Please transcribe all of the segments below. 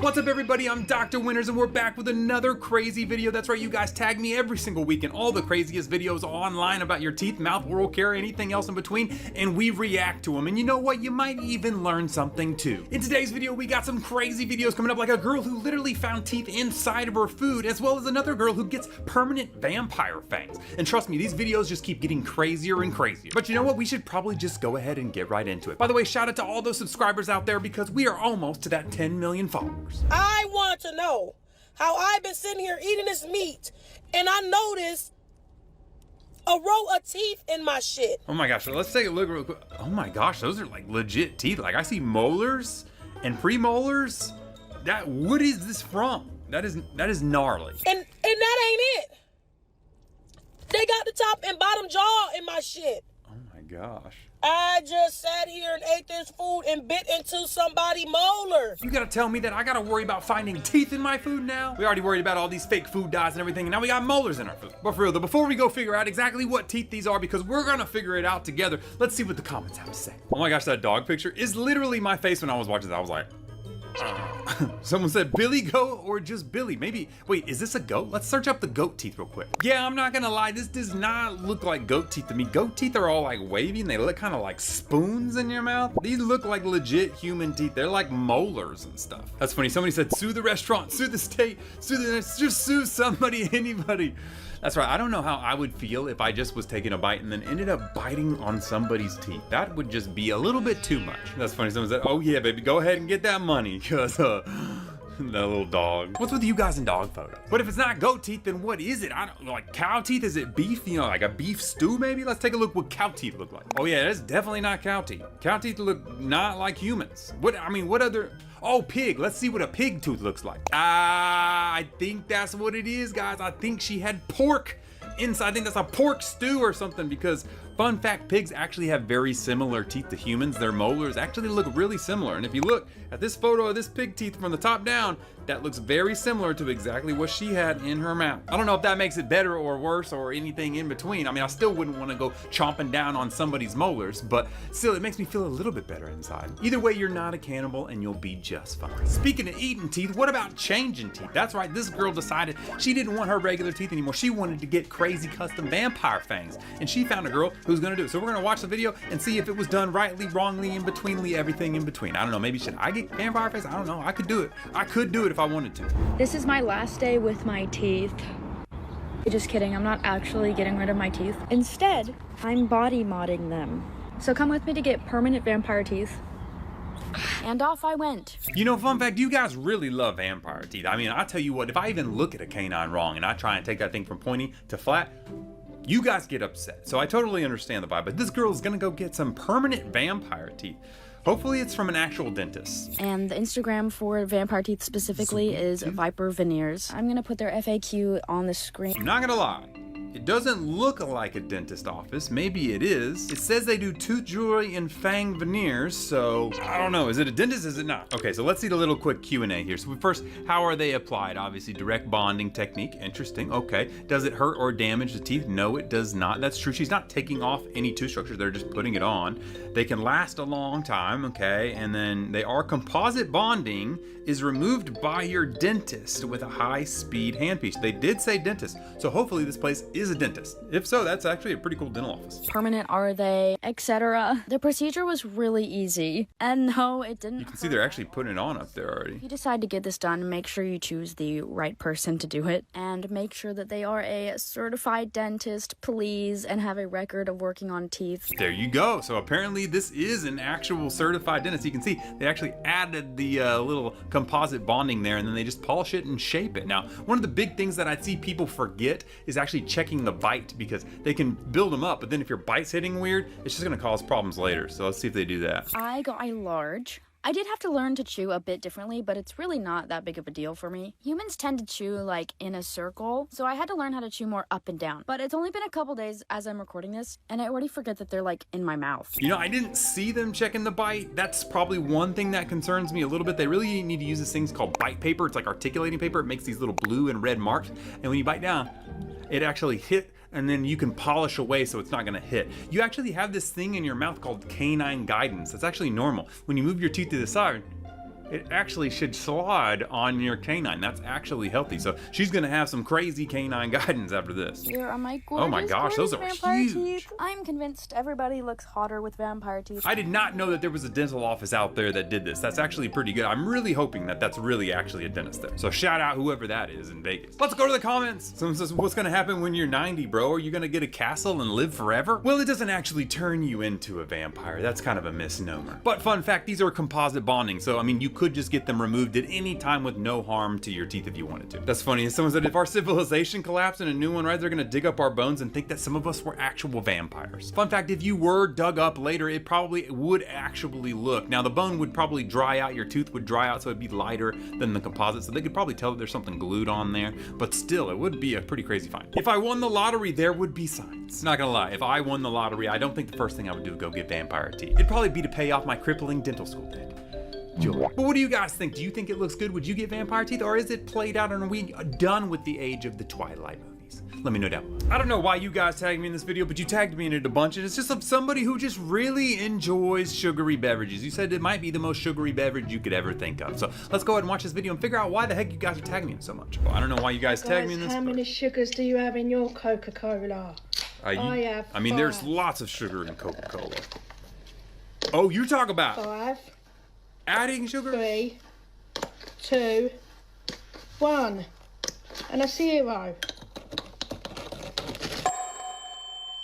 What's up everybody, I'm Dr. Winters and we're back with another crazy video. That's right, you guys tag me every single week in all the craziest videos online about your teeth, mouth, oral care, anything else in between, and we react to them. And you know what, you might even learn something too. In today's video, we got some crazy videos coming up, like a girl who literally found teeth inside of her food, as well as another girl who gets permanent vampire fangs. And trust me, these videos just keep getting crazier and crazier. But you know what, we should probably just go ahead and get right into it. By the way, shout out to all those subscribers out there because we are almost to that 10 million followers. I want to know how I've been sitting here eating this meat and I noticed a row of teeth in my shit. Oh my gosh, so let's take a look real quick. Oh my gosh, those are like legit teeth. Like I see molars and premolars. What is this from? That is gnarly. And that ain't it. They got the top and bottom jaw in my shit. Oh my gosh. I just sat here and ate this food and bit into somebody's molar. You gotta tell me that I gotta worry about finding teeth in my food now? We already worried about all these fake food dyes and everything, and now we got molars in our food. But for real though, before we go figure out exactly what teeth these are, because we're gonna figure it out together, let's see what the comments have to say. Oh my gosh, that dog picture is literally my face when I was watching that. I was like, someone said Billy goat or just Billy. Maybe, wait, is this a goat? Let's search up the goat teeth real quick. Yeah, I'm not gonna lie, this does not look like goat teeth to me. Goat teeth are all like wavy and they look kind of like spoons in your mouth. These look like legit human teeth. They're like molars and stuff. That's funny, somebody said sue the restaurant, sue the state, just sue somebody, anybody. That's right, I don't know how I would feel if I just was taking a bite and then ended up biting on somebody's teeth. That would just be a little bit too much. That's funny, someone said, oh yeah, baby, go ahead and get that money, because that little dog. What's with you guys in dog photos? But if it's not goat teeth, then what is it? I don't know, like cow teeth? Is it beef? You know, like a beef stew maybe? Let's take a look what cow teeth look like. Oh yeah, that's definitely not cow teeth. Cow teeth look not like humans. What other? Oh, pig. Let's see what a pig tooth looks like. I think that's what it is, guys. I think she had pork inside. I think that's a pork stew or something, because fun fact, pigs actually have very similar teeth to humans. Their molars actually look really similar. And if you look at this photo of this pig teeth from the top down, that looks very similar to exactly what she had in her mouth. I don't know if that makes it better or worse or anything in between. I mean, I still wouldn't want to go chomping down on somebody's molars, but still, it makes me feel a little bit better inside. Either way, you're not a cannibal and you'll be just fine. Speaking of eating teeth, what about changing teeth? That's right, this girl decided she didn't want her regular teeth anymore. She wanted to get crazy custom vampire fangs, and she found a girl who's gonna do it. So we're gonna watch the video and see if it was done rightly, wrongly, in betweenly, everything in between. I don't know, maybe should I get vampire fangs? I don't know, I could do it. I could do it if I wanted to. This is my last day with my teeth. Just kidding, I'm not actually getting rid of my teeth. Instead, I'm body modding them. So come with me to get permanent vampire teeth. And off I went. You know, fun fact, you guys really love vampire teeth. I mean, I tell you what, if I even look at a canine wrong and I try and take that thing from pointy to flat, you guys get upset. So I totally understand the vibe, but this girl is gonna go get some permanent vampire teeth. Hopefully it's from an actual dentist. And the Instagram for vampire teeth specifically is Viper Veneers. I'm gonna put their FAQ on the screen. I'm not gonna lie, it doesn't look like a dentist office. Maybe it is. It says they do tooth jewelry and fang veneers, so I don't know. Is it a dentist? Is it not? Okay, so let's see the little quick Q&A here. So first, how are they applied? Obviously, direct bonding technique. Interesting. Okay. Does it hurt or damage the teeth? No, it does not. That's true. She's not taking off any tooth structures. They're just putting it on. They can last a long time. Okay, and then they are composite bonding is removed by your dentist with a high-speed handpiece. They did say dentist, so hopefully this place is a dentist. If so, that's actually a pretty cool dental office. Permanent are they, etc. The procedure was really easy, and no, it didn't. You can see they're actually putting it on up there already. If you decide to get this done, make sure you choose the right person to do it, and make sure that they are a certified dentist, please, and have a record of working on teeth. There you go. So apparently this is an actual certified dentist. You can see they actually added the little composite bonding there, and then they just polish it and shape it. Now, one of the big things that I see people forget is actually checking the bite, because they can build them up, but then if your bite's hitting weird, it's just gonna cause problems later. So let's see if they do that. I got a large. I did have to learn to chew a bit differently, but it's really not that big of a deal for me. Humans tend to chew like in a circle, so I had to learn how to chew more up and down. But it's only been a couple days as I'm recording this, and I already forget that they're like in my mouth. You know, I didn't see them checking the bite. That's probably one thing that concerns me a little bit. They really need to use this thing called bite paper. It's like articulating paper. It makes these little blue and red marks, and when you bite down, it actually hit, and then you can polish away so it's not gonna hit. You actually have this thing in your mouth called canine guidance. That's actually normal. When you move your teeth to the side, it actually should slide on your canine. That's actually healthy. So she's gonna have some crazy canine guidance after this. Here are my gorgeous, Oh my gosh, those are vampire huge. teeth. I'm convinced everybody looks hotter with vampire teeth. I did not know that there was a dental office out there that did this. That's actually pretty good. I'm really hoping that that's really actually a dentist there. So shout out whoever that is in Vegas. Let's go to the comments. Someone says, what's gonna happen when you're 90, bro? Are you gonna get a castle and live forever? Well, it doesn't actually turn you into a vampire. That's kind of a misnomer. But fun fact, these are composite bonding. So, I mean, you could just get them removed at any time with no harm to your teeth if you wanted to. That's funny. Someone said, if our civilization collapsed and a new one, right, they're gonna dig up our bones and think that some of us were actual vampires. Fun fact, if you were dug up later, it probably would actually look. Now, the bone would probably dry out, your tooth would dry out, so it'd be lighter than the composite, so they could probably tell that there's something glued on there, but still, it would be a pretty crazy find. If I won the lottery, there would be signs. Not gonna lie, if I won the lottery, I don't think the first thing I would do is go get vampire teeth. It'd probably be to pay off my crippling dental school debt. But what do you guys think? Do you think it looks good? Would you get vampire teeth, or is it played out and are we done with the age of the Twilight movies? Let me know down below. I don't know why you guys tagged me in this video, but you tagged me in it a bunch, and it's just of somebody who just really enjoys sugary beverages. You said it might be the most sugary beverage you could ever think of. So let's go ahead and watch this video and figure out why the heck you guys are tagging me in so much. Well, I don't know why you guys tagged me in this. How many sugars do you have in your Coca-Cola? I mean, there's lots of sugar in Coca-Cola. Oh, you talk about 5, adding sugar? 3, 2, 1, and a 0.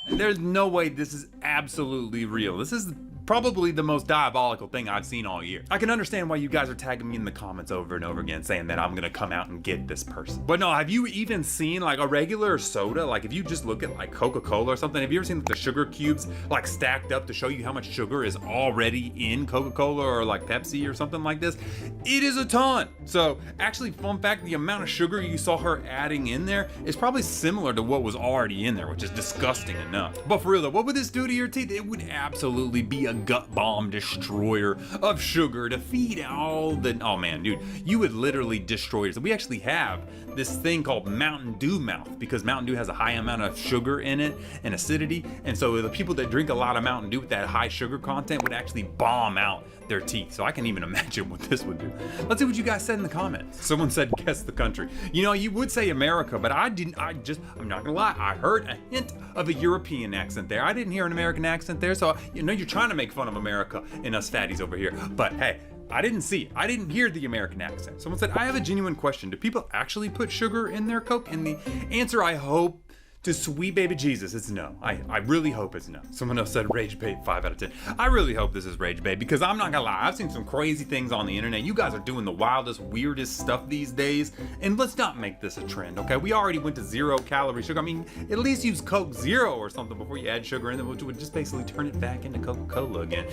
There's no way this is absolutely real. This is probably the most diabolical thing I've seen all year. I can understand why you guys are tagging me in the comments over and over again saying that I'm gonna come out and get this person. But no, have you even seen like a regular soda? Like if you just look at like Coca-Cola or something, have you ever seen the sugar cubes like stacked up to show you how much sugar is already in Coca-Cola or like Pepsi or something like this? It is a ton. So actually, fun fact, the amount of sugar you saw her adding in there is probably similar to what was already in there, which is disgusting enough. But for real though, what would this do to your teeth? It would absolutely be a gut bomb destroyer of sugar to feed all the, oh man, dude, you would literally destroy yourself. We actually have this thing called Mountain Dew mouth because Mountain Dew has a high amount of sugar in it and acidity, and so the people that drink a lot of Mountain Dew with that high sugar content would actually bomb out their teeth. So I can even imagine what this would do. Let's see what you guys said in the comments. Someone said guess the country. You know, you would say America, but I'm not gonna lie, I heard a hint of a European accent there. I didn't hear an American accent there, so you know you're trying to make fun of America and us fatties over here. But hey, I didn't hear the American accent. Someone said, I have a genuine question. Do people actually put sugar in their Coke? And the answer, I hope, to sweet baby Jesus, it's no. I really hope it's no. Someone else said rage bait 5 out of 10. I really hope this is rage bait because I'm not gonna lie, I've seen some crazy things on the internet. You guys are doing the wildest, weirdest stuff these days, and let's not make this a trend, okay? We already went to 0 calorie sugar. I mean, at least use Coke Zero or something before you add sugar in it, which would just basically turn it back into Coca-Cola again.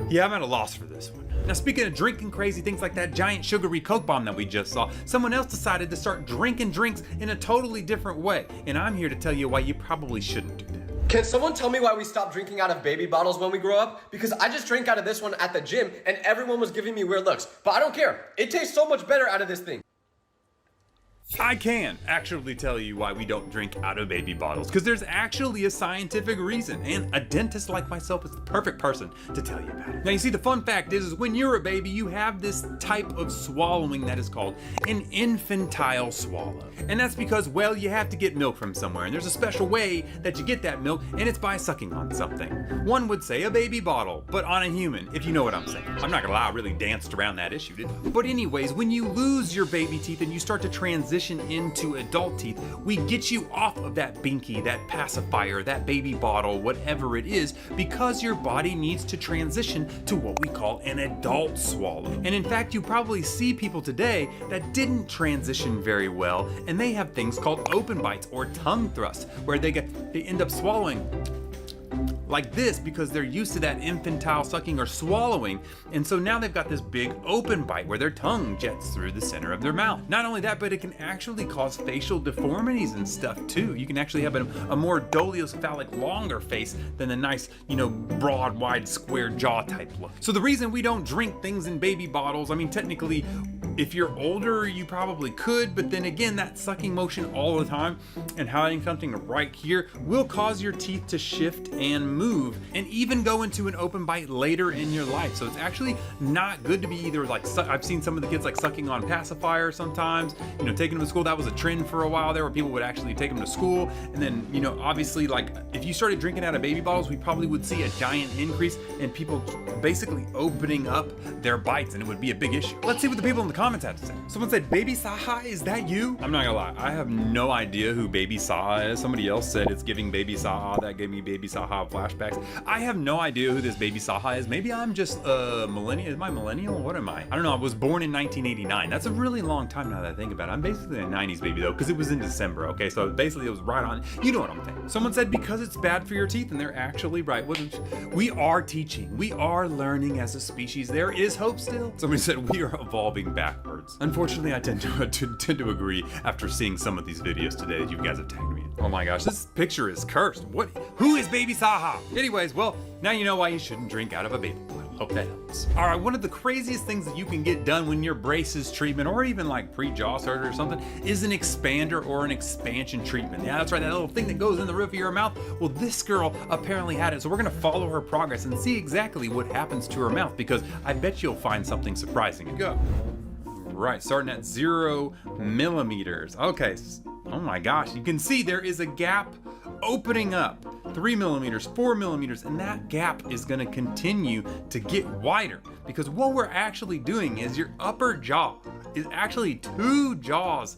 Yeah, I'm at a loss for this one. Now, speaking of drinking crazy things like that giant sugary Coke bomb that we just saw, someone else decided to start drinking drinks in a totally different way. And I'm here to tell you why you probably shouldn't do that. Can someone tell me why we stopped drinking out of baby bottles when we grow up? Because I just drank out of this one at the gym and everyone was giving me weird looks. But I don't care. It tastes so much better out of this thing. I can actually tell you why we don't drink out of baby bottles, because there's actually a scientific reason, and a dentist like myself is the perfect person to tell you about it. Now you see, the fun fact is when you're a baby, you have this type of swallowing that is called an infantile swallow. And that's because, well, you have to get milk from somewhere, and there's a special way that you get that milk, and it's by sucking on something. One would say a baby bottle, but on a human, if you know what I'm saying. I'm not gonna lie, I really danced around that issue, didn't I? But anyways, when you lose your baby teeth and you start to transition into adult teeth, we get you off of that binky, that pacifier, that baby bottle, whatever it is, because your body needs to transition to what we call an adult swallow. And in fact, you probably see people today that didn't transition very well, and they have things called open bites or tongue thrusts, where they end up swallowing like this because they're used to that infantile sucking or swallowing, and so now they've got this big open bite where their tongue jets through the center of their mouth. Not only that, but it can actually cause facial deformities and stuff too. You can actually have a more dolichocephalic, longer face than the nice, you know, broad, wide, square jaw type look. So the reason we don't drink things in baby bottles, I mean, technically, If you're older, you probably could, but then again, that sucking motion all the time and hiding something right here will cause your teeth to shift and move and even go into an open bite later in your life. So it's actually not good to be either like, I've seen some of the kids like sucking on pacifier sometimes, you know, taking them to school. That was a trend for a while there where people would actually take them to school. And then, you know, obviously like if you started drinking out of baby bottles, we probably would see a giant increase in people basically opening up their bites, and it would be a big issue. Let's see what the people in the comments have to say. Someone said, Baby Saha, is that you? I'm not gonna lie, I have no idea who Baby Saha is. Somebody else said it's giving Baby Saha. That gave me Baby Saha flashbacks. I have no idea who this Baby Saha is. Maybe I'm just a millennial. Am I millennial? What am I? I don't know. I was born in 1989. That's a really long time now that I think about it. I'm basically a 90s baby though, because it was in December. Okay, so basically it was right on. You know what I'm saying. Someone said because it's bad for your teeth, and they're actually right. We are teaching. We are learning as a species. There is hope still. Somebody said we are evolving backwards. Unfortunately, I tend to agree after seeing some of these videos today that you guys have tagged me in. Oh my gosh, this picture is cursed. Who is Baby Saha? Anyways, well, now you know why you shouldn't drink out of a baby bottle. Hope that helps. All right, one of the craziest things that you can get done when your braces treatment or even like pre-jaw surgery or something is an expander or an expansion treatment. Yeah, that's right, that little thing that goes in the roof of your mouth. Well, this girl apparently had it, so we're gonna follow her progress and see exactly what happens to her mouth, because I bet you'll find something surprising. Go. Right, starting at 0 millimeters. Okay, oh my gosh, you can see there is a gap opening up. 3 millimeters, 4 millimeters, and that gap is gonna continue to get wider, because what we're actually doing is your upper jaw is actually 2 jaws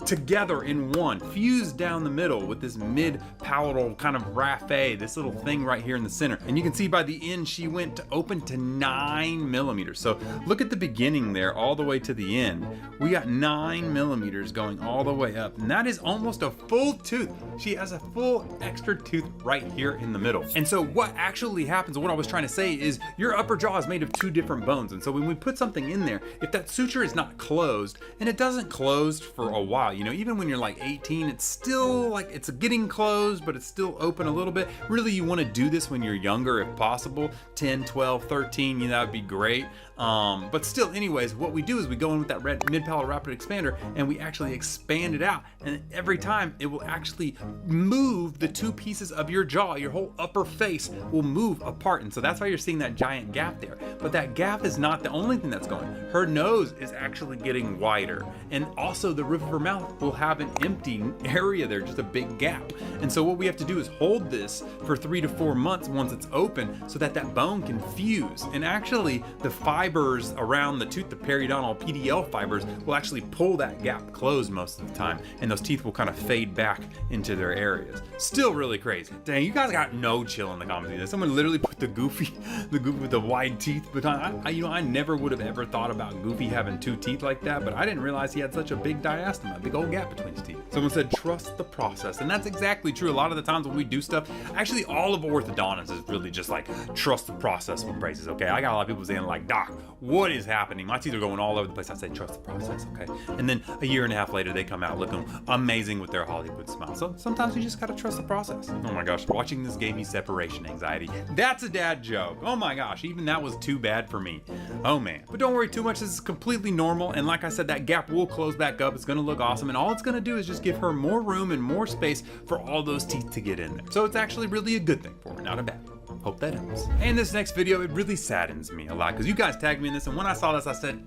together in one, fused down the middle with this mid-palatal kind of raphe, this little thing right here in the center. And you can see by the end, she went to open to 9 millimeters. So look at the beginning there, all the way to the end. We got 9 millimeters going all the way up. And that is almost a full tooth. She has a full extra tooth right here in the middle. And so what actually happens, what I was trying to say is your upper jaw is made of 2 different bones. And so when we put something in there, if that suture is not closed, and it doesn't close for a while, you know, even when you're like 18, it's still like, it's getting closed, but it's still open a little bit. Really, you want to do this when you're younger if possible, 10, 12, 13, you know, that would be great. But still, anyways, what we do is we go in with that mid-palatal rapid expander and we actually expand it out. And every time it will actually move the 2 pieces of your jaw, your whole upper face will move apart. And so that's why you're seeing that giant gap there. But that gap is not the only thing that's going. Her nose is actually getting wider. And also the roof of her mouth will have an empty area there, just a big gap. And so what we have to do is hold this for 3 to 4 months once it's open, so that that bone can fuse. And actually the fibers around the tooth, the periodontal PDL fibers, will actually pull that gap closed most of the time, and those teeth will kind of fade back into their areas. Still really crazy. Dang, you guys got no chill in the comments either. Someone literally put the Goofy with the wide teeth. But I never would have ever thought about Goofy having 2 teeth like that, but I didn't realize he had such a big diastema, a big old gap between his teeth. Someone said trust the process, and that's exactly true. A lot of the times when we do stuff, actually all of orthodontics is really just like trust the process with braces. Okay, I got a lot of people saying like, Doc, what is happening? My teeth are going all over the place. I say trust the process. Okay, and then a year and a half later they come out looking amazing with their Hollywood smile. So sometimes you just gotta trust the process. Oh my gosh, watching this gave me separation anxiety. That's a dad joke. Oh my gosh, even that was too bad for me. Oh man. But don't worry too much, this is completely normal, and like I said, that gap will close back up. It's gonna look awesome, and all it's gonna do is just give her more room and more space for all those teeth to get in there. So it's actually really a good thing for her, not a bad thing. Hope that helps. And this next video, it really saddens me a lot, because you guys tagged me in this, and when I saw this I said,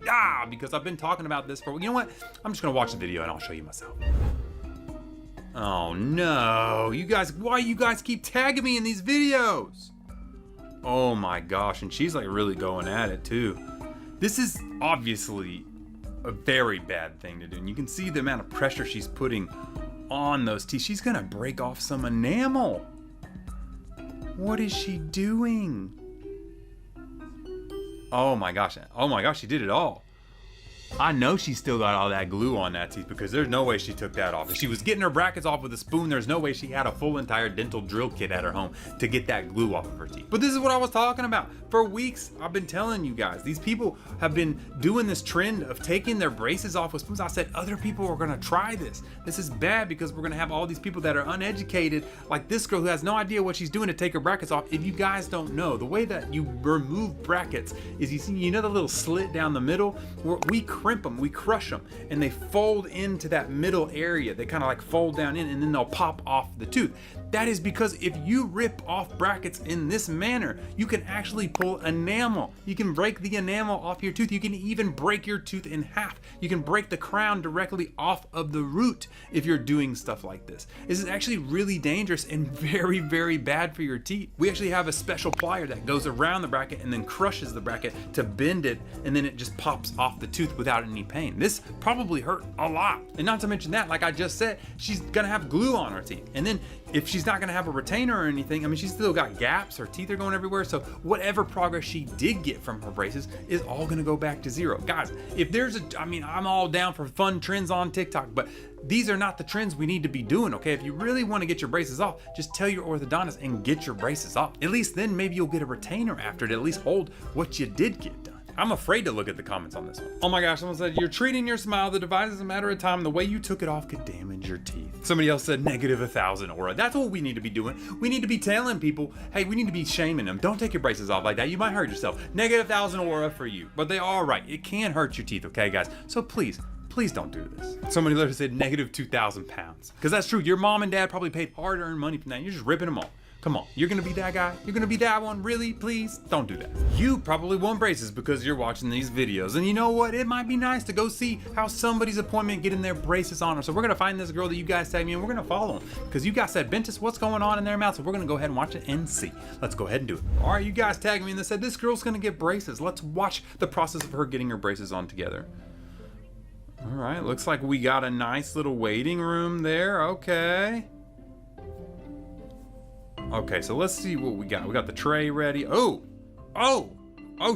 because I've been talking about this for, you know what, I'm just gonna watch the video and I'll show you myself. Oh no, you guys, why you guys keep tagging me in these videos? Oh my gosh, and she's like really going at it too. This is obviously a very bad thing to do, and you can see the amount of pressure she's putting on those teeth. She's gonna break off some enamel. What is she doing? Oh my gosh, she did it all. I know she still got all that glue on that teeth, because there's no way she took that off. If she was getting her brackets off with a spoon, there's no way she had a full entire dental drill kit at her home to get that glue off of her teeth. But this is what I was talking about. For weeks, I've been telling you guys, these people have been doing this trend of taking their braces off with spoons. I said other people are gonna try this. This is bad, because we're gonna have all these people that are uneducated, like this girl who has no idea what she's doing to take her brackets off. If you guys don't know, the way that you remove brackets is, you know the little slit down the middle? We crimp them, we crush them, and they fold into that middle area. They kind of like fold down in, and then they'll pop off the tooth. That is because if you rip off brackets in this manner, you can actually pull enamel. You can break the enamel off your tooth. You can even break your tooth in half. You can break the crown directly off of the root if you're doing stuff like this. This is actually really dangerous and very, very bad for your teeth. We actually have a special plier that goes around the bracket and then crushes the bracket to bend it, and then it just pops off the tooth without any pain. This probably hurt a lot. And not to mention that, like I just said, she's gonna have glue on her teeth. And then if she's not gonna have a retainer or anything, I mean, she's still got gaps, her teeth are going everywhere, so whatever progress she did get from her braces is all gonna go back to zero. Guys, if there's I mean, I'm all down for fun trends on TikTok, but these are not the trends we need to be doing, okay? If you really wanna get your braces off, just tell your orthodontist and get your braces off. At least then maybe you'll get a retainer after to at least hold what you did get done. I'm afraid to look at the comments on this one. Oh my gosh, someone said, you're treating your smile, the device is a matter of time, the way you took it off could damage your teeth. Somebody else said negative 1,000 aura. That's what we need to be doing. We need to be telling people, hey, we need to be shaming them. Don't take your braces off like that. You might hurt yourself. Negative 1,000 aura for you. But they are right. It can hurt your teeth, okay, guys? So please don't do this. Somebody literally said negative 2,000 pounds. Because that's true. Your mom and dad probably paid hard-earned money from that. You're just ripping them off. Come on, you're gonna be that guy? You're gonna be that one? Really? Please? Don't do that. You probably want braces because you're watching these videos. And you know what? It might be nice to go see how somebody's appointment getting their braces on her. So we're gonna find this girl that you guys tagged me and we're gonna follow them. Because you guys said, Bentist, what's going on in their mouth? So we're gonna go ahead and watch it and see. Let's go ahead and do it. All right, you guys tagged me and they said, this girl's gonna get braces. Let's watch the process of her getting her braces on together. All right, looks like we got a nice little waiting room there. Okay, so let's see what we got. We got the tray ready. Oh,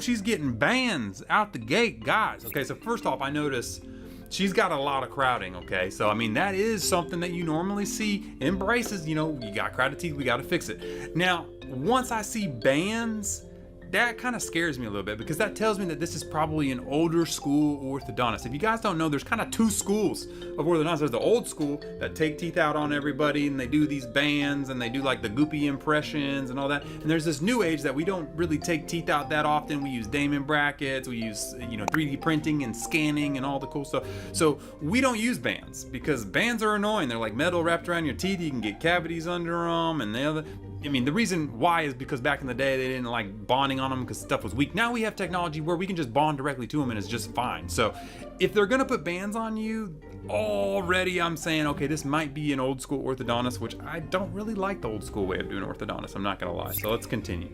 she's getting bands out the gate, guys. Okay, so first off, I notice she's got a lot of crowding, okay? So, I mean, that is something that you normally see in braces. You know, you got crowded teeth, we gotta fix it. Now, once I see bands, that kind of scares me a little bit because that tells me that this is probably an older school orthodontist. If you guys don't know, there's kind of two schools of orthodontists. There's the old school that take teeth out on everybody and they do these bands and they do like the goopy impressions and all that. And there's this new age that we don't really take teeth out that often. We use Damon brackets, we use 3D printing and scanning and all the cool stuff. So we don't use bands because bands are annoying. They're like metal wrapped around your teeth. You can get cavities under them and the reason why is because back in the day they didn't like bonding on them because stuff was weak. Now we have technology where we can just bond directly to them and it's just fine. So if they're gonna put bands on you, already I'm saying, okay, this might be an old school orthodontist, which I don't really like the old school way of doing orthodontist, I'm not gonna lie. So let's continue.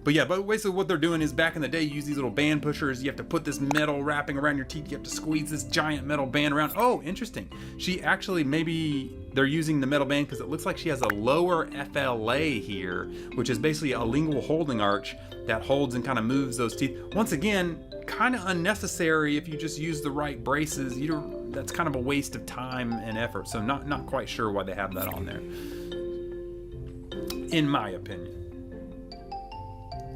But yeah, but basically what they're doing is back in the day, you use these little band pushers. You have to put this metal wrapping around your teeth. You have to squeeze this giant metal band around. Oh, interesting. She actually, maybe they're using the metal band because it looks like she has a lower FLA here, which is basically a lingual holding arch that holds and kind of moves those teeth. Once again, kind of unnecessary if you just use the right braces. That's kind of a waste of time and effort. So not quite sure why they have that on there, in my opinion.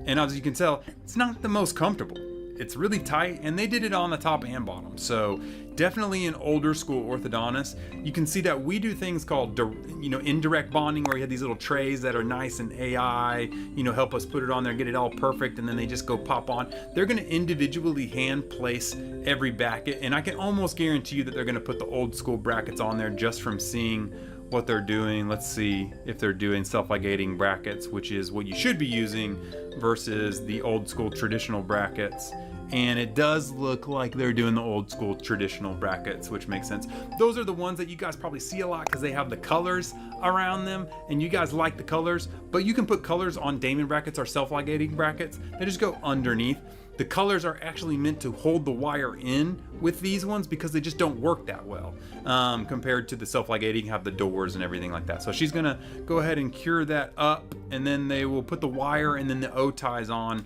And as you can tell, it's not the most comfortable. It's really tight, and they did it on the top and bottom. So definitely an older school orthodontist. You can see that we do things called, indirect bonding, where you have these little trays that are nice and AI, help us put it on there, get it all perfect, and then they just go pop on. They're gonna individually hand place every bracket, and I can almost guarantee you that they're gonna put the old school brackets on there just from seeing what they're doing. Let's see if they're doing self-ligating brackets, which is what you should be using, versus the old school traditional brackets. And it does look like they're doing the old school traditional brackets, which makes sense. Those are the ones that you guys probably see a lot because they have the colors around them and you guys like the colors, but you can put colors on Damon brackets or self-ligating brackets. They just go underneath. The colors are actually meant to hold the wire in with these ones because they just don't work that well compared to the self-ligating, have the doors and everything like that. So she's gonna go ahead and cure that up, and then they will put the wire and then the O-ties on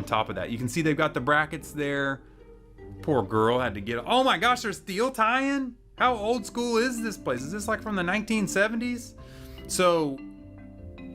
top of that. You can see they've got the brackets there. Poor girl had to get, oh my gosh, there's steel tie-in? How old school is this place? Is this like from the 1970s? So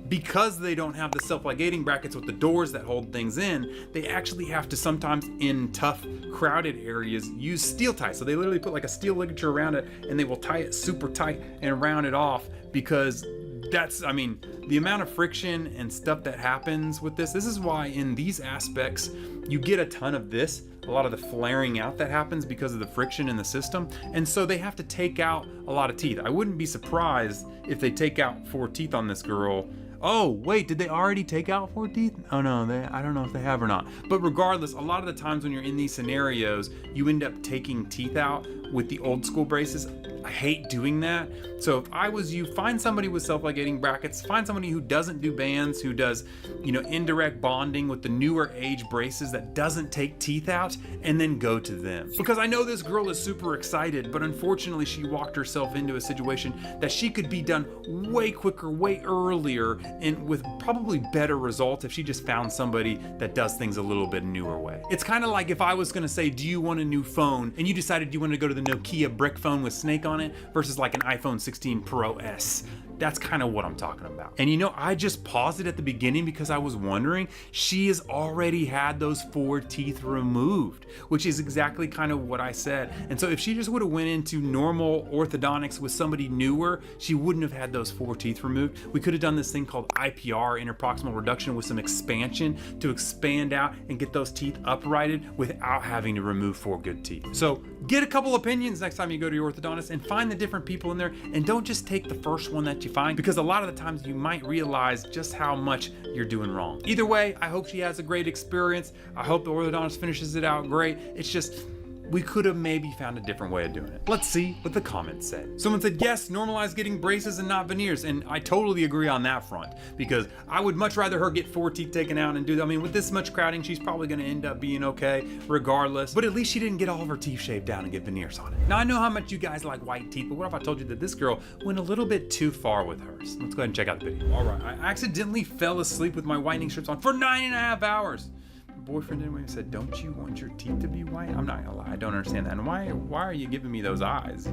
because they don't have the self-ligating brackets with the doors that hold things in, they actually have to sometimes, in tough, crowded areas, use steel ties. So they literally put like a steel ligature around it and they will tie it super tight and round it off because that's, I mean, the amount of friction and stuff that happens with this is why in these aspects, you get a ton of this, a lot of the flaring out that happens because of the friction in the system. And so they have to take out a lot of teeth. I wouldn't be surprised if they take out 4 teeth on this girl. Oh, wait, did they already take out 4 teeth? Oh no, I don't know if they have or not. But regardless, a lot of the times when you're in these scenarios, you end up taking teeth out with the old school braces. I hate doing that. So if I was you, find somebody with self-ligating brackets, find somebody who doesn't do bands, who does, indirect bonding with the newer age braces that doesn't take teeth out, and then go to them. Because I know this girl is super excited, but unfortunately she walked herself into a situation that she could be done way quicker, way earlier, and with probably better results if she just found somebody that does things a little bit newer way. It's kind of like if I was gonna say, do you want a new phone? And you decided you wanted to go to the Nokia brick phone with Snake on it versus like an iPhone 16 Pro S. That's kind of what I'm talking about. And I just paused it at the beginning because I was wondering, she has already had those 4 teeth removed, which is exactly kind of what I said. And so if she just would have went into normal orthodontics with somebody newer, she wouldn't have had those 4 teeth removed. We could have done this thing called IPR, interproximal reduction, with some expansion to expand out and get those teeth uprighted without having to remove 4 good teeth. So get a couple opinions next time you go to your orthodontist and find the different people in there, and don't just take the first one that you find, because a lot of the times you might realize just how much you're doing wrong. Either way, I hope she has a great experience. I hope the orthodontist finishes it out great. It's just, we could have maybe found a different way of doing it. Let's see what the comments said. Someone said, yes, normalize getting braces and not veneers. And I totally agree on that front, because I would much rather her get 4 teeth taken out and do that. I mean, with this much crowding, she's probably gonna end up being okay regardless, but at least she didn't get all of her teeth shaved down and get veneers on it. Now, I know how much you guys like white teeth, but what if I told you that this girl went a little bit too far with hers? Let's go ahead and check out the video. All right, I accidentally fell asleep with my whitening strips on for 9.5 hours. Boyfriend anyway said, don't you want your teeth to be white? I'm not gonna lie, I don't understand that. And why are you giving me those eyes?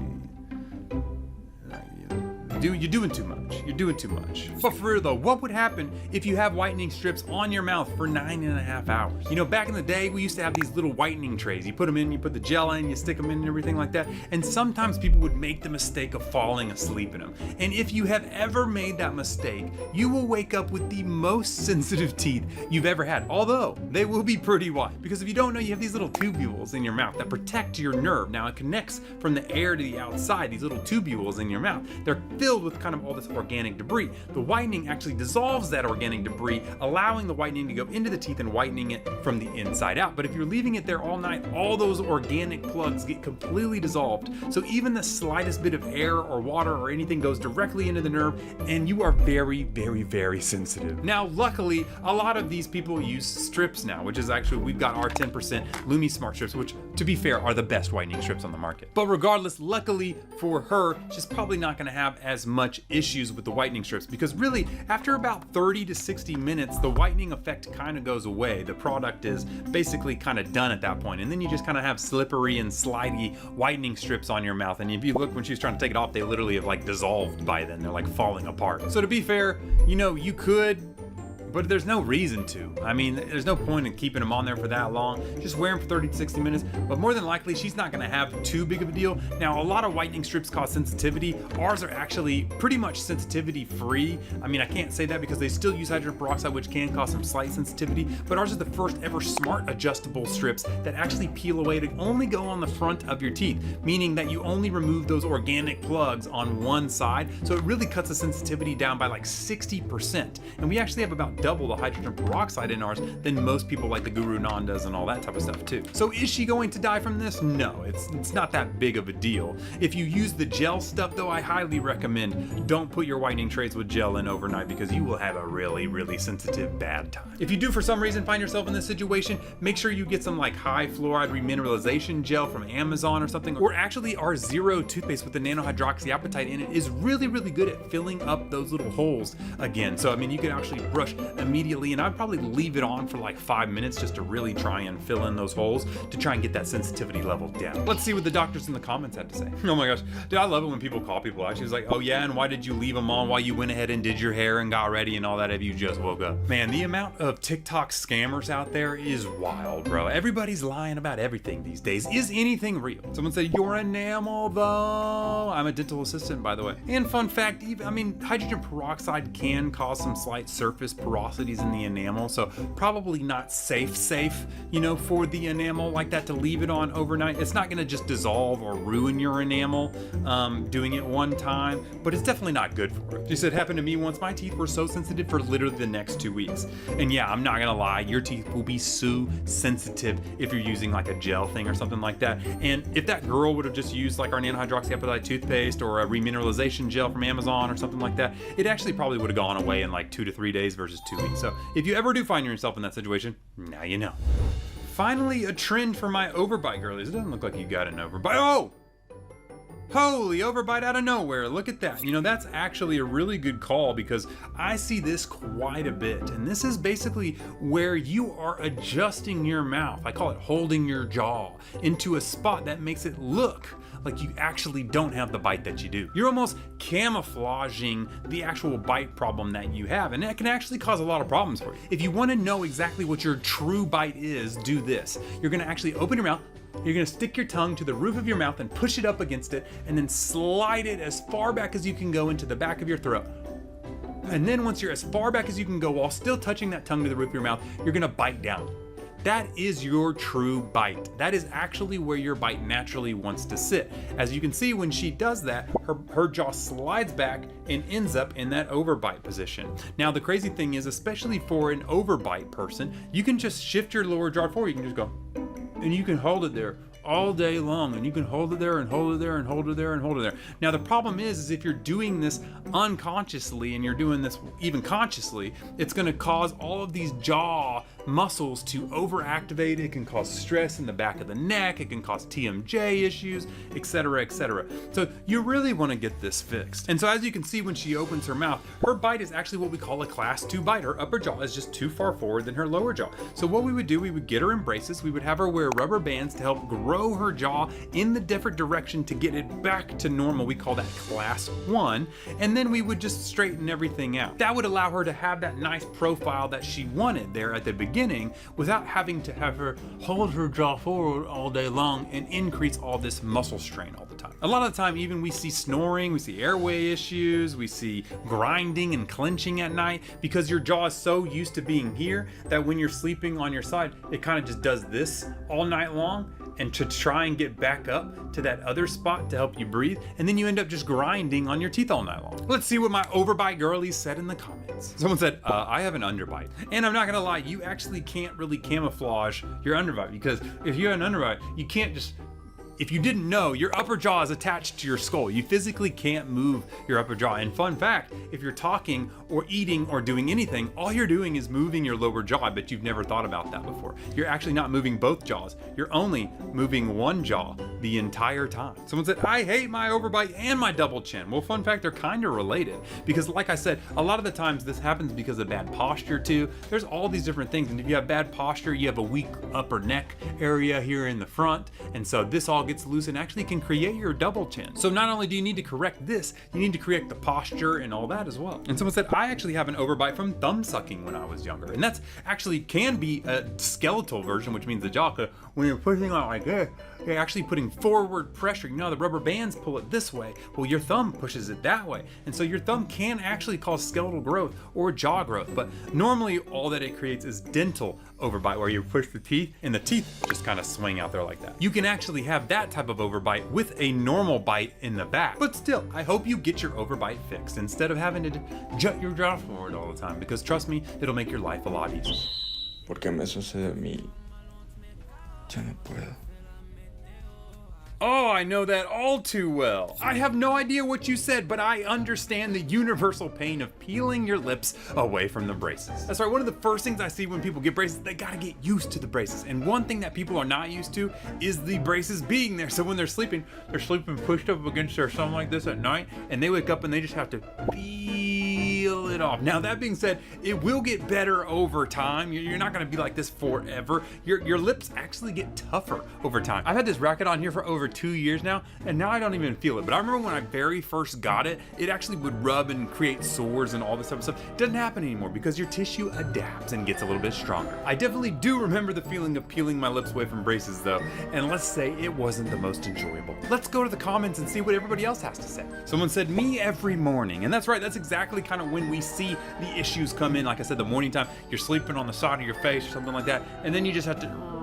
You're doing too much. You're doing too much. But for real though, what would happen if you have whitening strips on your mouth for 9.5 hours? Back in the day, we used to have these little whitening trays. You put them in, you put the gel in, you stick them in and everything like that. And sometimes people would make the mistake of falling asleep in them. And if you have ever made that mistake, you will wake up with the most sensitive teeth you've ever had. Although they will be pretty white. Because if you don't know, you have these little tubules in your mouth that protect your nerve. Now it connects from the air to the outside, these little tubules in your mouth. They're filled with kind of all this organic debris. The whitening actually dissolves that organic debris, allowing the whitening to go into the teeth and whitening it from the inside out. But if you're leaving it there all night, all those organic plugs get completely dissolved. So even the slightest bit of air or water or anything goes directly into the nerve, and you are very, very, very sensitive. Now, luckily, a lot of these people use strips now, which is actually, we've got our 10% Lumi Smart strips, which, to be fair, are the best whitening strips on the market. But regardless, luckily for her, she's probably not gonna have as much issues with the whitening strips, because really after about 30 to 60 minutes the whitening effect kind of goes away. The product is basically kind of done at that point, and then you just kind of have slippery and slidey whitening strips on your mouth. And if you look when she's trying to take it off, they literally have like dissolved by then. They're like falling apart. So to be fair, you could, but there's no reason to. I mean, there's no point in keeping them on there for that long. Just wear them for 30 to 60 minutes, but more than likely, she's not gonna have too big of a deal. Now, a lot of whitening strips cause sensitivity. Ours are actually pretty much sensitivity free. I mean, I can't say that because they still use hydrogen peroxide, which can cause some slight sensitivity, but ours are the first ever smart adjustable strips that actually peel away to only go on the front of your teeth, meaning that you only remove those organic plugs on one side. So it really cuts the sensitivity down by like 60%. And we actually have about double the hydrogen peroxide in ours than most people like the Guru Nandas and all that type of stuff too. So is she going to die from this? No, it's not that big of a deal. If you use the gel stuff though, I highly recommend don't put your whitening trays with gel in overnight, because you will have a really, really sensitive bad time. If you do for some reason find yourself in this situation, make sure you get some like high fluoride remineralization gel from Amazon or something, or actually our Zero toothpaste with the nanohydroxyapatite in it is really, really good at filling up those little holes again. So I mean, you can actually brush immediately, and I'd probably leave it on for like 5 minutes just to really try and fill in those holes to try and get that sensitivity level down. Let's see what the doctors in the comments had to say. Oh my gosh, dude, I love it when people call people out. She was like, oh yeah, and why did you leave them on while you went ahead and did your hair and got ready and all that if you just woke up? Man, the amount of TikTok scammers out there is wild, bro. Everybody's lying about everything these days. Is anything real? Someone said, your enamel though. I'm a dental assistant, by the way. And fun fact, hydrogen peroxide can cause some slight surface porosities in the enamel, so probably not safe, you know, for the enamel like that to leave it on overnight. It's not gonna just dissolve or ruin your enamel doing it one time, but it's definitely not good for it. She said, happened to me once. My teeth were so sensitive for literally the next 2 weeks. And yeah, I'm not gonna lie, your teeth will be so sensitive if you're using like a gel thing or something like that. And if that girl would have just used like our nanohydroxyapatite toothpaste or a remineralization gel from Amazon or something like that, it actually probably would have gone away in like 2 to 3 days versus 2 weeks. So if you ever do find yourself in that situation, now you know. Finally, a trend for my overbite girlies. It doesn't look like you got an overbite. Oh! Holy, overbite out of nowhere. Look at that. You know, that's actually a really good call because I see this quite a bit. And this is basically where you are adjusting your mouth. I call it holding your jaw into a spot that makes it look like you actually don't have the bite that you do. You're almost camouflaging the actual bite problem that you have, and that can actually cause a lot of problems for you. If you want to know exactly what your true bite is, do this. You're going to actually open your mouth. You're gonna stick your tongue to the roof of your mouth and push it up against it, and then slide it as far back as you can go into the back of your throat. And then once you're as far back as you can go while still touching that tongue to the roof of your mouth, you're gonna bite down. That is your true bite. That is actually where your bite naturally wants to sit. As you can see, when she does that, her jaw slides back and ends up in that overbite position. Now, the crazy thing is, especially for an overbite person, you can just shift your lower jaw forward. You can just go, and you can hold it there all day long, and you can hold it there and hold it there and hold it there and hold it there. Now the problem is if you're doing this unconsciously and you're doing this even consciously, it's going to cause all of these jaw muscles to overactivate. It can cause stress in the back of the neck, it can cause TMJ issues, etc., etc. So you really want to get this fixed. And so as you can see, when she opens her mouth, her bite is actually what we call a class 2 bite. Her upper jaw is just too far forward than her lower jaw. So what we would do, we would get her in braces, we would have her wear rubber bands to help grow her jaw in the different direction to get it back to normal. We call that class 1, and then we would just straighten everything out. That would allow her to have that nice profile that she wanted there at the beginning without having to have her hold her jaw forward all day long and increase all this muscle strain all the time. A lot of the time, even we see snoring, we see airway issues, we see grinding and clenching at night because your jaw is so used to being here that when you're sleeping on your side, it kind of just does this all night long, and to try and get back up to that other spot to help you breathe, and then you end up just grinding on your teeth all night long. Let's see what my overbite girlies said in the comments. Someone said, I have an underbite. And I'm not gonna lie, you actually can't really camouflage your underbite, because if you have an underbite, you can't just, if you didn't know, your upper jaw is attached to your skull. You physically can't move your upper jaw. And fun fact, if you're talking or eating or doing anything, all you're doing is moving your lower jaw, but you've never thought about that before. You're actually not moving both jaws. You're only moving one jaw the entire time. Someone said, I hate my overbite and my double chin. Well, fun fact, they're kind of related, because like I said, a lot of the times this happens because of bad posture too. There's all these different things. And if you have bad posture, you have a weak upper neck area here in the front. And so this all gets loose and actually can create your double chin. So not only do you need to correct this, you need to correct the posture and all that as well. And someone said, I actually have an overbite from thumb sucking when I was younger. And that's actually can be a skeletal version, which means the jaw, when you're pushing on like this, you're actually putting forward pressure. You know, the rubber bands pull it this way. Well, your thumb pushes it that way. And so your thumb can actually cause skeletal growth or jaw growth. But normally all that it creates is dental overbite, where you push the teeth and the teeth just kind of swing out there like that. You can actually have that type of overbite with a normal bite in the back. But still, I hope you get your overbite fixed instead of having to jut your jaw forward all the time, because trust me, it'll make your life a lot easier. Porque me sucede a mí. Ya no puedo. Oh, I know that all too well. I have no idea what you said, but I understand the universal pain of peeling your lips away from the braces. That's right, one of the first things I see when people get braces, they gotta get used to the braces. And one thing that people are not used to is the braces being there. So when they're sleeping pushed up against their something like this at night, and they wake up and they just have to peel it off. Now that being said, it will get better over time. You're not gonna be like this forever. Your lips actually get tougher over time. I've had this racket on here for over 2 years now, and now I don't even feel it. But I remember when I very first got it, it actually would rub and create sores and all this type of stuff. It doesn't happen anymore because your tissue adapts and gets a little bit stronger. I definitely do remember the feeling of peeling my lips away from braces though, and let's say it wasn't the most enjoyable. Let's go to the comments and see what everybody else has to say. Someone said, me every morning. And that's right, that's exactly kind of when we see the issues come in. Like I said, the morning time, you're sleeping on the side of your face or something like that, and then you just have to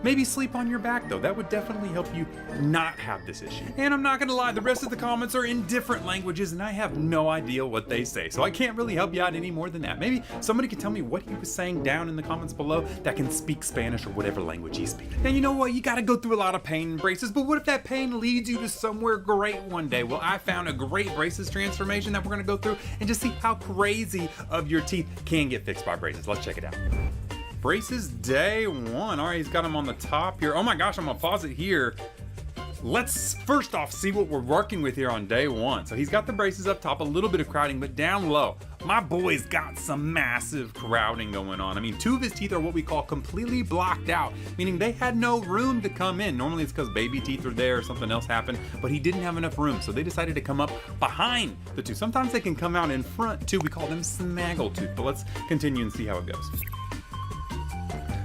maybe sleep on your back though. That would definitely help you not have this issue. And I'm not gonna lie, the rest of the comments are in different languages and I have no idea what they say. So I can't really help you out any more than that. Maybe somebody could tell me what he was saying down in the comments below that can speak Spanish or whatever language he speaks. And you know what? You gotta go through a lot of pain in braces, but what if that pain leads you to somewhere great one day? Well, I found a great braces transformation that we're gonna go through and just see how crazy of your teeth can get fixed by braces. Let's check it out. Braces day one. All right, he's got them on the top here. Oh my gosh, I'm gonna pause it here. Let's first off see what we're working with here on day one. So he's got the braces up top, a little bit of crowding, but down low, my boy's got some massive crowding going on. I mean, 2 of his teeth are what we call completely blocked out, meaning they had no room to come in. Normally it's because baby teeth are there or something else happened, but he didn't have enough room, so they decided to come up behind the 2. Sometimes they can come out in front too. We call them snaggle tooth, but let's continue and see how it goes.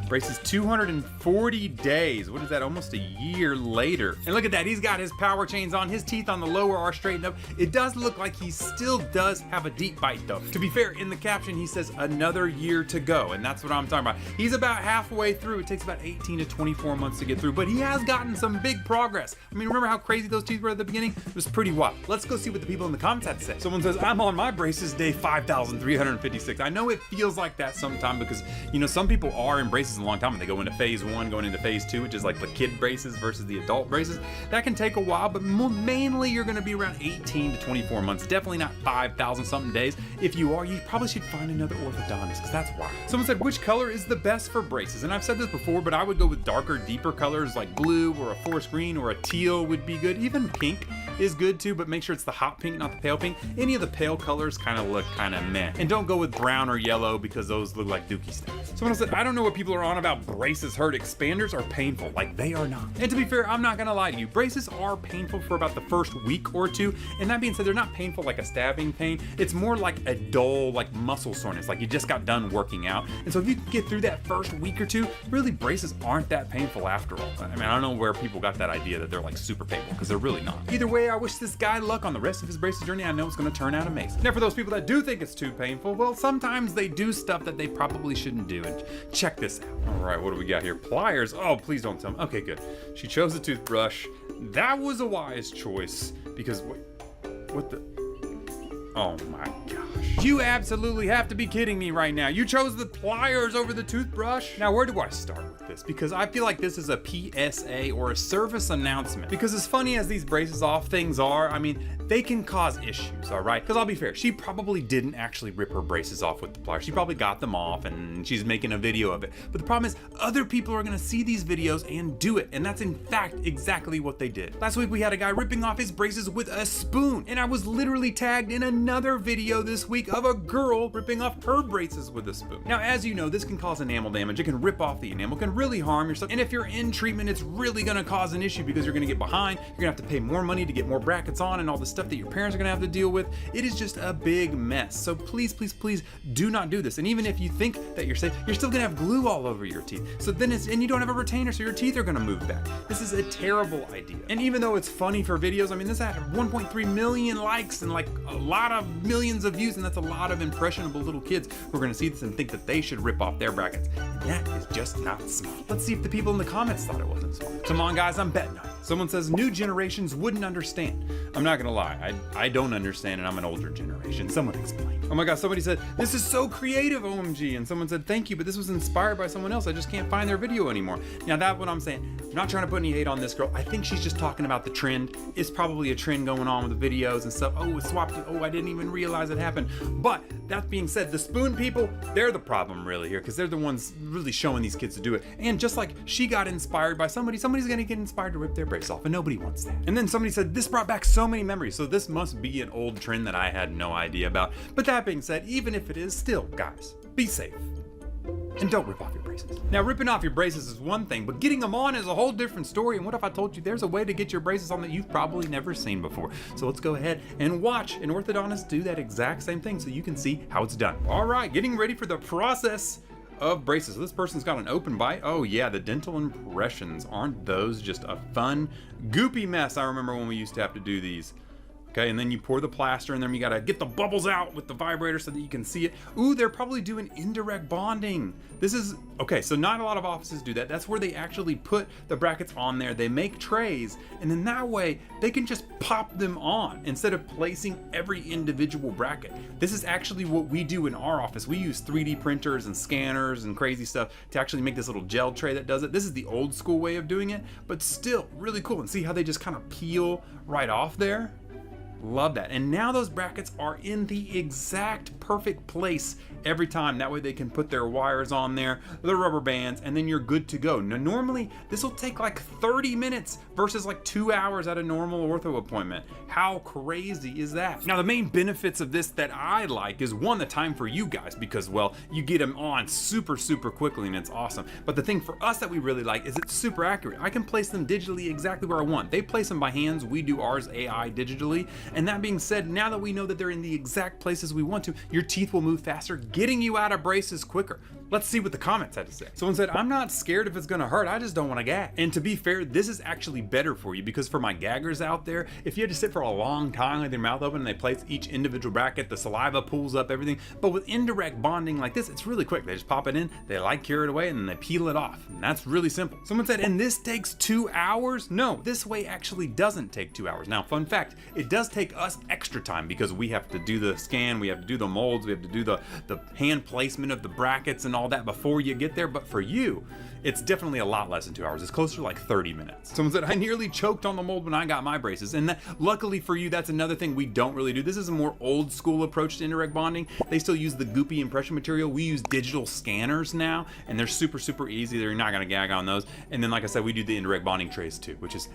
Braces 240 days. What is that? Almost a year later. And look at that. He's got his power chains on. His teeth on the lower are straightened up. It does look like he still does have a deep bite though. To be fair, in the caption, he says another year to go. And that's what I'm talking about. He's about halfway through. It takes about 18 to 24 months to get through, but he has gotten some big progress. I mean, remember how crazy those teeth were at the beginning? It was pretty wild. Let's go see what the people in the comments had to say. Someone says, I'm on my braces day 5,356. I know it feels like that sometime because, you know, some people are in braces a long time and they go into phase 1, going into phase 2, which is like the kid braces versus the adult braces. That can take a while, but mainly you're gonna be around 18 to 24 months. Definitely not 5,000 something days. If you are, you probably should find another orthodontist because that's why. Someone said, which color is the best for braces? And I've said this before, but I would go with darker, deeper colors like blue or a forest green or a teal would be good. Even pink is good too, but make sure it's the hot pink, not the pale pink. Any of the pale colors kind of look kind of meh. And don't go with brown or yellow because those look like dookie sticks. Someone said, I don't know what people are on about braces hurt. Expanders are painful. Like, they are not. And to be fair, I'm not gonna lie to you. Braces are painful for about the first week or 2. And that being said, they're not painful like a stabbing pain. It's more like a dull, like muscle soreness, like you just got done working out. And so if you can get through that first week or 2, really braces aren't that painful after all. I mean, I don't know where people got that idea that they're like super painful because they're really not. Either way, I wish this guy luck on the rest of his braces journey. I know it's gonna turn out amazing. Now for those people that do think it's too painful, well, sometimes they do stuff that they probably shouldn't do. And check this out. All right, what do we got here? Pliers. Oh, please don't tell me. Okay, good. She chose a toothbrush. That was a wise choice because what the? Oh my gosh. You absolutely have to be kidding me right now. You chose the pliers over the toothbrush? Now, where do I start with this? Because I feel like this is a PSA or a service announcement. Because as funny as these braces off things are, I mean, they can cause issues, all right? Because I'll be fair, she probably didn't actually rip her braces off with the pliers. She probably got them off and she's making a video of it. But the problem is, other people are gonna see these videos and do it. And that's in fact exactly what they did. Last week we had a guy ripping off his braces with a spoon. And I was literally tagged in another video this week of a girl ripping off her braces with a spoon. Now, as you know, this can cause enamel damage. It can rip off the enamel, can really harm yourself. And if you're in treatment, it's really gonna cause an issue because you're gonna get behind. You're gonna have to pay more money to get more brackets on and all the stuff that your parents are gonna have to deal with. It is just a big mess. So please, please, please do not do this. And even if you think that you're safe, you're still gonna have glue all over your teeth. So then and you don't have a retainer, so your teeth are gonna move back. This is a terrible idea. And even though it's funny for videos, I mean, this had 1.3 million likes and like a lot of millions of views, and that's a lot of impressionable little kids who are gonna see this and think that they should rip off their brackets. And that is just not smart. Let's see if the people in the comments thought it wasn't smart. Come on guys, I'm betting on it. Someone says new generations wouldn't understand. I'm not gonna lie, I don't understand and I'm an older generation. Someone explain. Oh my God, somebody said, this is so creative, OMG. And someone said, thank you, but this was inspired by someone else. I just can't find their video anymore. Now that's what I'm saying. I'm not trying to put any hate on this girl. I think she's just talking about the trend. It's probably a trend going on with the videos and stuff. Oh, it swapped it. Oh, I didn't even realize it happened. But that being said, the spoon people, they're the problem really here because they're the ones really showing these kids to do it. And just like she got inspired by somebody, somebody's gonna get inspired to rip their braces off, and nobody wants that. And then somebody said, this brought back so many memories. So this must be an old trend that I had no idea about. But that being said, even if it is, still, guys, be safe. And don't rip off your braces. Now, ripping off your braces is one thing, but getting them on is a whole different story. And what if I told you there's a way to get your braces on that you've probably never seen before? So let's go ahead and watch an orthodontist do that exact same thing so you can see how it's done. All right, getting ready for the process of braces. So this person's got an open bite. Oh yeah, the dental impressions. Aren't those just a fun, goopy mess? I remember when we used to have to do these. Okay, and then you pour the plaster and then you gotta get the bubbles out with the vibrator so that you can see it. Ooh, they're probably doing indirect bonding. This is, okay, so not a lot of offices do that. That's where they actually put the brackets on there. They make trays, and then that way they can just pop them on instead of placing every individual bracket. This is actually what we do in our office. We use 3D printers and scanners and crazy stuff to actually make this little gel tray that does it. This is the old school way of doing it, but still really cool. And see how they just kind of peel right off there? Love that. And now those brackets are in the exact perfect place every time. That way they can put their wires on there, the rubber bands, and then you're good to go. Now normally this will take like 30 minutes versus like 2 hours at a normal ortho appointment. How crazy is that? Now the main benefits of this that I like is one, the time for you guys, because well, you get them on super quickly and it's awesome. But the thing for us that we really like is it's super accurate. I can place them digitally exactly where I want. They place them by hands, we do ours AI digitally. And that being said, now that we know that they're in the exact places we want to, your teeth will move faster, getting you out of braces quicker. Let's see what the comments had to say. Someone said, I'm not scared if it's gonna hurt, I just don't wanna gag. And to be fair, this is actually better for you because for my gaggers out there, if you had to sit for a long time with your mouth open and they place each individual bracket, the saliva pools up, everything. But with indirect bonding like this, it's really quick. They just pop it in, they like cure it away, and then they peel it off. And that's really simple. Someone said, and this takes 2 hours? No, this way actually doesn't take 2 hours. Now, fun fact, it does take us extra time because we have to do the scan, we have to do the molds, we have to do the hand placement of the brackets and all that before you get there. But for you, it's definitely a lot less than 2 hours. It's closer to like 30 minutes. Someone said, I nearly choked on the mold when I got my braces. And that, luckily for you, that's another thing we don't really do. This is a more old school approach to indirect bonding. They still use the goopy impression material. We use digital scanners now, and they're super easy. They're not gonna gag on those. And then, like I said, we do the indirect bonding trays too, which is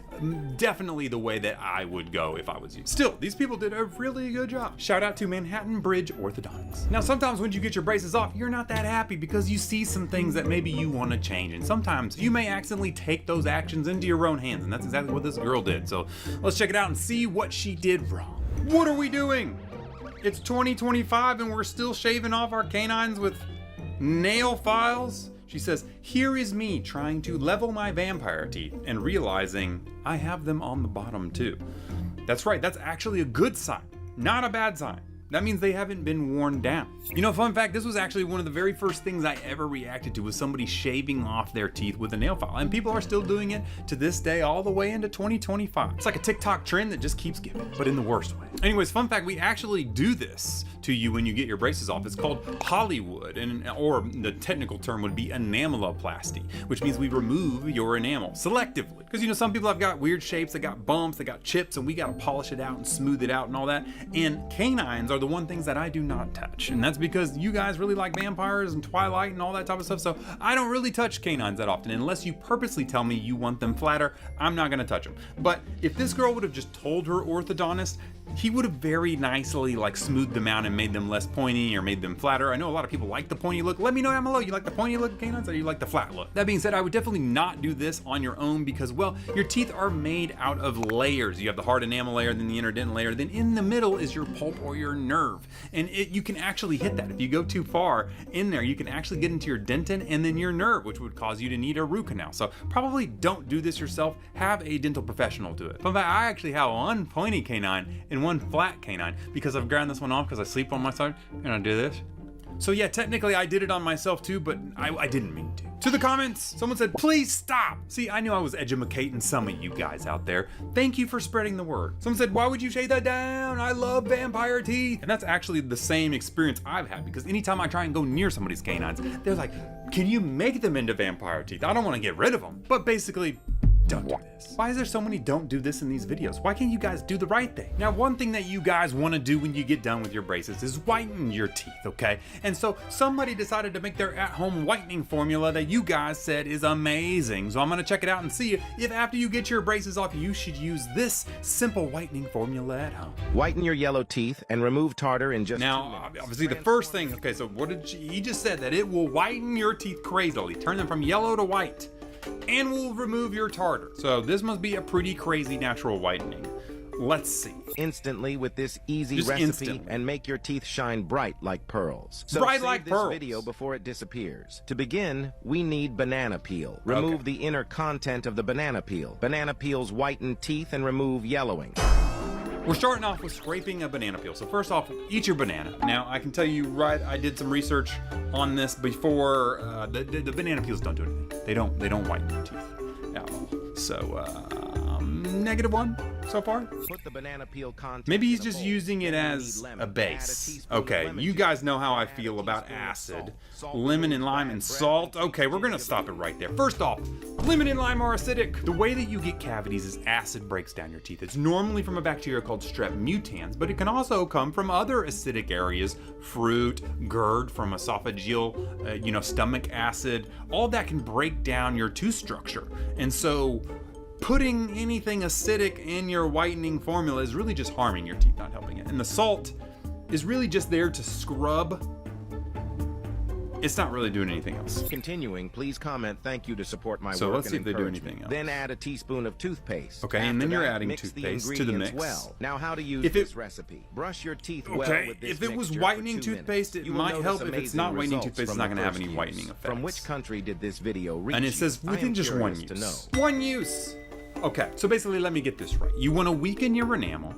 definitely the way that I would go if I was you. Still, these people did a really good job. Shout out to Manhattan Bridge Orthodontics. Now, sometimes when you get your braces off, you're not that happy because you see some things that maybe you wanna change. And sometimes you may accidentally take those actions into your own hands, and that's exactly what this girl did. So let's check it out and see what she did wrong. What are we doing? It's 2025 and we're still shaving off our canines with nail files? She says, here is me trying to level my vampire teeth and realizing I have them on the bottom too. That's right, that's actually a good sign, not a bad sign. That means they haven't been worn down. You know, fun fact, this was actually one of the very first things I ever reacted to was somebody shaving off their teeth with a nail file. And people are still doing it to this day all the way into 2025. It's like a TikTok trend that just keeps giving, but in the worst way. Anyways, fun fact, we actually do this to you when you get your braces off. It's called Hollywood, or the technical term would be enameloplasty, which means we remove your enamel selectively. Because you know, some people have got weird shapes, they got bumps, they got chips, and we gotta polish it out and smooth it out and all that. And canines are the one things that I do not touch. And that's because you guys really like vampires and Twilight and all that type of stuff. So I don't really touch canines that often. Unless you purposely tell me you want them flatter, I'm not gonna touch them. But if this girl would have just told her orthodontist, he would have very nicely like smoothed them out and made them less pointy or made them flatter. I know a lot of people like the pointy look. Let me know down below, you like the pointy look canines or you like the flat look? That being said, I would definitely not do this on your own because, well, your teeth are made out of layers. You have the hard enamel layer, then the interdental layer, then in the middle is your pulp or your nerve. And you can actually hit that. If you go too far in there, you can actually get into your dentin and then your nerve, which would cause you to need a root canal. So probably don't do this yourself. Have a dental professional do it. Fun fact, I actually have one pointy canine and one flat canine because I've ground this one off because I sleep on my side and I do this. So yeah, technically I did it on myself too, but I didn't mean to. To the comments, someone said, please stop. See, I knew I was educating some of you guys out there. Thank you for spreading the word. Someone said, why would you shave that down? I love vampire teeth. And that's actually the same experience I've had because anytime I try and go near somebody's canines, they're like, can you make them into vampire teeth? I don't want to get rid of them. But basically, Don't do this. Why is there so many don't do this in these videos? Why can't you guys do the right thing? Now, one thing that you guys want to do when you get done with your braces is whiten your teeth, okay? And so somebody decided to make their at-home whitening formula that you guys said is amazing. So I'm gonna check it out and see if after you get your braces off, you should use this simple whitening formula at home. Whiten your yellow teeth and remove tartar in just 2 Now, minutes. obviously the first thing, okay, so what did he just said that it will whiten your teeth crazily, turn them from yellow to white, and will remove your tartar. So this must be a pretty crazy natural whitening. Let's see. Instantly with this easy Just recipe instantly. and make your teeth shine bright like pearls. So Bright save like this pearls. video before it disappears. To begin, we need banana peel. Remove the inner content of the banana peel. Banana peels whiten teeth and remove yellowing. We're starting off with scraping a banana peel. So first off, eat your banana. Now, I can tell you I did some research on this before. The banana peels don't do anything. They don't whiten your teeth at all. So, -1 so far. Put the banana peel content Maybe he's in a just bowl. using it Then as you need lemon. a Add base. teaspoon of Okay, lemon you juice. guys know how I Add a feel about teaspoon of acid. salt. Lemon and lime and salt. Okay, we're gonna stop it right there. First off, lemon and lime are acidic. The way that you get cavities is acid breaks down your teeth. It's normally from a bacteria called strep mutans, but it can also come from other acidic areas, fruit, GERD from esophageal, stomach acid. All that can break down your tooth structure. And so putting anything acidic in your whitening formula is really just harming your teeth, not helping it. And the salt is really just there to scrub. It's not really doing anything else. Continuing, please comment thank you to support my So work let's see and if they do encouragement. anything else. Then add a teaspoon of toothpaste. Okay, and After then you're that, adding mix toothpaste the to the ingredients mix. well. Now how to use If it- this recipe. Brush your teeth well Okay, with this if it was mixture whitening for 2 toothpaste, minutes. it You will might notice help. If it's amazing not whitening results toothpaste, it's from not the gonna have first any use. whitening effects. From which country did this video reach And it you? says I within am just one curious to use. know. One use. Okay, so basically, let me get this right. You want to weaken your enamel,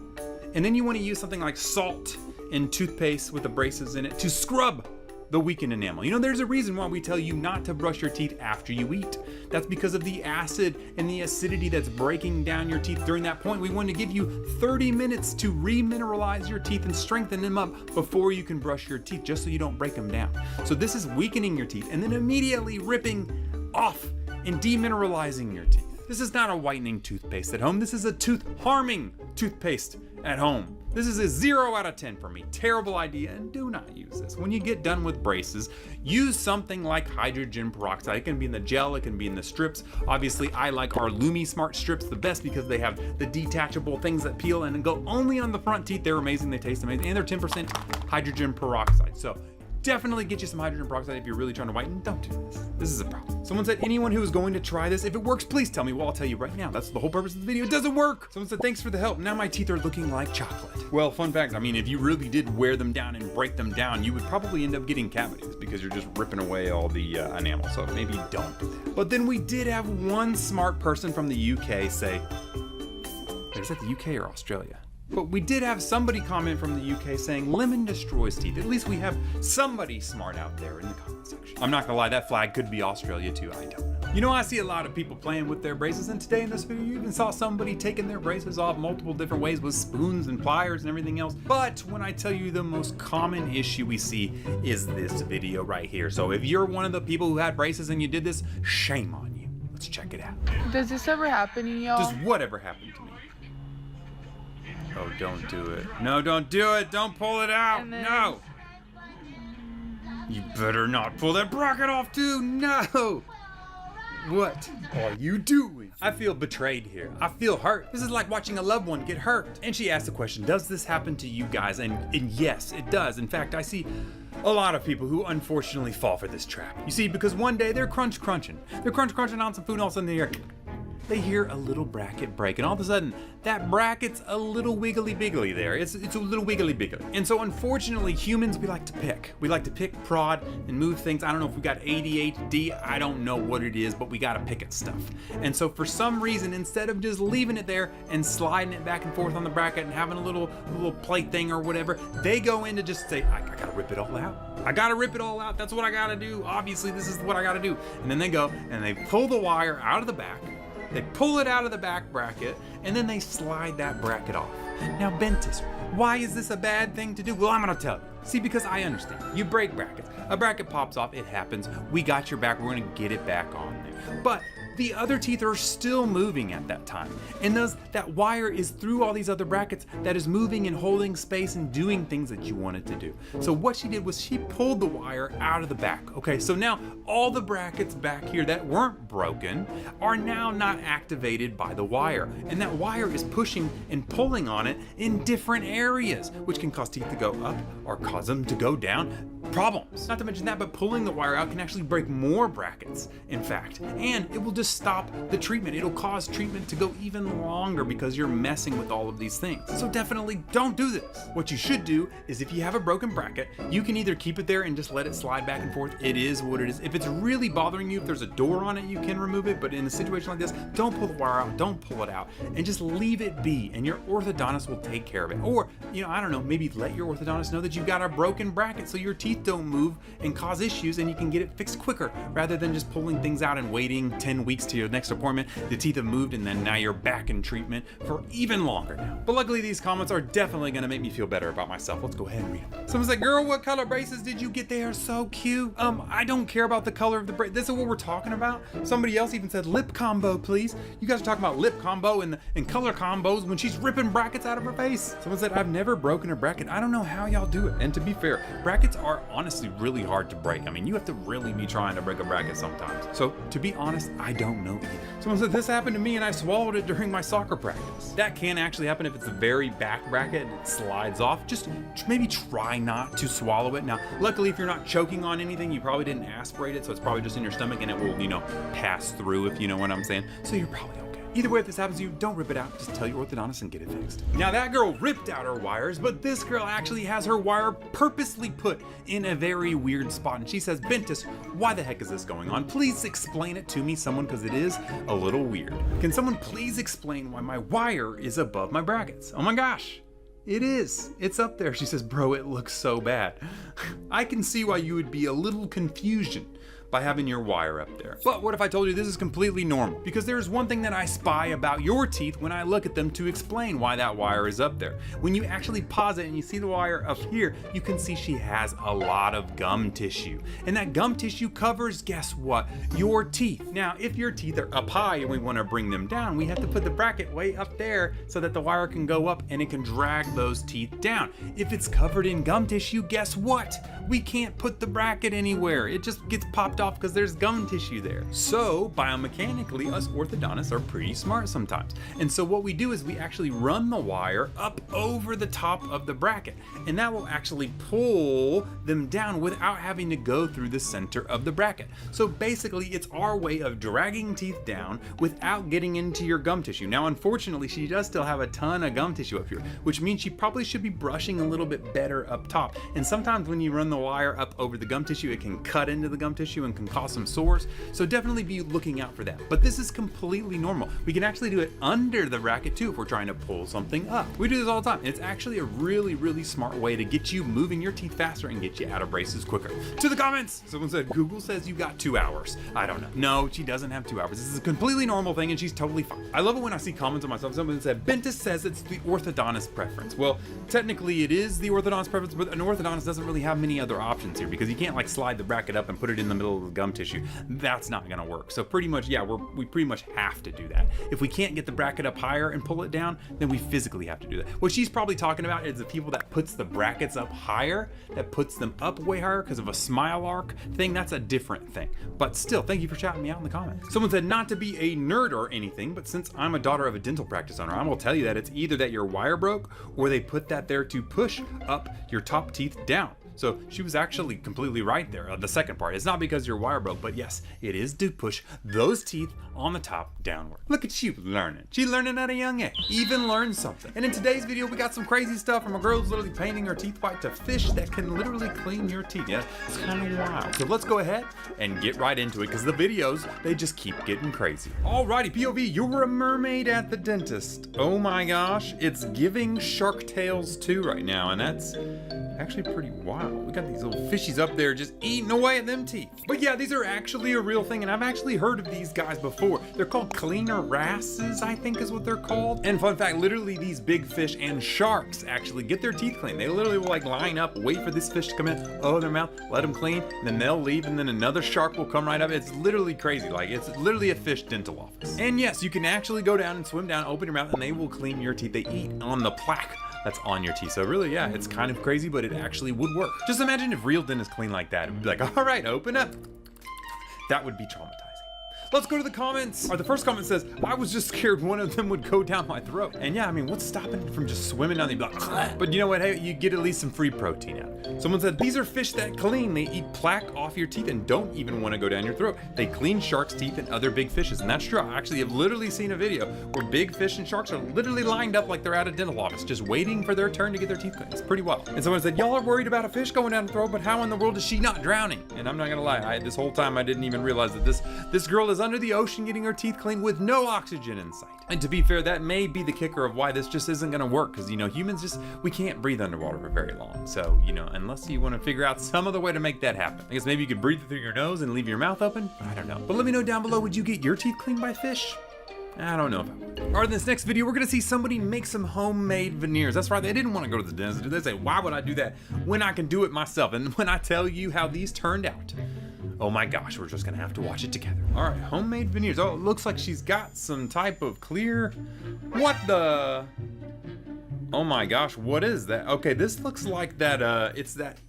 and then you want to use something like salt and toothpaste with the braces in it to scrub the weakened enamel. You know, there's a reason why we tell you not to brush your teeth after you eat. That's because of the acid and the acidity that's breaking down your teeth during that point. We want to give you 30 minutes to remineralize your teeth and strengthen them up before you can brush your teeth, just so you don't break them down. So this is weakening your teeth and then immediately ripping off and demineralizing your teeth. This is not a whitening toothpaste at home. This is a tooth-harming toothpaste at home. This is a 0 out of 10 for me. Terrible idea, and do not use this. When you get done with braces, use something like hydrogen peroxide. It can be in the gel, it can be in the strips. Obviously, I like our Lumi Smart strips the best because they have the detachable things that peel and go only on the front teeth. They're amazing, they taste amazing, and they're 10% hydrogen peroxide. So definitely get you some hydrogen peroxide if you're really trying to whiten. Don't do this. This is a problem. Someone said anyone who is going to try this, if it works, please tell me. Well, I'll tell you right now. That's the whole purpose of the video. It doesn't work. Someone said thanks for the help. Now my teeth are looking like chocolate. Well, fun fact, I mean, if you really did wear them down and break them down, you would probably end up getting cavities because you're just ripping away all the enamel. So maybe don't do that. But then we did have one smart person from the UK say, is that the UK or Australia? But we did have somebody comment from the UK saying lemon destroys teeth. At least we have somebody smart out there in the comment section. I'm not gonna lie, that flag could be Australia too, I don't know. You know, I see a lot of people playing with their braces, and today in this video, you even saw somebody taking their braces off multiple different ways with spoons and pliers and everything else. But when I tell you the most common issue we see is this video right here. So if you're one of the people who had braces and you did this, shame on you. Let's check it out. Does this ever happen to y'all? Does whatever happen to me? Oh, don't do it. No, don't do it. Don't pull it out. And then- No. You better not pull that bracket off, too. No. What are you doing? I feel betrayed here. I feel hurt. This is like watching a loved one get hurt. And she asked the question, does this happen to you guys? And yes, it does. In fact, I see a lot of people who unfortunately fall for this trap. You see, because one day they're crunching. They're crunching on some food, and all of a sudden they hear a little bracket break, and all of a sudden that bracket's a little wiggly biggly there. It's a little wiggly biggly. And so unfortunately, humans, we like to pick. We like to pick, prod, and move things. I don't know if we got ADHD, I don't know what it is, but we gotta pick at stuff. And so for some reason, instead of just leaving it there and sliding it back and forth on the bracket and having a little plate thing or whatever, they go in to just say, I gotta rip it all out. I gotta rip it all out. That's what I gotta do. Obviously, this is what I gotta do. And then they go and they pull the wire out of the back. They pull it out of the back bracket, and then they slide that bracket off. Now, Bentist, why is this a bad thing to do? Well, I'm gonna tell you. See, because I understand. You break brackets. A bracket pops off, it happens. We got your back, we're gonna get it back on there. But the other teeth are still moving at that time. And thus, that wire is through all these other brackets that is moving and holding space and doing things that you want it to do. So what she did was she pulled the wire out of the back. Okay, so now all the brackets back here that weren't broken are now not activated by the wire. And that wire is pushing and pulling on it in different areas, which can cause teeth to go up or cause them to go down. Problems. Not to mention that, but pulling the wire out can actually break more brackets, in fact, and it will just stop the treatment. It'll cause treatment to go even longer because you're messing with all of these things. So definitely don't do this. What you should do is if you have a broken bracket, you can either keep it there and just let it slide back and forth. It is what it is. If it's really bothering you, if there's a door on it, you can remove it, but in a situation like this, don't pull the wire out, don't pull it out, and just leave it be, and your orthodontist will take care of it. Or, I don't know, maybe let your orthodontist know that you've got a broken bracket so your teeth don't move and cause issues and you can get it fixed quicker rather than just pulling things out and waiting 10 weeks to your next appointment. The teeth have moved and then now you're back in treatment for even longer now. But luckily these comments are definitely gonna make me feel better about myself. Let's go ahead and read them. Someone said, girl, what color braces did you get? They are so cute. I don't care about the color of the brace. This is what we're talking about. Somebody else even said lip combo, please. You guys are talking about lip combo and color combos when she's ripping brackets out of her face. Someone said, I've never broken a bracket. I don't know how y'all do it. And to be fair, brackets are honestly really hard to break. I mean, you have to really be trying to break a bracket sometimes. So to be honest, I don't know either. Someone said this happened to me and I swallowed it during my soccer practice. That can actually happen if it's the very back bracket and it slides off. Just maybe try not to swallow it. Now, luckily if you're not choking on anything, you probably didn't aspirate it, so it's probably just in your stomach and it will, pass through, if you know what I'm saying. So you're probably okay. Either way, if this happens to you, don't rip it out. Just tell your orthodontist and get it fixed. Now that girl ripped out her wires, but this girl actually has her wire purposely put in a very weird spot. And she says, Bentist, why the heck is this going on? Please explain it to me, someone, because it is a little weird. Can someone please explain why my wire is above my brackets? Oh my gosh. It is. It's up there. She says, bro, it looks so bad. I can see why you would be a little confusion by having your wire up there. But what if I told you this is completely normal? Because there's one thing that I spy about your teeth when I look at them to explain why that wire is up there. When you actually pause it and you see the wire up here, you can see she has a lot of gum tissue. And that gum tissue covers, guess what? Your teeth. Now, if your teeth are up high and we want to bring them down, we have to put the bracket way up there so that the wire can go up and it can drag those teeth down. If it's covered in gum tissue, guess what? We can't put the bracket anywhere. It just gets popped off because there's gum tissue there. So biomechanically, us orthodontists are pretty smart sometimes. And so what we do is we actually run the wire up over the top of the bracket, and that will actually pull them down without having to go through the center of the bracket. So basically it's our way of dragging teeth down without getting into your gum tissue. Now, unfortunately, she does still have a ton of gum tissue up here, which means she probably should be brushing a little bit better up top. And sometimes when you run the wire up over the gum tissue, it can cut into the gum tissue and can cause some sores. So definitely be looking out for that. But this is completely normal. We can actually do it under the bracket too if we're trying to pull something up. We do this all the time. It's actually a really, really smart way to get you moving your teeth faster and get you out of braces quicker. To the comments! Someone said, Google says you got 2 hours. I don't know. No, she doesn't have 2 hours. This is a completely normal thing and she's totally fine. I love it when I see comments on myself. Someone said, Bentist says it's the orthodontist preference. Well, technically it is the orthodontist preference, but an orthodontist doesn't really have many other options here because you can't like slide the bracket up and put it in the middle of the gum tissue. That's not gonna work. So pretty much, yeah, we pretty much have to do that. If we can't get the bracket up higher and pull it down, then we physically have to do that. What she's probably talking about is the people that puts the brackets up higher, that puts them up way higher because of a smile arc thing. That's a different thing. But still, thank you for shouting me out in the comments. Someone said not to be a nerd or anything, but since I'm a daughter of a dental practice owner, I will tell you that it's either that your wire broke or they put that there to push up your top teeth down. So she was actually completely right there. The second part, it's not because your wire broke, but yes, it is to push those teeth on the top downward. Look at you learning. She learning at a young age. Even learned something. And in today's video, we got some crazy stuff from a girl who's literally painting her teeth white to fish that can literally clean your teeth. Yeah, it's kind of wild. So let's go ahead and get right into it because the videos, they just keep getting crazy. Alrighty, POV, you were a mermaid at the dentist. Oh my gosh, it's giving Shark Tales 2 right now, and that's actually pretty wild. Wow, we got these little fishies up there just eating away at them teeth. But yeah, these are actually a real thing, and I've actually heard of these guys before. They're called cleaner wrasses, I think is what they're called. And fun fact, literally these big fish and sharks actually get their teeth cleaned. They literally will like line up, wait for this fish to come in, oh, their mouth, let them clean, and then they'll leave, and then another shark will come right up. It's literally crazy. Like, it's literally a fish dental office. And yes, you can actually go down and swim down, open your mouth, and they will clean your teeth. They eat on the plaque that's on your teeth. So really, yeah, it's kind of crazy, but it actually would work. Just imagine if real dentists clean like that. It would be like, all right, open up. That would be traumatizing. Let's go to the comments. The first comment says, I was just scared one of them would go down my throat. And yeah, I mean, what's stopping it from just swimming down the block? But you know what? Hey, you get at least some free protein out of it. Someone said, these are fish that clean. They eat plaque off your teeth and don't even want to go down your throat. They clean sharks' teeth and other big fishes. And that's true. I actually have literally seen a video where big fish and sharks are literally lined up like they're at a dental office, just waiting for their turn to get their teeth cleaned. It's pretty wild. And someone said, y'all are worried about a fish going down the throat, but how in the world is she not drowning? And I'm not gonna lie, this whole time I didn't even realize that this girl is under the ocean getting her teeth cleaned with no oxygen in sight. And to be fair, that may be the kicker of why this just isn't gonna work, because, you know, humans we can't breathe underwater for very long. So, you know, unless you want to figure out some other way to make that happen. I guess maybe you could breathe through your nose and leave your mouth open. I don't know. But let me know down below, would you get your teeth cleaned by fish? I don't know if I would. All right, in this next video, we're gonna see somebody make some homemade veneers. That's right, they didn't want to go to the dentist. They say, why would I do that when I can do it myself? And when I tell you how these turned out, oh my gosh, we're just gonna have to watch it together. All right, homemade veneers. Oh, it looks like she's got some type of clear, what the? Oh my gosh, what is that? Okay, this looks like that, it's that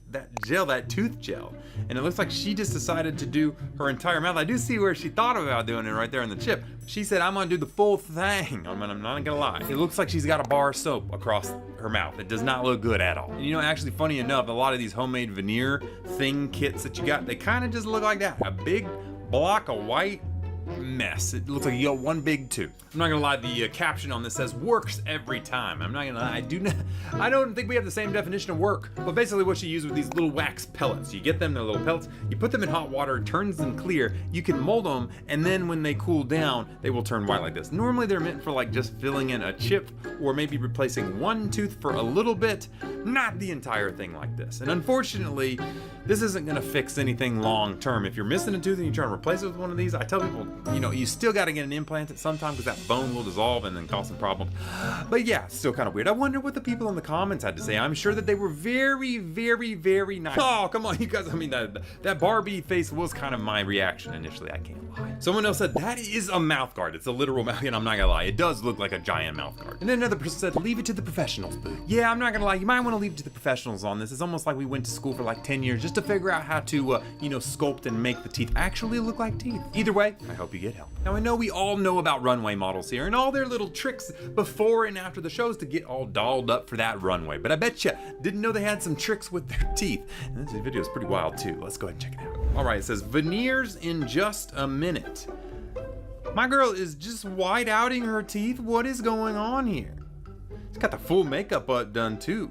gel, that tooth gel. And it looks like she just decided to do her entire mouth. I do see where she thought about doing it right there in the chip. She said, I'm gonna do the full thing. I'm not gonna lie. It looks like she's got a bar of soap across her mouth. It does not look good at all. And you know, actually funny enough, a lot of these homemade veneer thing kits that you got, they kind of just look like that. A big block of white mess. It looks like you got one big tooth. I'm not gonna lie, the caption on this says works every time. I'm not gonna lie, I don't think we have the same definition of work. But basically what you use with these little wax pellets, you get them, they're little pellets, you put them in hot water, it turns them clear, you can mold them, and then when they cool down, they will turn white like this. Normally they're meant for like just filling in a chip or maybe replacing one tooth for a little bit, not the entire thing like this. And unfortunately, this isn't gonna fix anything long term. If you're missing a tooth and you're trying to replace it with one of these, I tell people, you know, you still gotta get an implant at some time because that bone will dissolve and then cause some problems. But yeah, still kind of weird. I wonder what the people in the comments had to say. I'm sure that they were very, very, very nice. Oh, come on, you guys. I mean, that Barbie face was kind of my reaction initially, I can't lie. Someone else said, that is a mouth guard. It's a literal mouth, and I'm not gonna lie, it does look like a giant mouth guard. And then another person said, leave it to the professionals, boo. Yeah, I'm not gonna lie, you might want to leave it to the professionals on this. It's almost like we went to school for like 10 years just to figure out how to, you know, sculpt and make the teeth actually look like teeth. Either way, I hope you get help. Now, I know we all know about runway models here and all their little tricks before and after the shows to get all dolled up for that runway, but I bet you didn't know they had some tricks with their teeth. And this video is pretty wild too. Let's go ahead and check it out. All right, it says veneers in just a minute. My girl is just white outing her teeth. What is going on here? She's got the full makeup done too.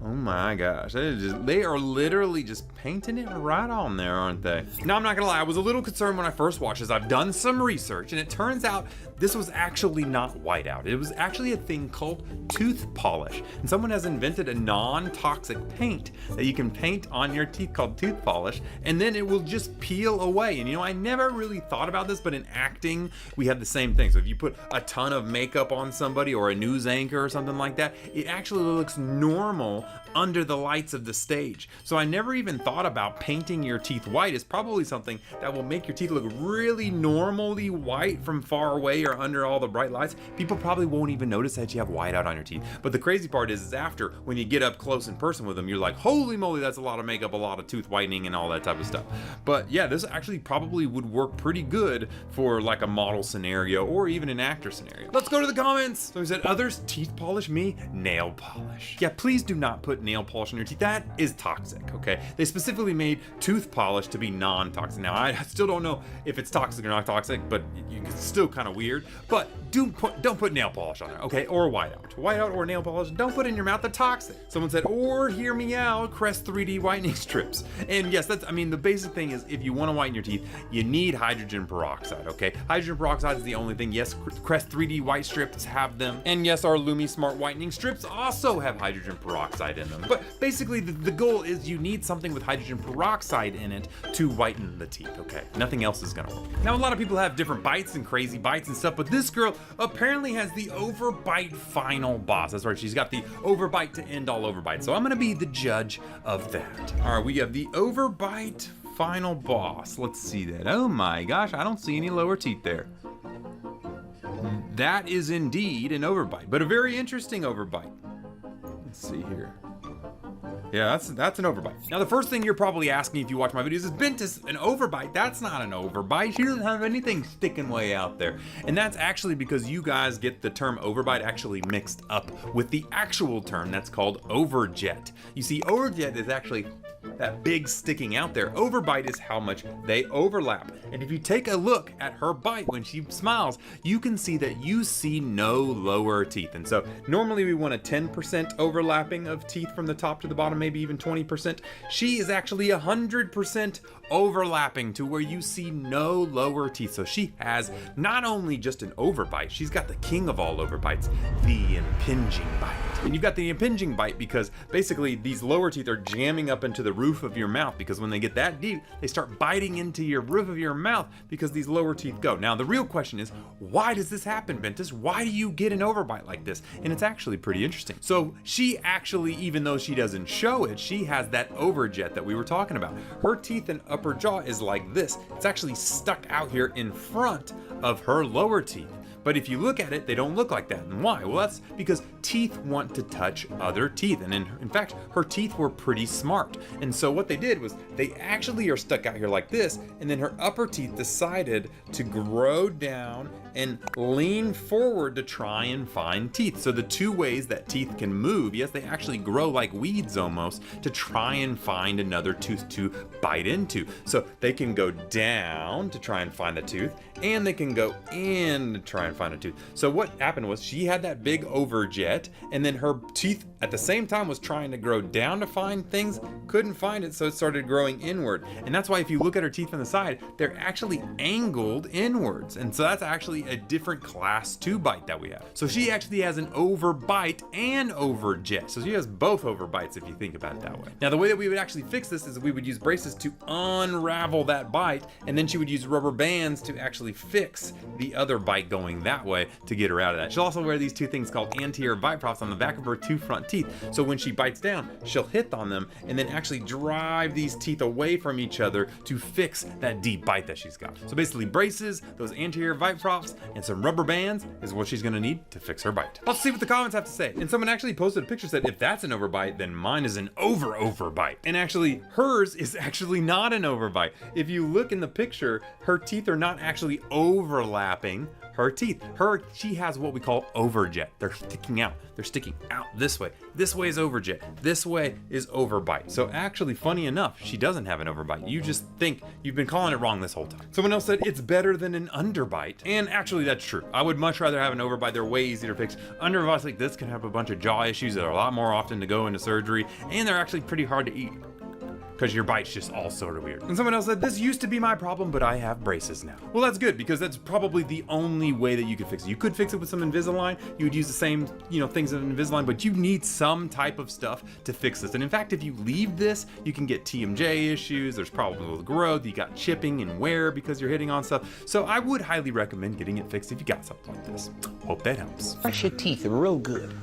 Oh my gosh, they are literally just painting it right on there, aren't they? Now, I'm not gonna lie, I was a little concerned when I first watched this. I've done some research, and it turns out this was actually not whiteout. It was actually a thing called tooth polish. And someone has invented a non-toxic paint that you can paint on your teeth called tooth polish, and then it will just peel away. And you know, I never really thought about this, but in acting, we have the same thing. So if you put a ton of makeup on somebody or a news anchor or something like that, it actually looks normal under the lights of the stage. So I never even thought about painting your teeth white. It's probably something that will make your teeth look really normally white from far away or under all the bright lights. People probably won't even notice that you have whiteout on your teeth. But the crazy part is after, when you get up close in person with them, you're like, holy moly, that's a lot of makeup, a lot of tooth whitening and all that type of stuff. But yeah, this actually probably would work pretty good for like a model scenario or even an actor scenario. Let's go to the comments. So he said, others teeth polish, me nail polish. Yeah, please do not put nail polish on your teeth. That is toxic, okay? They specifically made tooth polish to be non-toxic. Now, I still don't know if it's toxic or not toxic, but it's still kind of weird. But don't put nail polish on there, okay? Or whiteout. Whiteout or nail polish, don't put in your mouth, they're toxic. Someone said, or hear me out, Crest 3D whitening strips. And yes, that's, I mean, the basic thing is if you want to whiten your teeth, you need hydrogen peroxide, okay? Hydrogen peroxide is the only thing. Yes, Crest 3D white strips have them. And yes, our Lumi Smart whitening strips also have hydrogen peroxide in them. But basically the goal is you need something with hydrogen peroxide in it to whiten the teeth, okay? Nothing else is gonna work. Now, a lot of people have different bites and crazy bites and stuff, but this girl apparently has the overbite final boss. That's right, she's got the overbite to end all overbite. So I'm gonna be the judge of that. All right, we have the overbite final boss. Let's see that. Oh my gosh, I don't see any lower teeth there. That is indeed an overbite, but a very interesting overbite. Let's see here. Yeah, that's an overbite. Now, the first thing you're probably asking if you watch my videos is, Bentist, an overbite? That's not an overbite. She doesn't have anything sticking way out there. And that's actually because you guys get the term overbite actually mixed up with the actual term that's called overjet. You see, overjet is actually that big sticking out there. Overbite is how much they overlap. And if you take a look at her bite when she smiles, you can see that you see no lower teeth. And so normally we want a 10% overlapping of teeth from the top to the bottom, maybe even 20%. She is actually 100% overlapping to where you see no lower teeth. So she has not only just an overbite, she's got the king of all overbites, the impinging bite. And you've got the impinging bite because basically these lower teeth are jamming up into the roof of your mouth, because when they get that deep, they start biting into your roof of your mouth because these lower teeth go. Now, the real question is, why does this happen, Bentist? Why do you get an overbite like this? And it's actually pretty interesting. So she actually, even though she doesn't show it, she has that overjet that we were talking about. Her teeth and upper jaw is like this. It's actually stuck out here in front of her lower teeth. But if you look at it, they don't look like that. And why? Well, that's because teeth want to touch other teeth. And in fact, her teeth were pretty smart. And so what they did was they actually are stuck out here like this, and then her upper teeth decided to grow down and lean forward to try and find teeth. So the two ways that teeth can move, yes, they actually grow like weeds almost to try and find another tooth to bite into. So they can go down to try and find a tooth, and they can go in to try and find a tooth. So what happened was she had that big overjet, and then her teeth at the same time was trying to grow down to find things, couldn't find it, so it started growing inward. And that's why if you look at her teeth on the side, they're actually angled inwards. And so that's actually a different class 2 bite that we have. So she actually has an overbite and overjet. So she has both overbites if you think about it that way. Now, the way that we would actually fix this is we would use braces to unravel that bite, and then she would use rubber bands to actually fix the other bite going that way to get her out of that. She'll also wear these two things called anterior bite props on the back of her two front teeth. So when she bites down, she'll hit on them and then actually drive these teeth away from each other to fix that deep bite that she's got. So basically braces, those anterior bite props, and some rubber bands is what she's gonna need to fix her bite. Let's see what the comments have to say. And someone actually posted a picture, said, if that's an overbite, then mine is an overbite. And actually, hers is actually not an overbite. If you look in the picture, her teeth are not actually overlapping her teeth. She has what we call overjet. They're sticking out. They're sticking out this way. This way is overjet. This way is overbite. So actually, funny enough, she doesn't have an overbite. You just think you've been calling it wrong this whole time. Someone else said it's better than an underbite. And actually, that's true. I would much rather have an overbite. They're way easier to fix. Underbites like this can have a bunch of jaw issues that are a lot more often to go into surgery, and they're actually pretty hard to eat, because your bite's just all sort of weird. And someone else said, this used to be my problem, but I have braces now. Well, that's good, because that's probably the only way that you could fix it. You could fix it with some Invisalign. You would use the same, things in Invisalign, but you need some type of stuff to fix this. And in fact, if you leave this, you can get TMJ issues. There's problems with growth. You got chipping and wear because you're hitting on stuff. So I would highly recommend getting it fixed if you got something like this. Hope that helps. Brush your teeth real good.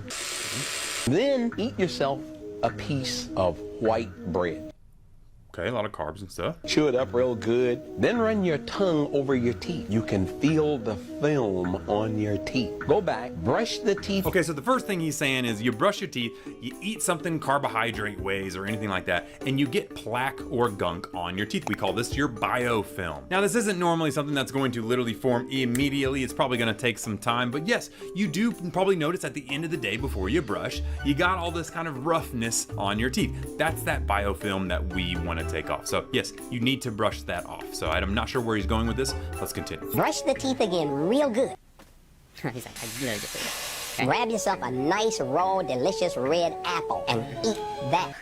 Then eat yourself a piece of white bread. Okay, a lot of carbs and stuff. Chew it up real good. Then run your tongue over your teeth. You can feel the film on your teeth. Go back, brush the teeth. Okay, so the first thing he's saying is you brush your teeth, you eat something carbohydrate ways or anything like that, and you get plaque or gunk on your teeth. We call this your biofilm. Now, this isn't normally something that's going to literally form immediately. It's probably gonna take some time, but yes, you do probably notice at the end of the day before you brush, you got all this kind of roughness on your teeth. That's that biofilm that we wanna take off. So yes, you need to brush that off. So I'm not sure where he's going with this. Let's continue. Brush the teeth again real good. He's like, I literally just ate it. Okay. Grab yourself a nice, raw, delicious red apple and eat that.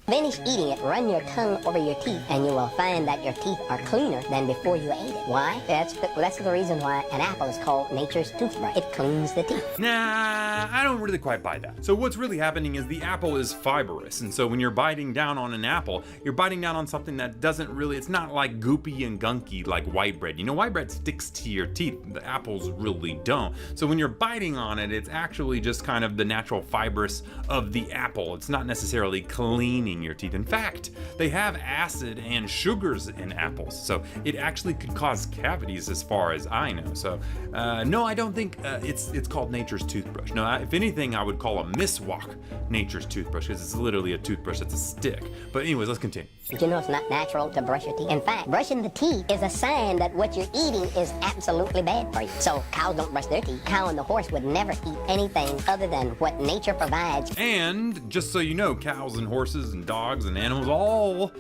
Finish eating it, run your tongue over your teeth, and you will find that your teeth are cleaner than before you ate it. Why? That's the reason why an apple is called nature's toothbrush. It cleans the teeth. Nah, I don't really quite buy that. So what's really happening is the apple is fibrous, and so when you're biting down on an apple, you're biting down on something that doesn't really, it's not like goopy and gunky like white bread. You know, white bread sticks to your teeth, the apples really don't. So when you're biting on it, it's actually just kind of the natural fibrous of the apple. It's not necessarily cleaning your teeth. In fact, they have acid and sugars in apples, so it actually could cause cavities as far as I know. So no, I don't think it's called nature's toothbrush. No, if anything, I would call a miswak nature's toothbrush, because it's literally a toothbrush, it's a stick. But anyways, let's continue. Did you know it's not natural to brush your teeth? In fact, brushing the teeth is a sign that what you're eating is absolutely bad for you. So cows don't brush their teeth. Cow and the horse would never eat anything other than what nature provides. And just so you know, cows and horses and dogs and animals all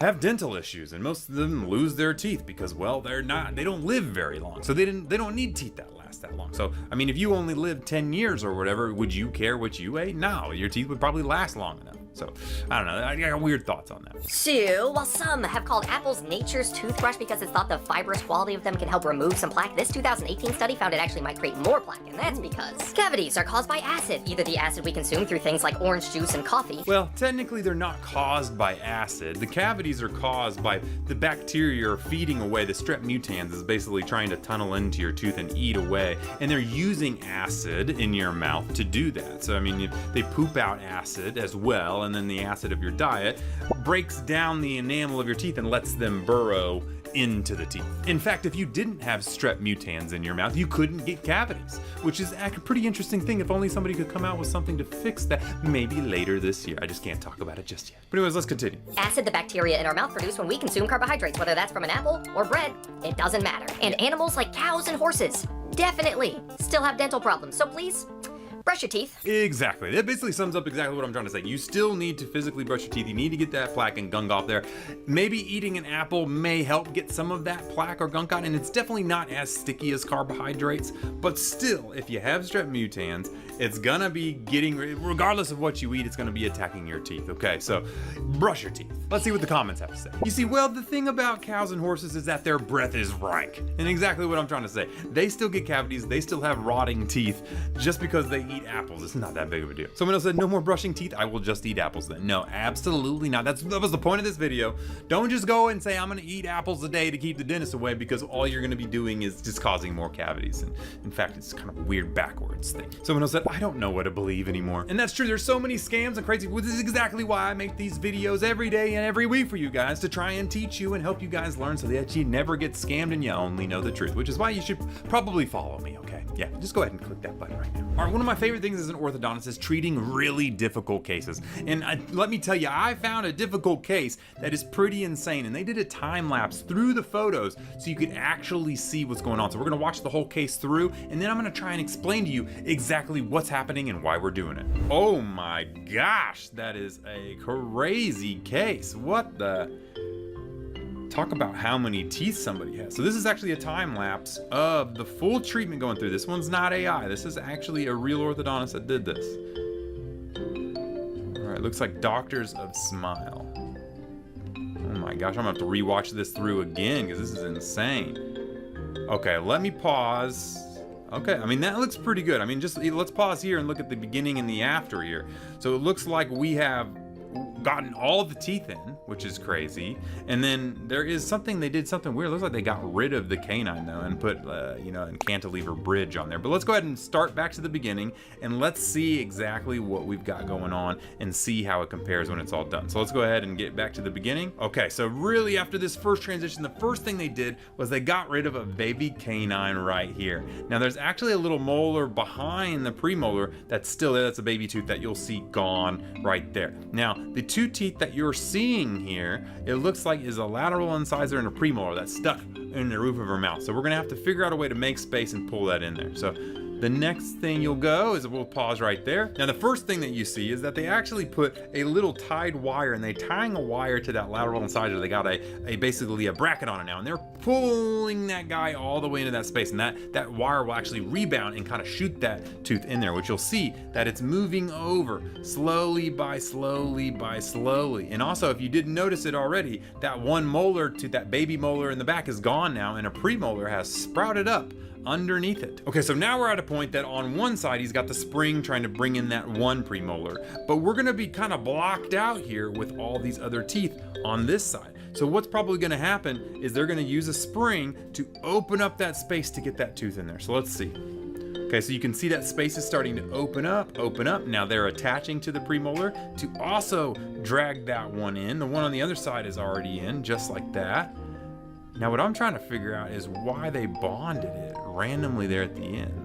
have dental issues, and most of them lose their teeth because, well, they don't live very long. So they don't need teeth that last that long. So, I mean, if you only lived 10 years or whatever, would you care what you ate? No, your teeth would probably last long enough. So, I don't know, I got weird thoughts on that. So, while some have called apples nature's toothbrush because it's thought the fibrous quality of them can help remove some plaque, this 2018 study found it actually might create more plaque, and that's because cavities are caused by acid, either the acid we consume through things like orange juice and coffee. Well, technically they're not caused by acid. The cavities are caused by the bacteria feeding away. The strep mutans is basically trying to tunnel into your tooth and eat away, and they're using acid in your mouth to do that. So, I mean, they poop out acid as well, and then the acid of your diet breaks down the enamel of your teeth and lets them burrow into the teeth. In fact, if you didn't have strep mutans in your mouth, you couldn't get cavities, which is a pretty interesting thing. If only somebody could come out with something to fix that, maybe later this year. I just can't talk about it just yet. But anyways, let's continue. Acid the bacteria in our mouth produce when we consume carbohydrates, whether that's from an apple or bread, it doesn't matter. And animals like cows and horses definitely still have dental problems, so please, brush your teeth. Exactly. That basically sums up exactly what I'm trying to say. You still need to physically brush your teeth. You need to get that plaque and gunk off there. Maybe eating an apple may help get some of that plaque or gunk out, and it's definitely not as sticky as carbohydrates, but still, if you have strep mutans, it's gonna be getting, regardless of what you eat, it's gonna be attacking your teeth, okay? So, brush your teeth. Let's see what the comments have to say. You see, well, the thing about cows and horses is that their breath is rank, and exactly what I'm trying to say. They still get cavities, they still have rotting teeth, just because they eat apples. It's not that big of a deal. Someone else said, no more brushing teeth, I will just eat apples then. No, absolutely not. That was the point of this video. Don't just go and say, I'm gonna eat apples a day to keep the dentist away, because all you're gonna be doing is just causing more cavities. And in fact, it's kind of a weird backwards thing. Someone else said, I don't know what to believe anymore. And that's true, there's so many scams and crazy, this is exactly why I make these videos every day and every week for you guys, to try and teach you and help you guys learn so that you never get scammed and you only know the truth, which is why you should probably follow me, okay? Yeah, just go ahead and click that button right now. All right, one of my favorite things as an orthodontist is treating really difficult cases. And let me tell you, I found a difficult case that is pretty insane, and they did a time lapse through the photos so you could actually see what's going on. So we're gonna watch the whole case through, and then I'm gonna try and explain to you exactly what's happening and why we're doing it. Oh my gosh, that is a crazy case. What the? Talk about how many teeth somebody has. So this is actually a time lapse of the full treatment going through. This one's not AI. This is actually a real orthodontist that did this. All right, looks like Doctors of Smile. Oh my gosh, I'm gonna have to rewatch this through again because this is insane. Okay, let me pause. Okay, I mean, that looks pretty good. I mean, just let's pause here and look at the beginning and the after here. So it looks like we have gotten all the teeth in, which is crazy. And then there is something, they did something weird. It looks like they got rid of the canine though and put, you know, a cantilever bridge on there. But let's go ahead and start back to the beginning and let's see exactly what we've got going on and see how it compares when it's all done. So let's go ahead and get back to the beginning. Okay, so really after this first transition, the first thing they did was they got rid of a baby canine right here. Now there's actually a little molar behind the premolar that's still there. That's a baby tooth that you'll see gone right there. Now, the two teeth that you're seeing here, it looks like is a lateral incisor and a premolar that's stuck in the roof of her mouth. So we're gonna have to figure out a way to make space and pull that in there. So The next thing you'll go is, we'll pause right there. Now the first thing that you see is that they actually put a little tied wire, and they're tying a wire to that lateral incisor. They got a basically a bracket on it now, and they're pulling that guy all the way into that space, and that wire will actually rebound and kind of shoot that tooth in there, which you'll see that it's moving over slowly by slowly by slowly. And also, if you didn't notice it already, that one molar tooth, that baby molar in the back, is gone now, and a premolar has sprouted up underneath it. Okay, so now we're at a point that on one side he's got the spring trying to bring in that one premolar, but we're gonna be kind of blocked out here with all these other teeth on this side. So what's probably gonna happen is they're gonna use a spring to open up that space to get that tooth in there. So let's see. Okay, so you can see that space is starting to open up. Now they're attaching to the premolar to also drag that one in. The one on the other side is already in, just like that. Now what I'm trying to figure out is why they bonded it randomly there at the end.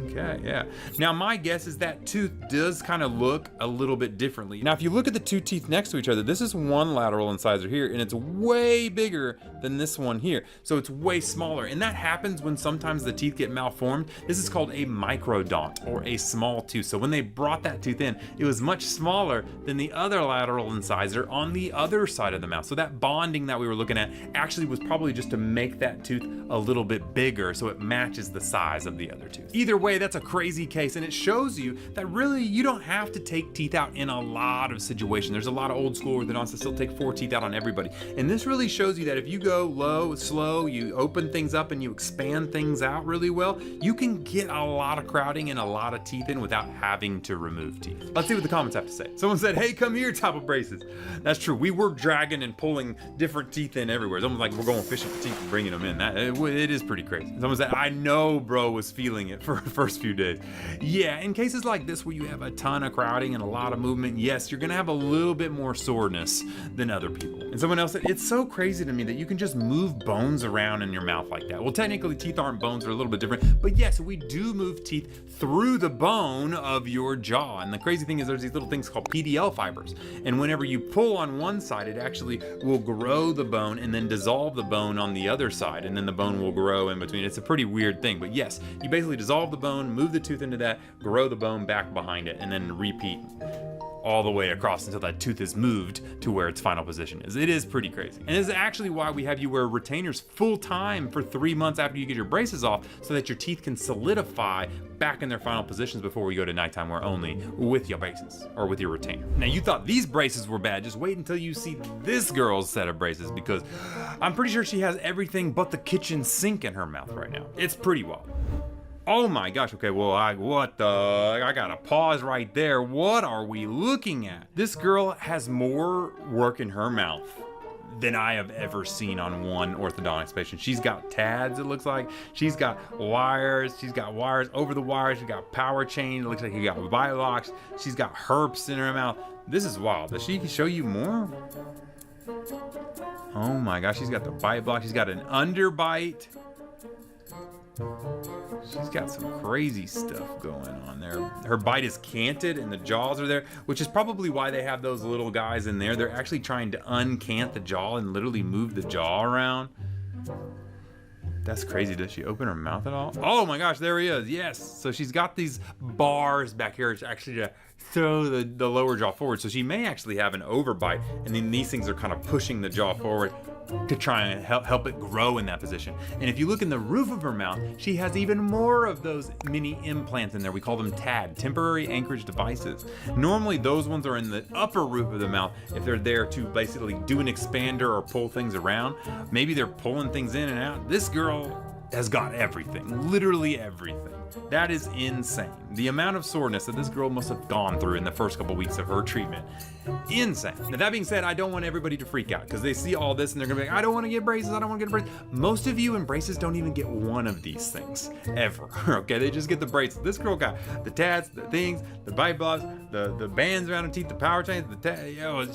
Okay, yeah. Now my guess is that tooth does kind of look a little bit differently. Now if you look at the two teeth next to each other, this is one lateral incisor here, and it's way bigger than this one here. So it's way smaller, and that happens when sometimes the teeth get malformed. This is called a microdont, or a small tooth. So when they brought that tooth in, it was much smaller than the other lateral incisor on the other side of the mouth. So that bonding that we were looking at actually was probably just to make that tooth a little bit bigger so it matches the size of the other tooth. Either way, that's a crazy case, and it shows you that really you don't have to take teeth out in a lot of situations. There's a lot of old school orthodontists that still take 4 teeth out on everybody, and this really shows you that if you go low, slow, you open things up and you expand things out really well, you can get a lot of crowding and a lot of teeth in without having to remove teeth. Let's see what the comments have to say. Someone said, hey, come here, top of braces. That's true. We were dragging and pulling different teeth in everywhere. It's almost like we're going fishing for teeth and bringing them in. It is pretty crazy. Someone said, I know bro was feeling it for the first few days. Yeah, in cases like this where you have a ton of crowding and a lot of movement, yes, you're gonna have a little bit more soreness than other people. And someone else said, it's so crazy to me that you can just move bones around in your mouth like that. Well, technically teeth aren't bones, they're a little bit different, but yes, we do move teeth through the bone of your jaw. And the crazy thing is there's these little things called PDL fibers. And whenever you pull on one side, it actually will grow the bone and then dissolve the bone on the other side, and then the bone will grow in between. It's a pretty weird thing, but yes, you basically dissolve the bone, move the tooth into that, grow the bone back behind it, and then repeat all the way across until that tooth is moved to where its final position is. It is pretty crazy. And this is actually why we have you wear retainers full time for 3 months after you get your braces off, so that your teeth can solidify back in their final positions before we go to nighttime wear only with your braces or with your retainer. Now you thought these braces were bad, just wait until you see this girl's set of braces, because I'm pretty sure she has everything but the kitchen sink in her mouth right now. It's pretty wild. Oh my gosh, okay, well, I gotta pause right there. What are we looking at? This girl has more work in her mouth than I have ever seen on one orthodontics patient. She's got TADs, it looks like. She's got wires over the wires. She's got power chain. It looks like you got Bilocks. She's got Herbst in her mouth. This is wild. Does she show you more? Oh my gosh, she's got the bite block. She's got an underbite. She's got some crazy stuff going on there. Her bite is canted and the jaws are there, which is probably why they have those little guys in there. They're actually trying to uncant the jaw and literally move the jaw around. That's crazy. Does she open her mouth at all? Oh my gosh, there he is. Yes. So she's got these bars back here to actually throw the lower jaw forward. So she may actually have an overbite, and then these things are kind of pushing the jaw forward to try and help it grow in that position. And if you look in the roof of her mouth, she has even more of those mini implants in there. We call them TAD, temporary anchorage devices. Normally those ones are in the upper roof of the mouth if they're there to basically do an expander or pull things around. Maybe they're pulling things in and out. This girl has got everything, literally everything. That is insane. The amount of soreness that this girl must have gone through in the first couple weeks of her treatment, insane. Now that being said, I don't want everybody to freak out, because they see all this and they're gonna be like, I don't want to get braces, I don't want to get braces. Most of you in braces don't even get one of these things, ever, okay? They just get the braces. This girl got the TADs, the things, the bite blocks, the bands around her teeth, the power chains,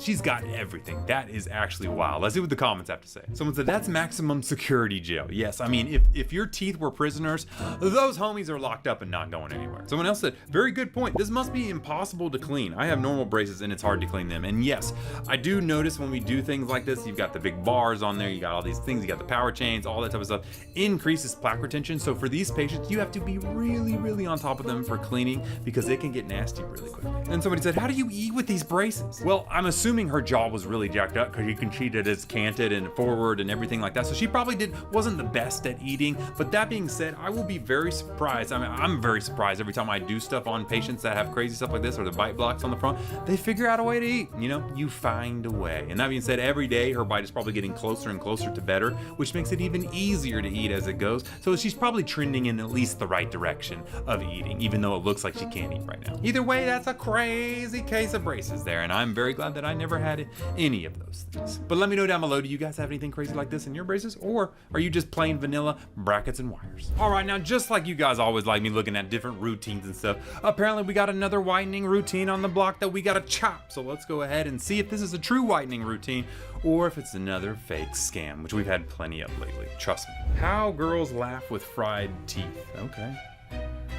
she's got everything. That is actually wild. Let's see what the comments have to say. Someone said, that's maximum security jail. Yes, I mean, if your teeth were prisoners, those homies are locked up and not going anywhere. Someone else said, very good point. This must be impossible to clean. I have normal braces and it's hard to clean them. And yes, I do notice when we do things like this, you've got the big bars on there, you got all these things, you got the power chains, all that type of stuff, increases plaque retention. So for these patients, you have to be really, really on top of them for cleaning because it can get nasty really quickly. And somebody said, how do you eat with these braces? Well, I'm assuming her jaw was really jacked up because you can see that it's canted and forward and everything like that. So she probably wasn't the best at eating. But that being said, I will be very surprised. I mean, I'm very surprised every time I do stuff on patients that have crazy stuff like this or the bite blocks on the front, they figure out a way to eat. You know, you find a way. And that being said, every day her bite is probably getting closer and closer to better, which makes it even easier to eat as it goes. So she's probably trending in at least the right direction of eating, even though it looks like she can't eat right now. Either way, that's a crazy case of braces there, and I'm very glad that I never had any of those things. But let me know down below, do you guys have anything crazy like this in your braces, or are you just plain vanilla brackets and wires? All right, now just like you guys always like me looking at different routines and stuff, apparently we got another whitening routine on the block that we gotta chop. So let's go ahead and see if this is a true whitening routine or if it's another fake scam, which we've had plenty of lately, trust me. How girls laugh with fried teeth. Okay.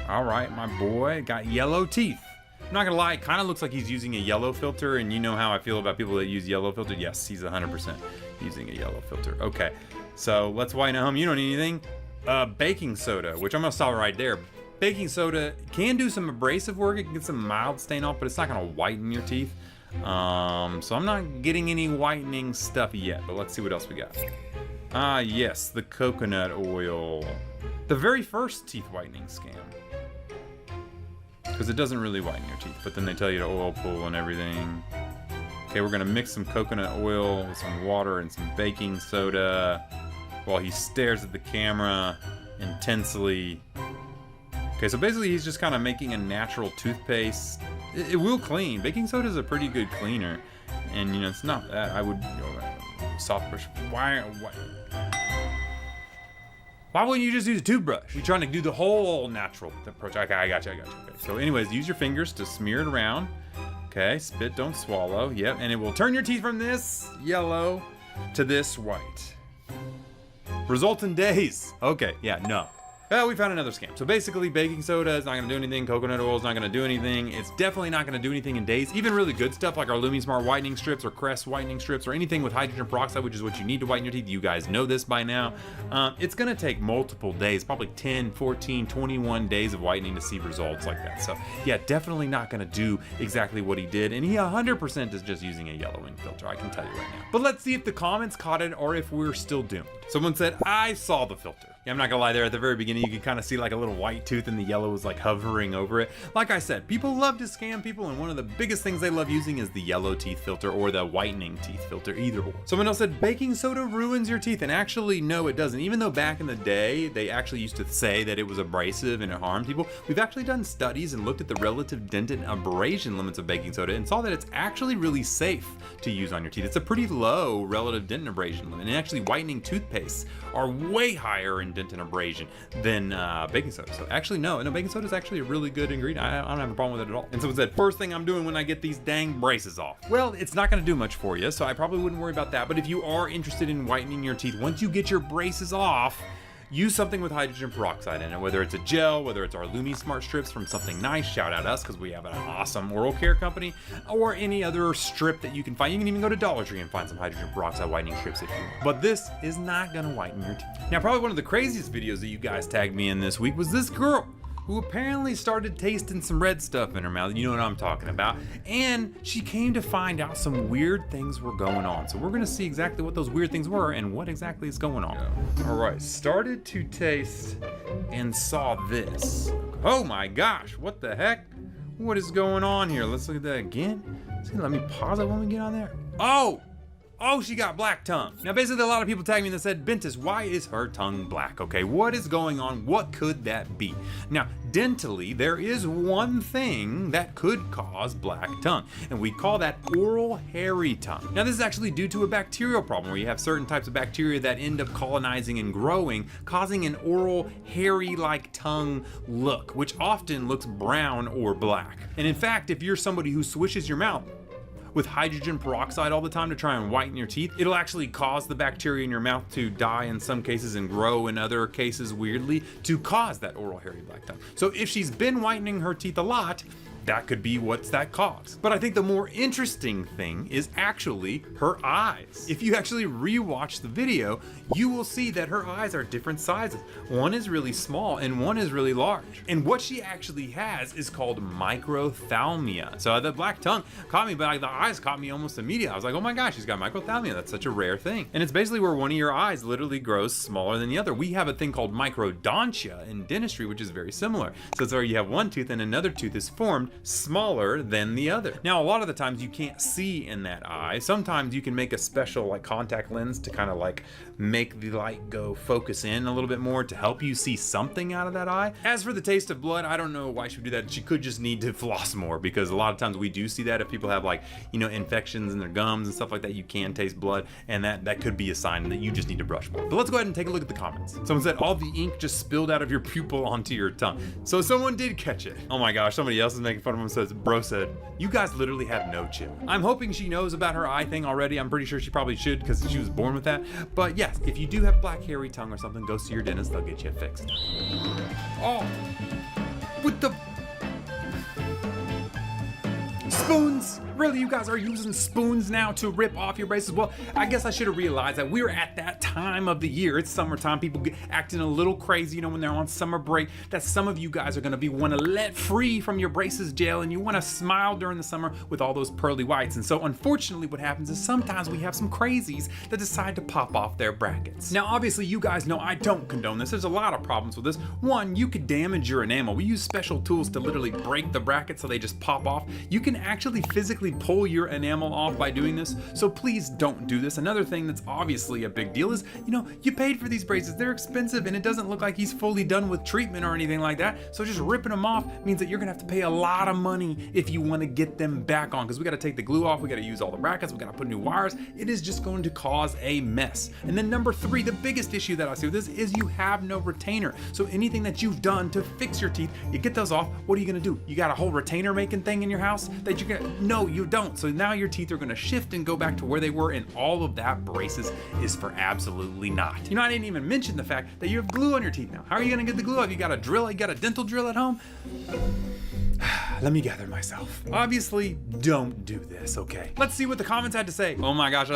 All right, my boy got yellow teeth. I'm not gonna lie, it kind of looks like he's using a yellow filter, and you know how I feel about people that use yellow filter. Yes, he's 100% using a yellow filter. Okay, so let's whiten at home. You don't need anything. Baking soda, which I'm gonna stop right there. Baking soda can do some abrasive work. It can get some mild stain off, but it's not gonna whiten your teeth. So I'm not getting any whitening stuff yet, but let's see what else we got. Ah, yes, the coconut oil. The very first teeth whitening scam. Because it doesn't really whiten your teeth, but then they tell you to oil pull and everything. Okay, we're gonna mix some coconut oil with some water and some baking soda while he stares at the camera intensely. Okay, so basically he's just kind of making a natural toothpaste. It will clean. Baking soda is a pretty good cleaner. And you know, it's not that. I would soft brush. Why wouldn't you just use a toothbrush? You're trying to do the whole natural approach. Okay, I got you. Okay, so anyways, use your fingers to smear it around. Okay, spit, don't swallow. Yep, and it will turn your teeth from this yellow to this white. Result in days. Okay, yeah, no. We found another scam. So basically, baking soda is not gonna do anything. Coconut oil is not gonna do anything. It's definitely not gonna do anything in days. Even really good stuff like our LumiSmart whitening strips or Crest whitening strips or anything with hydrogen peroxide, which is what you need to whiten your teeth. You guys know this by now. It's gonna take multiple days, probably 10, 14, 21 days of whitening to see results like that. So yeah, definitely not gonna do exactly what he did. And he 100% is just using a yellowing filter, I can tell you right now. But let's see if the comments caught it or if we're still doomed. Someone said, I saw the filter. Yeah, I'm not gonna lie, there at the very beginning, you could kind of see like a little white tooth and the yellow was like hovering over it. Like I said, people love to scam people, and one of the biggest things they love using is the yellow teeth filter or the whitening teeth filter, either or. Someone else said, baking soda ruins your teeth, and actually, no, it doesn't. Even though back in the day, they actually used to say that it was abrasive and it harmed people, we've actually done studies and looked at the relative dentin abrasion limits of baking soda and saw that it's actually really safe to use on your teeth. It's a pretty low relative dentin abrasion limit, and actually whitening toothpastes are way higher in dentin abrasion than baking soda. So actually, no, baking soda is actually a really good ingredient. I don't have a problem with it at all. And someone said, first thing I'm doing when I get these dang braces off. Well, it's not gonna do much for you, so I probably wouldn't worry about that. But if you are interested in whitening your teeth, once you get your braces off, use something with hydrogen peroxide in it, whether it's a gel, whether it's our LumiSmart strips from Something Nice, shout out us because we have an awesome oral care company, or any other strip that you can find. You can even go to Dollar Tree and find some hydrogen peroxide whitening strips if you want. But this is not gonna whiten your teeth. Now, probably one of the craziest videos that you guys tagged me in this week was this girl who apparently started tasting some red stuff in her mouth. You know what I'm talking about. And she came to find out some weird things were going on. So we're gonna see exactly what those weird things were and what exactly is going on. All right, started to taste and saw this. Oh my gosh, what the heck? What is going on here? Let's look at that again. See, let me pause it when we get on there. Oh, she got black tongue. Now, basically, a lot of people tagged me that said, Bentist, why is her tongue black? Okay, what is going on? What could that be? Now, dentally, there is one thing that could cause black tongue, and we call that oral hairy tongue. Now, this is actually due to a bacterial problem where you have certain types of bacteria that end up colonizing and growing, causing an oral hairy-like tongue look, which often looks brown or black. And in fact, if you're somebody who swishes your mouth with hydrogen peroxide all the time to try and whiten your teeth, it'll actually cause the bacteria in your mouth to die in some cases and grow in other cases weirdly to cause that oral hairy black tongue. So if she's been whitening her teeth a lot, that could be what's that cause. But I think the more interesting thing is actually her eyes. If you actually rewatch the video, you will see that her eyes are different sizes. One is really small and one is really large. And what she actually has is called microphthalmia. So the black tongue caught me, but like the eyes caught me almost immediately. I was like, oh my gosh, she's got microphthalmia. That's such a rare thing. And it's basically where one of your eyes literally grows smaller than the other. We have a thing called microdontia in dentistry, which is very similar. So it's where you have one tooth and another tooth is formed smaller than the other. Now, a lot of the times you can't see in that eye. Sometimes you can make a special like contact lens to kind of like make the light go focus in a little bit more to help you see something out of that eye. As for the taste of blood, I don't know why she would do that. She could just need to floss more, because a lot of times we do see that if people have like, you know, infections in their gums and stuff like that, you can taste blood, and that could be a sign that you just need to brush more. But let's go ahead and take a look at the comments. Someone said all the ink just spilled out of your pupil onto your tongue. So someone did catch it. Oh my gosh, somebody else is making fun of him. Says, bro said, you guys literally have no chill. I'm hoping she knows about her eye thing already. I'm pretty sure she probably should, because she was born with that. But yes, if you do have black hairy tongue or something, go see your dentist. They'll get you fixed. Oh, with the spoons. Really, you guys are using spoons now to rip off your braces? Well, I guess I should have realized that we're at that time of the year. It's summertime. People get acting a little crazy, you know, when they're on summer break, that some of you guys are gonna be wanna let free from your braces gel, and you wanna smile during the summer with all those pearly whites. And so unfortunately what happens is sometimes we have some crazies that decide to pop off their brackets. Now, obviously you guys know I don't condone this. There's a lot of problems with this. One, you could damage your enamel. We use special tools to literally break the brackets so they just pop off. You can actually physically pull your enamel off by doing this, so please don't do this. Another thing that's obviously a big deal is, you know, you paid for these braces. They're expensive, and it doesn't look like he's fully done with treatment or anything like that. So just ripping them off means that you're gonna have to pay a lot of money if you want to get them back on, because we got to take the glue off, we got to use all the brackets, we got to put new wires. It is just going to cause a mess. And then number 3, the biggest issue that I see with this is you have no retainer. So anything that you've done to fix your teeth, you get those off, what are you gonna do? You got a whole retainer making thing in your house that you're gonna, no, you don't. So now your teeth are gonna shift and go back to where they were, and all of that braces is for absolutely not. You know, I didn't even mention the fact that you have glue on your teeth now. How are you gonna get the glue off? You got a drill, you got a dental drill at home? Let me gather myself. Obviously, don't do this, okay? Let's see what the comments had to say. Oh my gosh,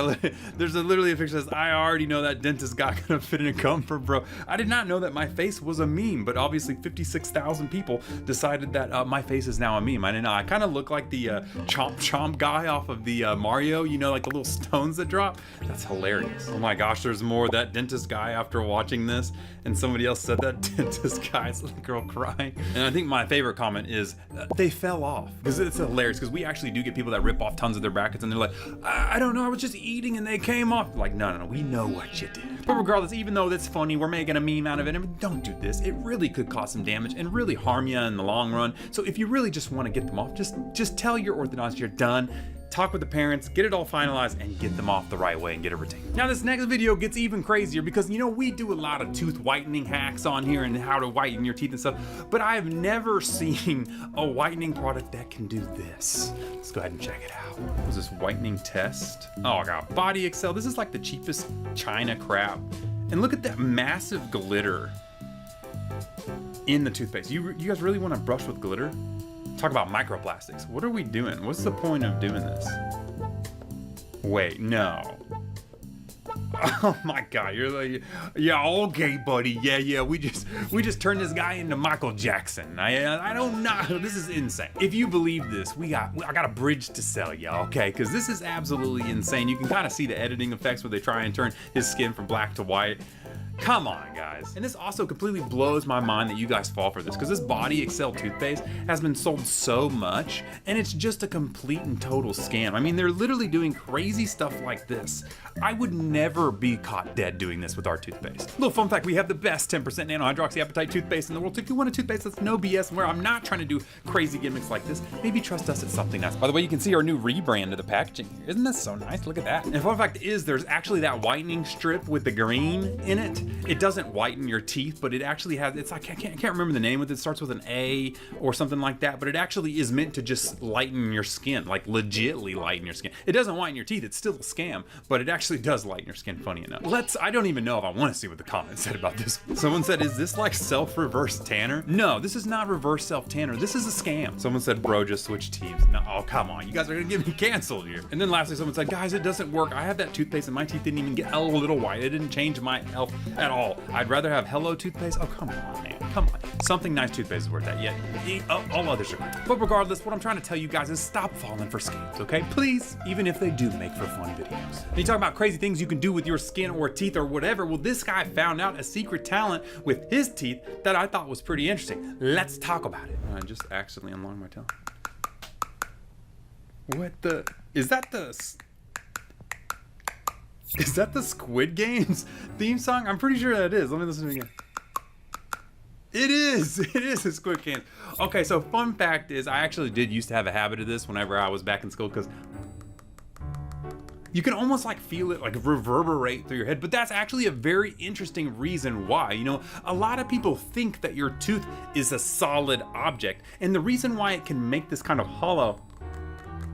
there's literally a picture that says, I already know that dentist guy gonna fit in a comfort, bro. I did not know that my face was a meme, but obviously 56,000 people decided that my face is now a meme. I didn't know. I kind of look like the Chomp Chomp guy off of the Mario, you know, like the little stones that drop. That's hilarious. Oh my gosh, there's more. That dentist guy after watching this, and somebody else said that dentist guy's little girl crying. And I think my favorite comment is, they fell off, because it's hilarious, because we actually do get people that rip off tons of their brackets and they're like, I don't know, I was just eating and they came off. Like, no, we know what you did. But regardless, even though that's funny, we're making a meme out of it, and don't do this. It really could cause some damage and really harm you in the long run. So if you really just want to get them off, just tell your orthodontist you're done. Talk with the parents, get it all finalized, and get them off the right way and get it retained. Now this next video gets even crazier, because you know we do a lot of tooth whitening hacks on here and how to whiten your teeth and stuff, but I've never seen a whitening product that can do this. Let's go ahead and check it out. What's this whitening test? Oh, I got Body Excel. This is like the cheapest China crap. And look at that massive glitter in the toothpaste. You guys really want to brush with glitter? Talk about microplastics. What are we doing? What's the point of doing this? Wait, no. Oh my God, you're like, yeah, okay, buddy. Yeah, we just turned this guy into Michael Jackson. I don't know. This is insane. If you believe this, I got a bridge to sell you, okay? Because this is absolutely insane. You can kind of see the editing effects where they try and turn his skin from black to white. Come on, guys. And this also completely blows my mind that you guys fall for this, because this Body Excel toothpaste has been sold so much, and it's just a complete and total scam. I mean, they're literally doing crazy stuff like this. I would never be caught dead doing this with our toothpaste. Little fun fact, we have the best 10% nano-hydroxyapatite toothpaste in the world. So if you want a toothpaste that's no BS, where I'm not trying to do crazy gimmicks like this, maybe trust us, it's something nice. By the way, you can see our new rebrand of the packaging here. Isn't that so nice? Look at that. And fun fact is, there's actually that whitening strip with the green in it. it doesn't whiten your teeth, but it actually has, I can't remember the name of it. It starts with an A or something like that, but it actually is meant to just lighten your skin, like legitly lighten your skin. It doesn't whiten your teeth, it's still a scam, but it actually does lighten your skin, funny enough. I don't even know if I want to see what the comments said about this. Someone said, is this like self-reverse tanner? No, this is not reverse self-tanner. This is a scam. Someone said, bro, just switch teams. No, oh, come on. You guys are gonna get me canceled here. And then lastly, someone said, guys, it doesn't work. I have that toothpaste and my teeth didn't even get a little white. It didn't change my health at all. I'd rather have Hello toothpaste. Oh, come on, man. Come on. Something nice toothpaste is worth that. Yeah, all others are great. But regardless, what I'm trying to tell you guys is stop falling for scams, okay? Please, even if they do make for fun videos. And you talk about crazy things you can do with your skin or teeth or whatever. Well, this guy found out a secret talent with his teeth that I thought was pretty interesting. Let's talk about it. I just accidentally unlocked my tongue. What the? Is that the Squid Games theme song? I'm pretty sure that is. Let me listen to it again. It is a Squid Games. Okay, so fun fact is I actually did used to have a habit of this whenever I was back in school, because you can almost like feel it like reverberate through your head, but that's actually a very interesting reason why. You know, a lot of people think that your tooth is a solid object, and the reason why it can make this kind of hollow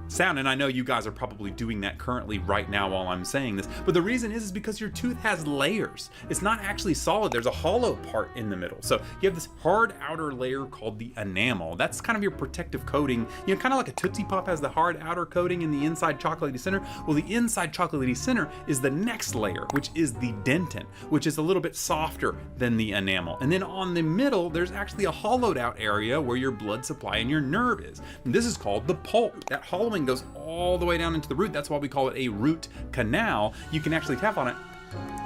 sound, and I know you guys are probably doing that currently right now while I'm saying this, but the reason is because your tooth has layers. It's not actually solid. There's a hollow part in the middle. So you have this hard outer layer called the enamel. That's kind of your protective coating. You know, kind of like a Tootsie Pop has the hard outer coating in the inside chocolatey center. Well, the inside chocolatey center is the next layer, which is the dentin, which is a little bit softer than the enamel. And then on the middle, there's actually a hollowed out area where your blood supply and your nerve is. And this is called the pulp. That hollowing goes all the way down into the root. That's why we call it a root canal. You can actually tap on it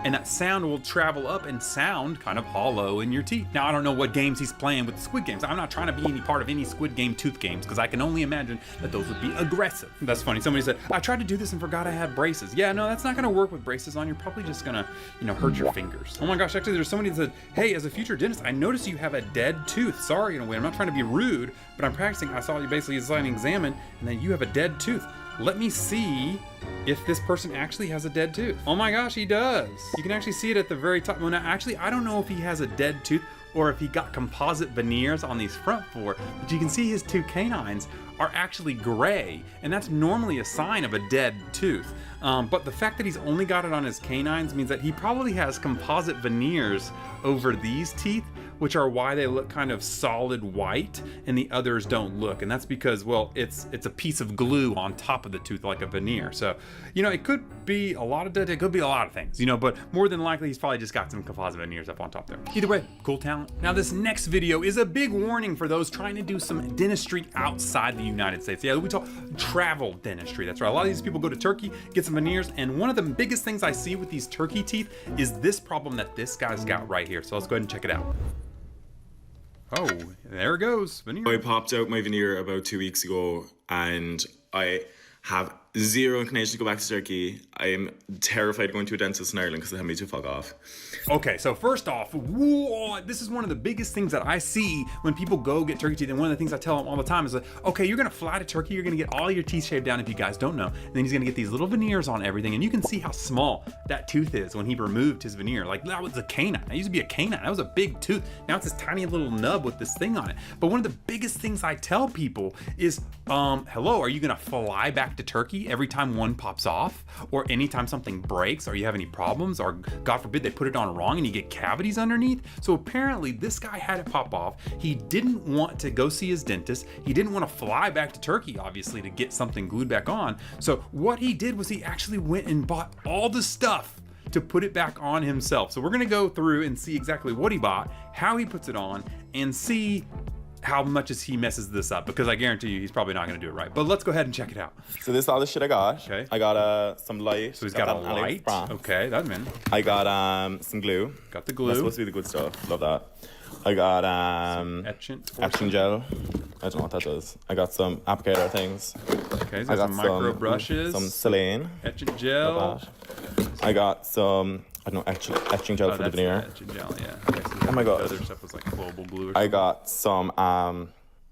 and that sound will travel up and sound kind of hollow in your teeth. Now, I don't know what games he's playing with the Squid Games. I'm not trying to be any part of any Squid Game tooth games, because I can only imagine that those would be aggressive. That's funny. Somebody said, I tried to do this and forgot I had braces. Yeah, no, that's not gonna work with braces on. You're probably just gonna, you know, hurt your fingers. Oh my gosh, actually there's somebody that said, hey, as a future dentist, I noticed you have a dead tooth. Sorry, in a way, I'm not trying to be rude, but I'm practicing. I saw you basically design and examine, and then you have a dead tooth. Let me see if this person actually has a dead tooth. Oh my gosh, he does. You can actually see it at the very top. Well, now, actually, I don't know if he has a dead tooth or if he got composite veneers on these front four, but you can see his two canines are actually gray, and that's normally a sign of a dead tooth. But the fact that he's only got it on his canines means that he probably has composite veneers over these teeth, which are why they look kind of solid white and the others don't look. And that's because, well, it's a piece of glue on top of the tooth like a veneer. So, you know, it could be a lot of that, it could be a lot of things, you know, but more than likely he's probably just got some composite veneers up on top there. Either way, cool talent. Now this next video is a big warning for those trying to do some dentistry outside the United States. Yeah, we talk travel dentistry. That's right. A lot of these people go to Turkey, get some veneers, and one of the biggest things I see with these turkey teeth is this problem that this guy's got right here. So let's go ahead and check it out. Oh, there it goes, veneer. I popped out my veneer about 2 weeks ago, and I have zero inclination to go back to Turkey. I am terrified going to a dentist in Ireland because they have me to fuck off. Okay, so first off, whoa, this is one of the biggest things that I see when people go get turkey teeth, and one of the things I tell them all the time is like, okay, you're gonna fly to Turkey, you're gonna get all your teeth shaved down if you guys don't know, and then he's gonna get these little veneers on everything, and you can see how small that tooth is when he removed his veneer. Like, that was a canine. That used to be a canine. That was a big tooth. Now it's this tiny little nub with this thing on it. But one of the biggest things I tell people is, hello, are you gonna fly back to Turkey every time one pops off, or anytime something breaks, or you have any problems, or God forbid they put it on wrong and you get cavities underneath? So apparently this guy had it pop off. He didn't want to go see his dentist. He didn't want to fly back to Turkey, obviously, to get something glued back on. So what he did was he actually went and bought all the stuff to put it back on himself. So we're gonna go through and see exactly what he bought, how he puts it on, and see how much as he messes this up, because I guarantee you he's probably not going to do it right. But let's go ahead and check it out. So this is all the shit I got. Okay. I got some light. So he's got a light. Okay, that's in. I got some glue. Got the glue. That's supposed to be the good stuff. Love that. I got etching gel. I don't know what that does. I got some applicator things. Okay, so I got some micro brushes. Some saline. Etching gel. I got some, I don't know, etching gel for the veneer. Etching gel, yeah. Okay, so oh my god. The other stuff was like global glue or something. I got some I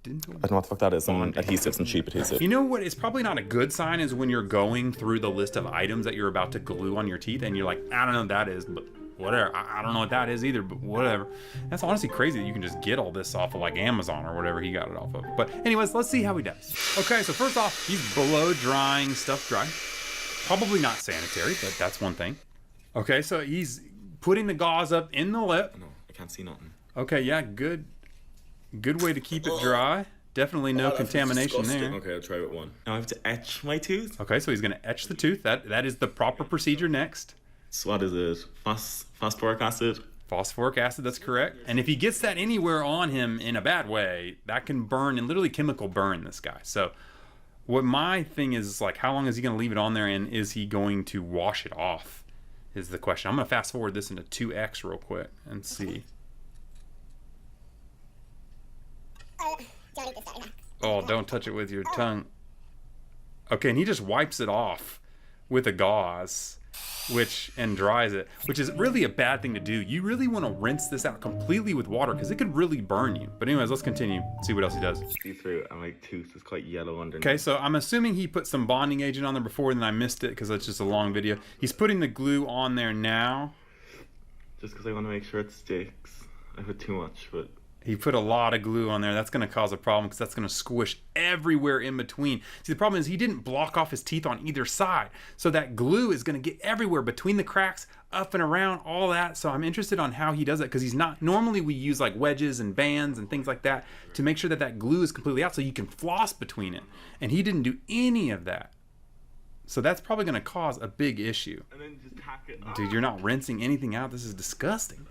don't know what the fuck that is. Some adhesive, some cheap adhesive. You know what is probably not a good sign is when you're going through the list of items that you're about to glue on your teeth and you're like, I don't know what that is, but whatever. I don't know what that is either, but whatever. That's honestly crazy that you can just get all this off of like Amazon or whatever he got it off of. But anyways, let's see how he does. Okay, so first off, he's below drying stuff dry. Probably not sanitary, but that's one thing. Okay, so he's putting the gauze up in the lip. No, I can't see nothing. Okay, yeah, good way to keep it dry. Definitely no contamination there. Okay, I'll try with one. Now I have to etch my tooth. Okay, so he's gonna etch the tooth. That is the proper procedure next. So what is it? Phosphoric acid? Phosphoric acid, that's correct. And if he gets that anywhere on him in a bad way, that can burn and literally chemical burn this guy. So what my thing is like, how long is he gonna leave it on there, and is he going to wash it off is the question. I'm gonna fast forward this into 2x real quick and see. Oh, don't touch it with your tongue. Okay, and he just wipes it off with a gauze, and dries it, which is really a bad thing to do. You really want to rinse this out completely with water because it could really burn you. But anyways, let's continue. See what else he does. See through, and my tooth is quite yellow underneath. Okay, so I'm assuming he put some bonding agent on there before, and then I missed it because it's just a long video. He's putting the glue on there now. Just because I want to make sure it sticks. I put too much, but... He put a lot of glue on there. That's going to cause a problem because that's going to squish everywhere in between. See, the problem is he didn't block off his teeth on either side. So that glue is going to get everywhere between the cracks, up and around, all that. So I'm interested on how he does it because he's not... Normally we use like wedges and bands and things like that to make sure that that glue is completely out so you can floss between it. And he didn't do any of that. So that's probably going to cause a big issue. And then just tack it. Dude, you're not rinsing anything out. This is disgusting.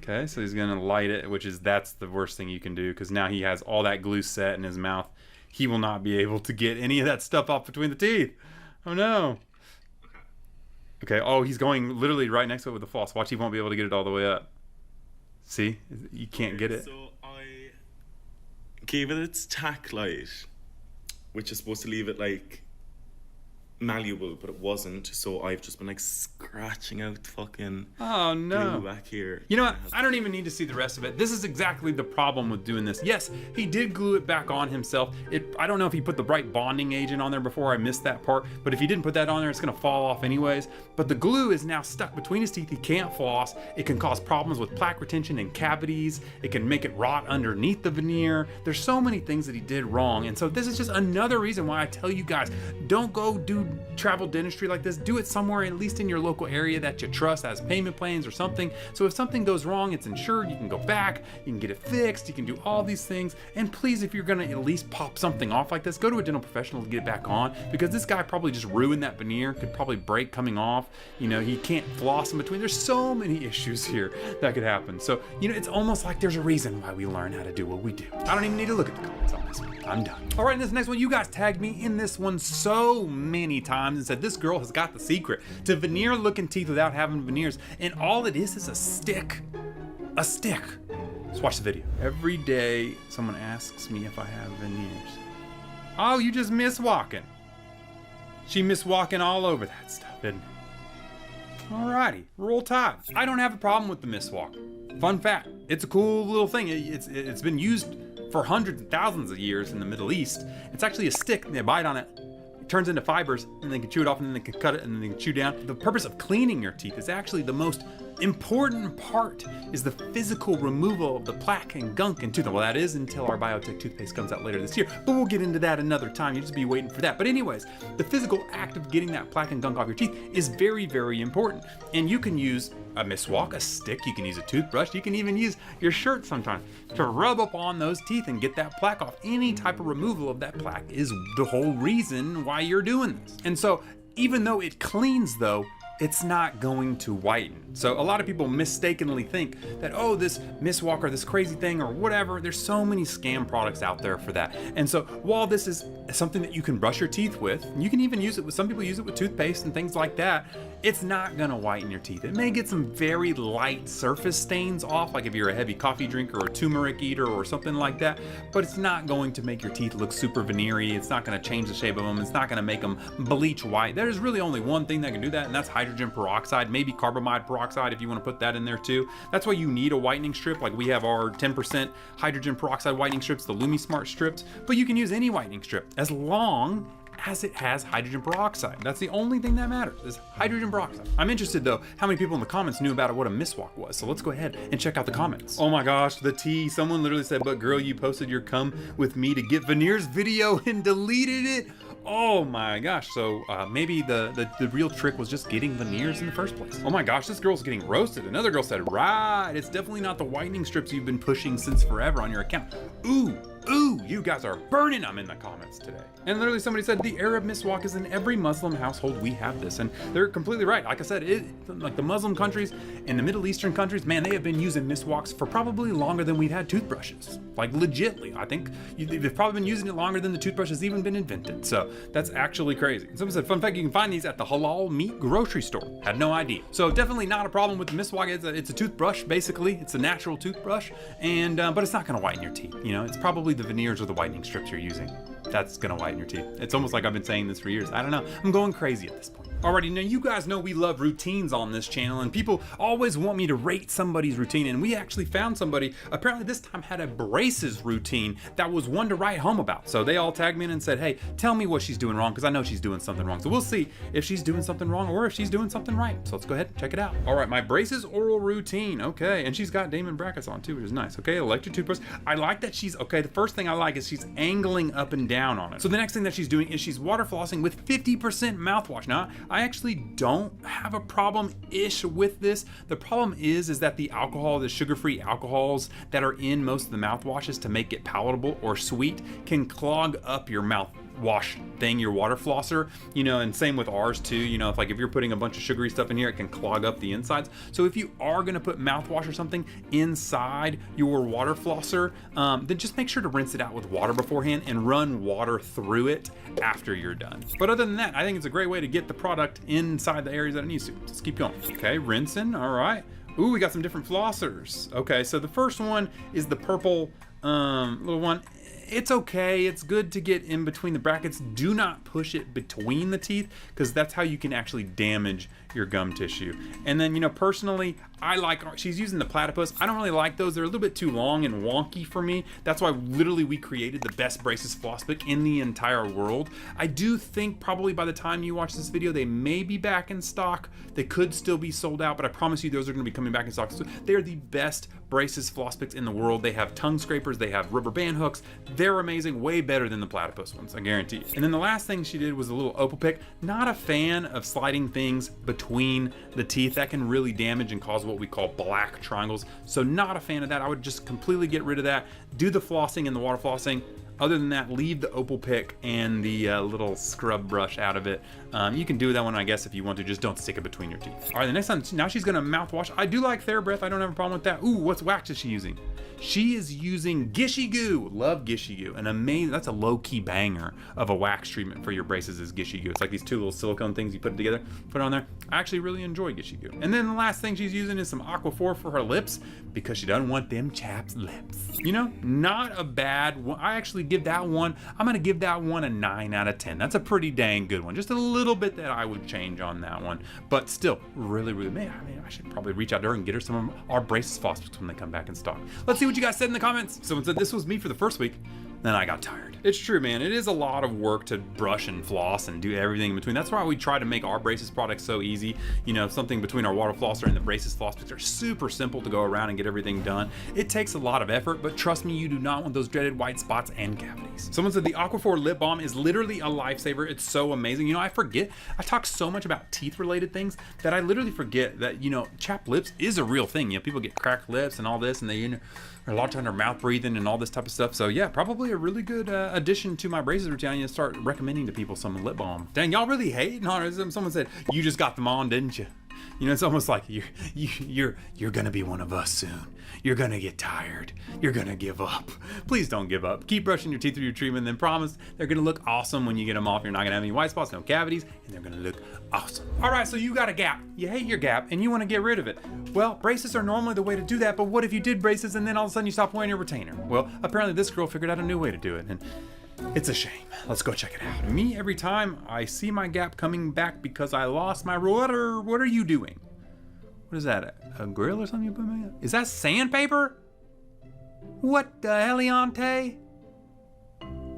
Okay, so he's gonna light it, that's the worst thing you can do because now he has all that glue set in his mouth. He will not be able to get any of that stuff off between the teeth. Oh no. Okay, oh, he's going literally right next to it with the floss. Watch, he won't be able to get it all the way up. See, you can't get it. So I gave it its tack light, which is supposed to leave it like malleable, but it wasn't, so I've just been like scratching out fucking glue back here. You know what? I don't even need to see the rest of it. This is exactly the problem with doing this. Yes, he did glue it back on himself. I don't know if he put the right bonding agent on there before. I missed that part, but if he didn't put that on there, it's gonna fall off anyways. But the glue is now stuck between his teeth. He can't floss. It can cause problems with plaque retention and cavities. It can make it rot underneath the veneer. There's so many things that he did wrong, and so this is just another reason why I tell you guys, don't go do travel dentistry like this. Do it somewhere, at least in your local area that you trust, has payment plans or something. So if something goes wrong, it's insured. You can go back, you can get it fixed, you can do all these things. And please, if you're gonna at least pop something off like this, go to a dental professional to get it back on, because this guy probably just ruined that veneer. Could probably break coming off. You know, he can't floss in between. There's so many issues here that could happen. So, you know, it's almost like there's a reason why we learn how to do what we do. I don't even need to look at the comments on this one. I'm done. All right, in this next one, you guys tagged me in this one so many times and said this girl has got the secret to veneer looking teeth without having veneers, and all it is a stick. A stick. Let's watch the video. Every day someone asks me if I have veneers. Oh, you just miss walking. She miss walking all over that stuff, isn't it? Alrighty, roll tide. I don't have a problem with the miswalk. Fun fact, it's a cool little thing. It's been used for hundreds of thousands of years in the Middle East. It's actually a stick, and they bite on it. Turns into fibers, and they can chew it off, and then they can cut it, and then they can chew down. The purpose of cleaning your teeth is actually the most important part, is the physical removal of the plaque and gunk in tooth. Well, that is until our biotech toothpaste comes out later this year, but we'll get into that another time. You just be waiting for that. But anyways, the physical act of getting that plaque and gunk off your teeth is very, very important. And you can use a miswalk, a stick, you can use a toothbrush, you can even use your shirt sometimes to rub up on those teeth and get that plaque off. Any type of removal of that plaque is the whole reason why you're doing this. And so even though it cleans though, it's not going to whiten. So a lot of people mistakenly think that, oh, this miswalk or this crazy thing or whatever, there's so many scam products out there for that. And so while this is something that you can brush your teeth with, and you can even use it with, some people use it with toothpaste and things like that, it's not gonna whiten your teeth. It may get some very light surface stains off, like if you're a heavy coffee drinker or a turmeric eater or something like that, but it's not going to make your teeth look super veneery. It's not gonna change the shape of them. It's not gonna make them bleach white. There's really only one thing that can do that, and that's hydrogen peroxide, maybe carbamide peroxide if you wanna put that in there too. That's why you need a whitening strip. Like we have our 10% hydrogen peroxide whitening strips, the LumiSmart strips, but you can use any whitening strip as long as it has hydrogen peroxide. That's the only thing that matters, is hydrogen peroxide. I'm interested though, how many people in the comments knew about what a miswak was. So let's go ahead and check out the comments. Oh my gosh, the tea. Someone literally said, but girl, you posted your come with me to get veneers video and deleted it. Oh my gosh, so maybe the real trick was just getting veneers in the first place. Oh my gosh, this girl's getting roasted. Another girl said, right, it's definitely not the whitening strips you've been pushing since forever on your account. Ooh, you guys are burning them in the comments today. And literally somebody said, the Arab miswak is in every Muslim household, we have this. And they're completely right. Like I said, like the Muslim countries and the Middle Eastern countries, man, they have been using miswaks for probably longer than we've had toothbrushes. Like legitly, I think they've probably been using it longer than the toothbrush has even been invented. So that's actually crazy. And someone said, fun fact, you can find these at the halal meat grocery store. Had no idea. So definitely not a problem with the miswak. It's a toothbrush, basically. It's a natural toothbrush, and but it's not gonna whiten your teeth. You know, it's probably the veneers or the whitening strips you're using. That's gonna whiten your teeth. It's almost like I've been saying this for years. I don't know, I'm going crazy at this point. Alrighty, now you guys know we love routines on this channel, and people always want me to rate somebody's routine, and we actually found somebody, apparently this time had a braces routine that was one to write home about. So they all tagged me in and said, hey, tell me what she's doing wrong, because I know she's doing something wrong. So we'll see if she's doing something wrong or if she's doing something right. So let's go ahead and check it out. All right, my braces oral routine, okay, and she's got diamond brackets on too, which is nice. Okay, electric toothbrush. I like that she's, okay, the first thing I like is she's angling up and down on it. So the next thing that she's doing is she's water flossing with 50% mouthwash. Now, I actually don't have a problem-ish with this. The problem is that the alcohol, the sugar-free alcohols that are in most of the mouthwashes to make it palatable or sweet can clog up your mouthwash thing, your water flosser, you know, and same with ours too. You know, if you're putting a bunch of sugary stuff in here, it can clog up the insides. So if you are gonna put mouthwash or something inside your water flosser, then just make sure to rinse it out with water beforehand and run water through it after you're done. But other than that, I think it's a great way to get the product inside the areas that it needs to. Just keep going. Okay, rinsing, all right. Ooh, we got some different flossers. Okay, so the first one is the purple little one. It's okay, it's good to get in between the brackets. Do not push it between the teeth, because that's how you can actually damage your gum tissue. And then, you know, personally, I like, she's using the platypus. I don't really like those. They're a little bit too long and wonky for me. That's why literally we created the best braces floss pick in the entire world. I do think probably by the time you watch this video, they may be back in stock. They could still be sold out, but I promise you those are gonna be coming back in stock. So they're the best braces floss picks in the world. They have tongue scrapers, they have rubber band hooks. They're amazing, way better than the platypus ones, I guarantee you. And then the last thing she did was a little opal pick. Not a fan of sliding things between the teeth. That can really damage and cause what we call black triangles. So not a fan of that. I would just completely get rid of that. Do the flossing and the water flossing. Other than that, leave the opal pick and the little scrub brush out of it. You can do that one, I guess, if you want to. Just don't stick it between your teeth. All right, the next time, now she's gonna mouthwash. I do like TheraBreath. I don't have a problem with that. Ooh, what wax is she using? She is using Gishy Goo. Love Gishy Goo. An amazing, that's a low-key banger of a wax treatment for your braces is Gishy Goo. It's like these two little silicone things you put together, put it on there. I actually really enjoy Gishy Goo. And then the last thing she's using is some Aquaphor for her lips, because she doesn't want them chapped lips. You know, not a bad one. I actually give that one, I'm gonna give that one a 9 out of 10. That's a pretty dang good one. Just a little bit that I would change on that one, but still really, really, man, I should probably reach out to her and get her some of our braces floss picks when they come back in stock. Let's see what you guys said in the comments. Someone said this was me for the first week, then I got tired. It's true, man. It is a lot of work to brush and floss and do everything in between. That's why we try to make our braces products so easy. You know, something between our water flosser and the braces floss picks are super simple to go around and get everything done. It takes a lot of effort, but trust me, you do not want those dreaded white spots and cavities. Someone said the Aquaphor lip balm is literally a lifesaver. It's so amazing. You know, I forget, I talk so much about teeth related things that I literally forget that, you know, chapped lips is a real thing. You know, people get cracked lips and all this, and they, you know, a lot of time they're mouth breathing and all this type of stuff. So yeah, probably a really good addition to my braces routine. I need to start recommending to people some lip balm. Dang, y'all really hating on it. Someone said, you just got them on, didn't you? You know, it's almost like you're gonna be one of us soon. You're gonna get tired. You're gonna give up. Please don't give up. Keep brushing your teeth through your treatment, then promise they're gonna look awesome when you get them off. You're not gonna have any white spots, no cavities, and they're gonna look awesome. All right, so you got a gap. You hate your gap and you wanna get rid of it. Well, braces are normally the way to do that, but what if you did braces and then all of a sudden you stop wearing your retainer? Well, apparently this girl figured out a new way to do it, and it's a shame. Let's go check it out. Me, every time I see my gap coming back because I lost my rudder, what are you doing? What is that, a grill or something you put me in? Is that sandpaper? What the heliante?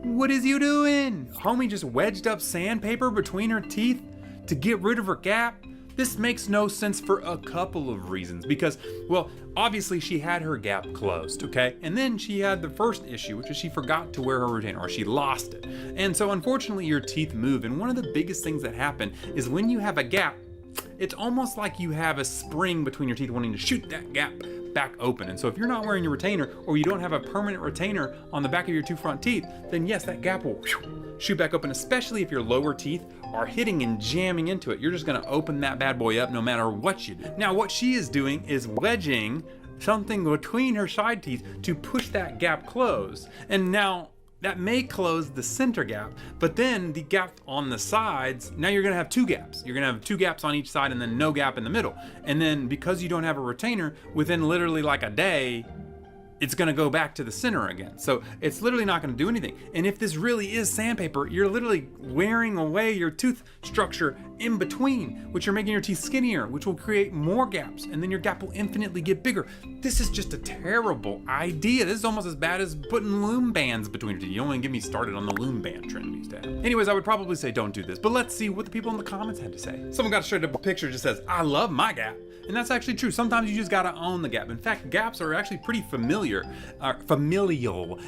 What is you doing? Homie just wedged up sandpaper between her teeth to get rid of her gap? This makes no sense for a couple of reasons because, well, obviously she had her gap closed, okay? And then she had the first issue, which is she forgot to wear her retainer or she lost it. And so unfortunately your teeth move, and one of the biggest things that happen is when you have a gap, it's almost like you have a spring between your teeth wanting to shoot that gap back open. And so if you're not wearing your retainer or you don't have a permanent retainer on the back of your two front teeth, then yes, that gap will shoot back open, especially if your lower teeth are hitting and jamming into it. You're just gonna open that bad boy up no matter what you do. Now, what she is doing is wedging something between her side teeth to push that gap closed. And now, that may close the center gap, but then the gap on the sides, now you're gonna have two gaps. You're gonna have two gaps on each side and then no gap in the middle. And then because you don't have a retainer, within literally like a day, it's gonna go back to the center again. So it's literally not gonna do anything. And if this really is sandpaper, you're literally wearing away your tooth structure in between, which you're making your teeth skinnier, which will create more gaps, and then your gap will infinitely get bigger. This is just a terrible idea. This is almost as bad as putting loom bands between your teeth. You don't wanna get me started on the loom band trend we used to have. Anyways, I would probably say don't do this, but let's see what the people in the comments had to say. Someone got straight up a picture that just says, I love my gap. And that's actually true. Sometimes you just gotta own the gap. In fact, gaps are actually pretty familial,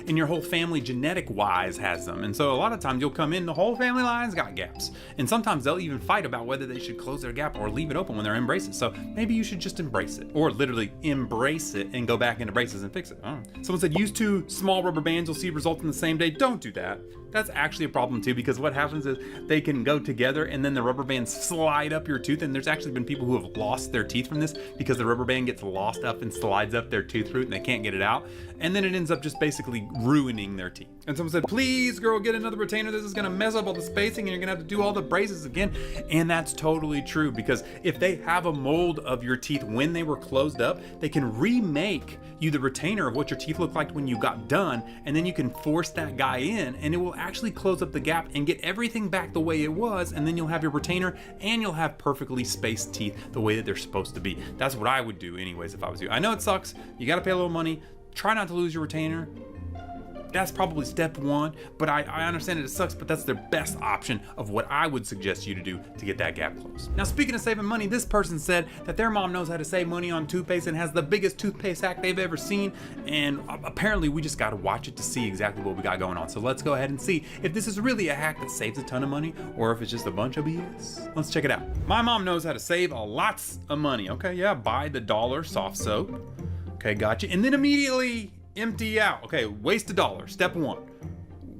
and your whole family genetic-wise has them. And so a lot of times you'll come in, the whole family line's got gaps. And sometimes they'll even fight about whether they should close their gap or leave it open when they're in braces. So maybe you should just embrace it, or literally embrace it and go back into braces and fix it. I don't know. Someone said use 2 small rubber bands, you'll see results in the same day. Don't do that. That's actually a problem too, because what happens is they can go together and then the rubber bands slide up your tooth. And there's actually been people who have lost their teeth from this because the rubber band gets lost up and slides up their tooth root and they can't get it out. And then it ends up just basically ruining their teeth. And someone said, please girl, get another retainer. This is gonna mess up all the spacing and you're gonna have to do all the braces again. And that's totally true, because if they have a mold of your teeth when they were closed up, they can remake you the retainer of what your teeth looked like when you got done, and then you can force that guy in and it will actually close up the gap and get everything back the way it was, and then you'll have your retainer and you'll have perfectly spaced teeth the way that they're supposed to be. That's what I would do anyways if I was you. I know it sucks, you gotta pay a little money, try not to lose your retainer. That's probably step 1, but I understand it sucks, but that's their best option of what I would suggest you to do to get that gap closed. Now, speaking of saving money, this person said that their mom knows how to save money on toothpaste and has the biggest toothpaste hack they've ever seen, and apparently we just gotta watch it to see exactly what we got going on. So let's go ahead and see if this is really a hack that saves a ton of money or if it's just a bunch of BS. Let's check it out. My mom knows how to save lots of money. Okay, yeah, buy the $1 soft soap. Okay, gotcha. And then immediately empty out. Okay, waste $1. Step 1.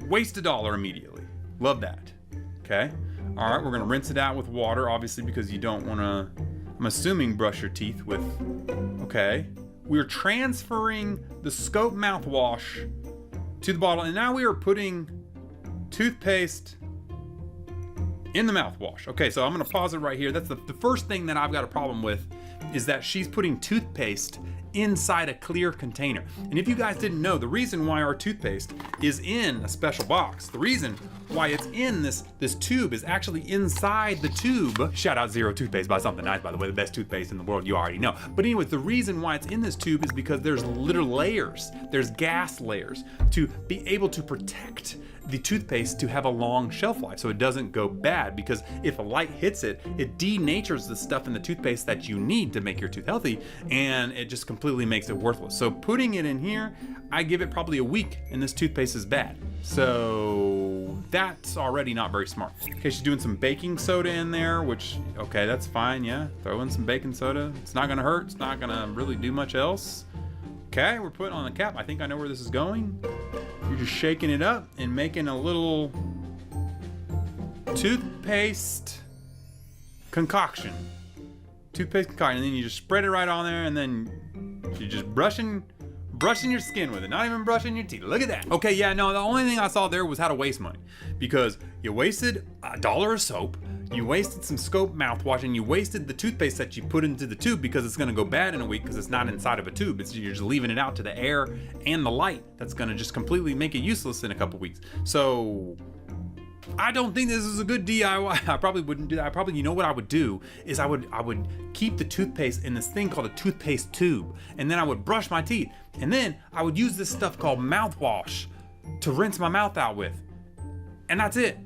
Waste $1 immediately. Love that. Okay. All right, we're gonna rinse it out with water, obviously, because you don't wanna, I'm assuming, brush your teeth with, okay. We're transferring the scope mouthwash to the bottle, and now we are putting toothpaste in the mouthwash. Okay, so I'm gonna pause it right here. That's the first thing that I've got a problem with, is that she's putting toothpaste inside a clear container. And if you guys didn't know, the reason why our toothpaste is in a special box, the reason why it's in this tube is actually inside the tube. Shout out Zero Toothpaste, buy something nice, by the way, the best toothpaste in the world, you already know. But anyways, the reason why it's in this tube is because there's little layers, there's gas layers to be able to protect the toothpaste to have a long shelf life so it doesn't go bad, because if a light hits it, it denatures the stuff in the toothpaste that you need to make your tooth healthy, and it just completely makes it worthless. So putting it in here, I give it probably a week and this toothpaste is bad. So that's already not very smart. Okay, she's doing some baking soda in there, which, okay, that's fine, yeah. Throw in some baking soda. It's not gonna hurt, it's not gonna really do much else. Okay, we're putting on the cap. I think I know where this is going. You're just shaking it up and making a little toothpaste concoction. Toothpaste concoction, and then you just spread it right on there, and then you're just brushing your skin with it, not even brushing your teeth. Look at that. Okay, yeah, no, the only thing I saw there was how to waste money, because you wasted $1 of soap, you wasted some scope mouthwash, and you wasted the toothpaste that you put into the tube, because it's gonna go bad in a week because it's not inside of a tube. You're just leaving it out to the air and the light. That's gonna just completely make it useless in a couple weeks. So I don't think this is a good DIY. I probably wouldn't do that. You know what I would do is I would keep the toothpaste in this thing called a toothpaste tube, and then I would brush my teeth, and then I would use this stuff called mouthwash to rinse my mouth out with. And that's it.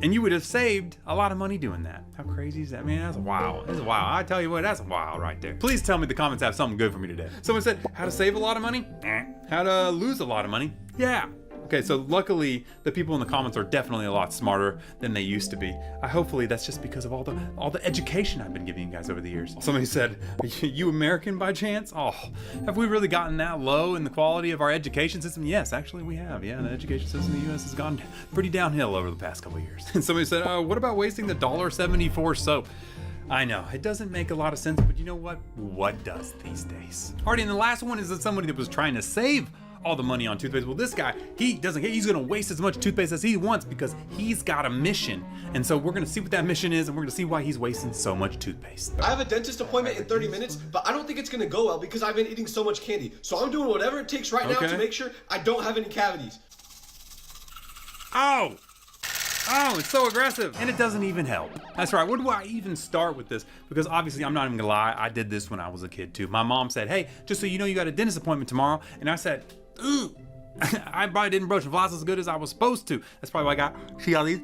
And you would have saved a lot of money doing that. How crazy is that, man? That's wild. That's wild. I tell you what, that's wild right there. Please tell me the comments have something good for me today. Someone said, how to save a lot of money? How to lose a lot of money? Yeah. Okay, so luckily the people in the comments are definitely a lot smarter than they used to be. Hopefully that's just because of all the education I've been giving you guys over the years. Somebody said, you American by chance? Oh, have we really gotten that low in the quality of our education system? Yes, actually we have. Yeah, the education system in the US has gone pretty downhill over the past couple of years. And somebody said, what about wasting the $1.74 soap? I know, it doesn't make a lot of sense, but you know what? What does these days? Alrighty, and the last one is that somebody that was trying to save all the money on toothpaste. Well, this guy, he doesn't care. He's gonna waste as much toothpaste as he wants because he's got a mission. And so we're gonna see what that mission is, and we're gonna see why he's wasting so much toothpaste. I have a dentist appointment in 30 minutes, but I don't think it's gonna go well because I've been eating so much candy. So I'm doing whatever it takes right now to make sure I don't have any cavities. Oh! Oh, it's so aggressive. And it doesn't even help. That's right, where do I even start with this? Because obviously, I'm not even gonna lie, I did this when I was a kid too. My mom said, hey, just so you know, you got a dentist appointment tomorrow. And I said, ooh, I probably didn't brush the floss as good as I was supposed to. That's probably why I got, see all these?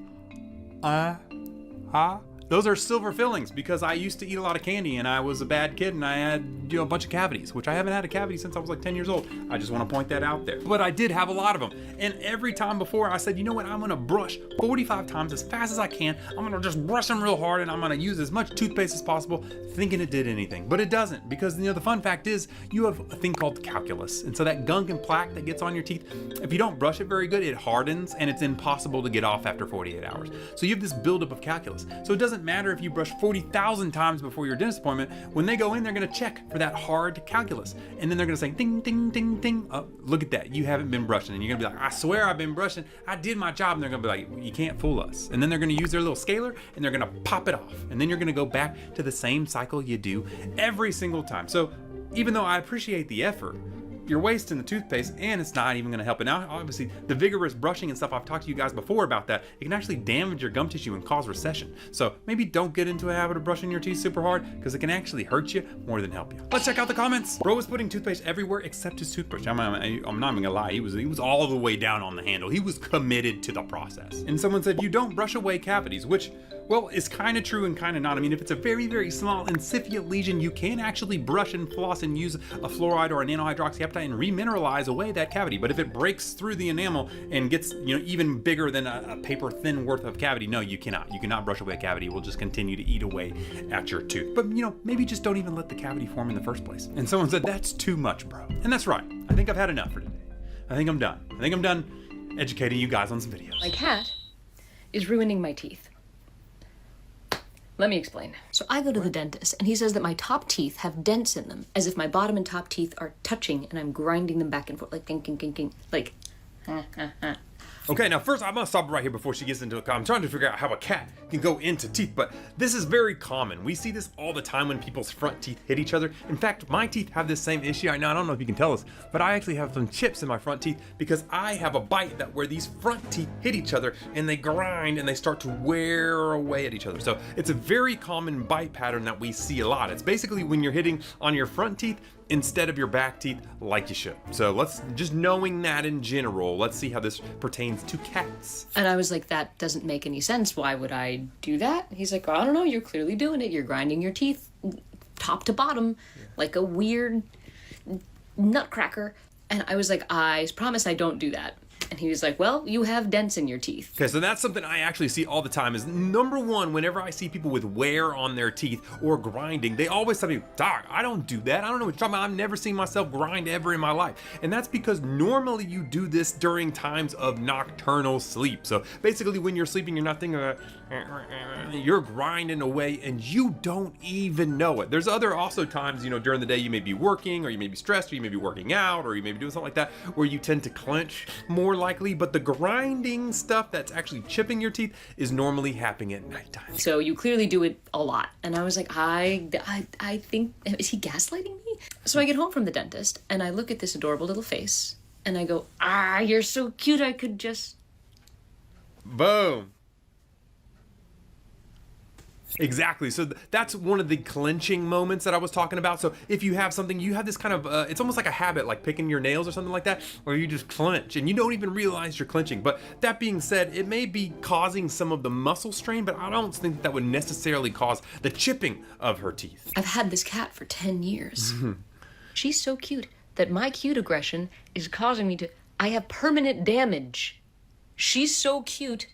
Those are silver fillings because I used to eat a lot of candy and I was a bad kid and I had, you know, a bunch of cavities, which I haven't had a cavity since I was like 10 years old. I just want to point that out there. But I did have a lot of them. And every time before I said, you know what, I'm gonna brush 45 times as fast as I can. I'm gonna just brush them real hard and I'm gonna use as much toothpaste as possible, thinking it did anything. But it doesn't, because you know, the fun fact is you have a thing called calculus. And so that gunk and plaque that gets on your teeth, if you don't brush it very good, it hardens and it's impossible to get off after 48 hours. So you have this buildup of calculus. So it doesn't matter if you brush 40,000 times before your dentist appointment. When they go in, they're gonna check for that hard calculus. And then they're gonna say, ding, ding, ding, ding. Oh, look at that, you haven't been brushing. And you're gonna be like, I swear I've been brushing. I did my job. And they're gonna be like, you can't fool us. And then they're gonna use their little scaler and they're gonna pop it off. And then you're gonna go back to the same cycle you do every single time. So even though I appreciate the effort, you're wasting the toothpaste and it's not even gonna help. And now, obviously, the vigorous brushing and stuff, I've talked to you guys before about that, it can actually damage your gum tissue and cause recession. So maybe don't get into a habit of brushing your teeth super hard because it can actually hurt you more than help you. Let's check out the comments. Bro was putting toothpaste everywhere except his toothbrush. I'm not even gonna lie, he was all the way down on the handle. He was committed to the process. And someone said, you don't brush away cavities, which, well, is kind of true and kind of not. I mean, if it's a very, very small incipient lesion, you can actually brush and floss and use a fluoride or a nanohydroxyapatite and remineralize away that cavity. But if it breaks through the enamel and gets, you know, even bigger than a paper thin worth of cavity, no, you cannot. You cannot brush away a cavity. It will just continue to eat away at your tooth. But, you know, maybe just don't even let the cavity form in the first place. And someone said, that's too much, bro. And that's right. I think I've had enough for today. I think I'm done. I think I'm done educating you guys on some videos. My cat is ruining my teeth. Let me explain. So I go to the dentist and he says that my top teeth have dents in them, as if my bottom and top teeth are touching and I'm grinding them back and forth, like ding, ding, ding, ding, like. Okay, now first I'm gonna stop right here before she gets into it. I'm trying to figure out how a cat can go into teeth, but this is very common. We see this all the time when people's front teeth hit each other. In fact, my teeth have this same issue. I don't know if you can tell us, but I actually have some chips in my front teeth because I have a bite that where these front teeth hit each other and they grind and they start to wear away at each other. So it's a very common bite pattern that we see a lot. It's basically when you're hitting on your front teeth instead of your back teeth like you should. So let's, just knowing that in general, let's see how this pertains to cats. And I was like, that doesn't make any sense. Why would I do that? He's like, I don't know, you're clearly doing it. You're grinding your teeth top to bottom like a weird nutcracker. And I was like, I promise I don't do that. And he was like, well, you have dents in your teeth. Okay, so that's something I actually see all the time is number one, whenever I see people with wear on their teeth or grinding, they always tell me, Doc, I don't do that. I don't know what you're talking about. I've never seen myself grind ever in my life. And that's because normally you do this during times of nocturnal sleep. So basically when you're sleeping, you're not thinking, you're grinding away and you don't even know it. There's other also times, you know, during the day you may be working or you may be stressed or you may be working out or you may be doing something like that where you tend to clench more likely, but the grinding stuff that's actually chipping your teeth is normally happening at nighttime. So you clearly do it a lot. And I was like, I think, is he gaslighting me? So I get home from the dentist and I look at this adorable little face and I go, you're so cute, I could just... Boom. Exactly. So that's one of the clenching moments that I was talking about. So if you have something, you have this kind of, it's almost like a habit, like picking your nails or something like that, where you just clench and you don't even realize you're clenching. But that being said, it may be causing some of the muscle strain, but I don't think that would necessarily cause the chipping of her teeth. I've had this cat for 10 years. She's so cute that my cute aggression is causing me to, I have permanent damage. She's so cute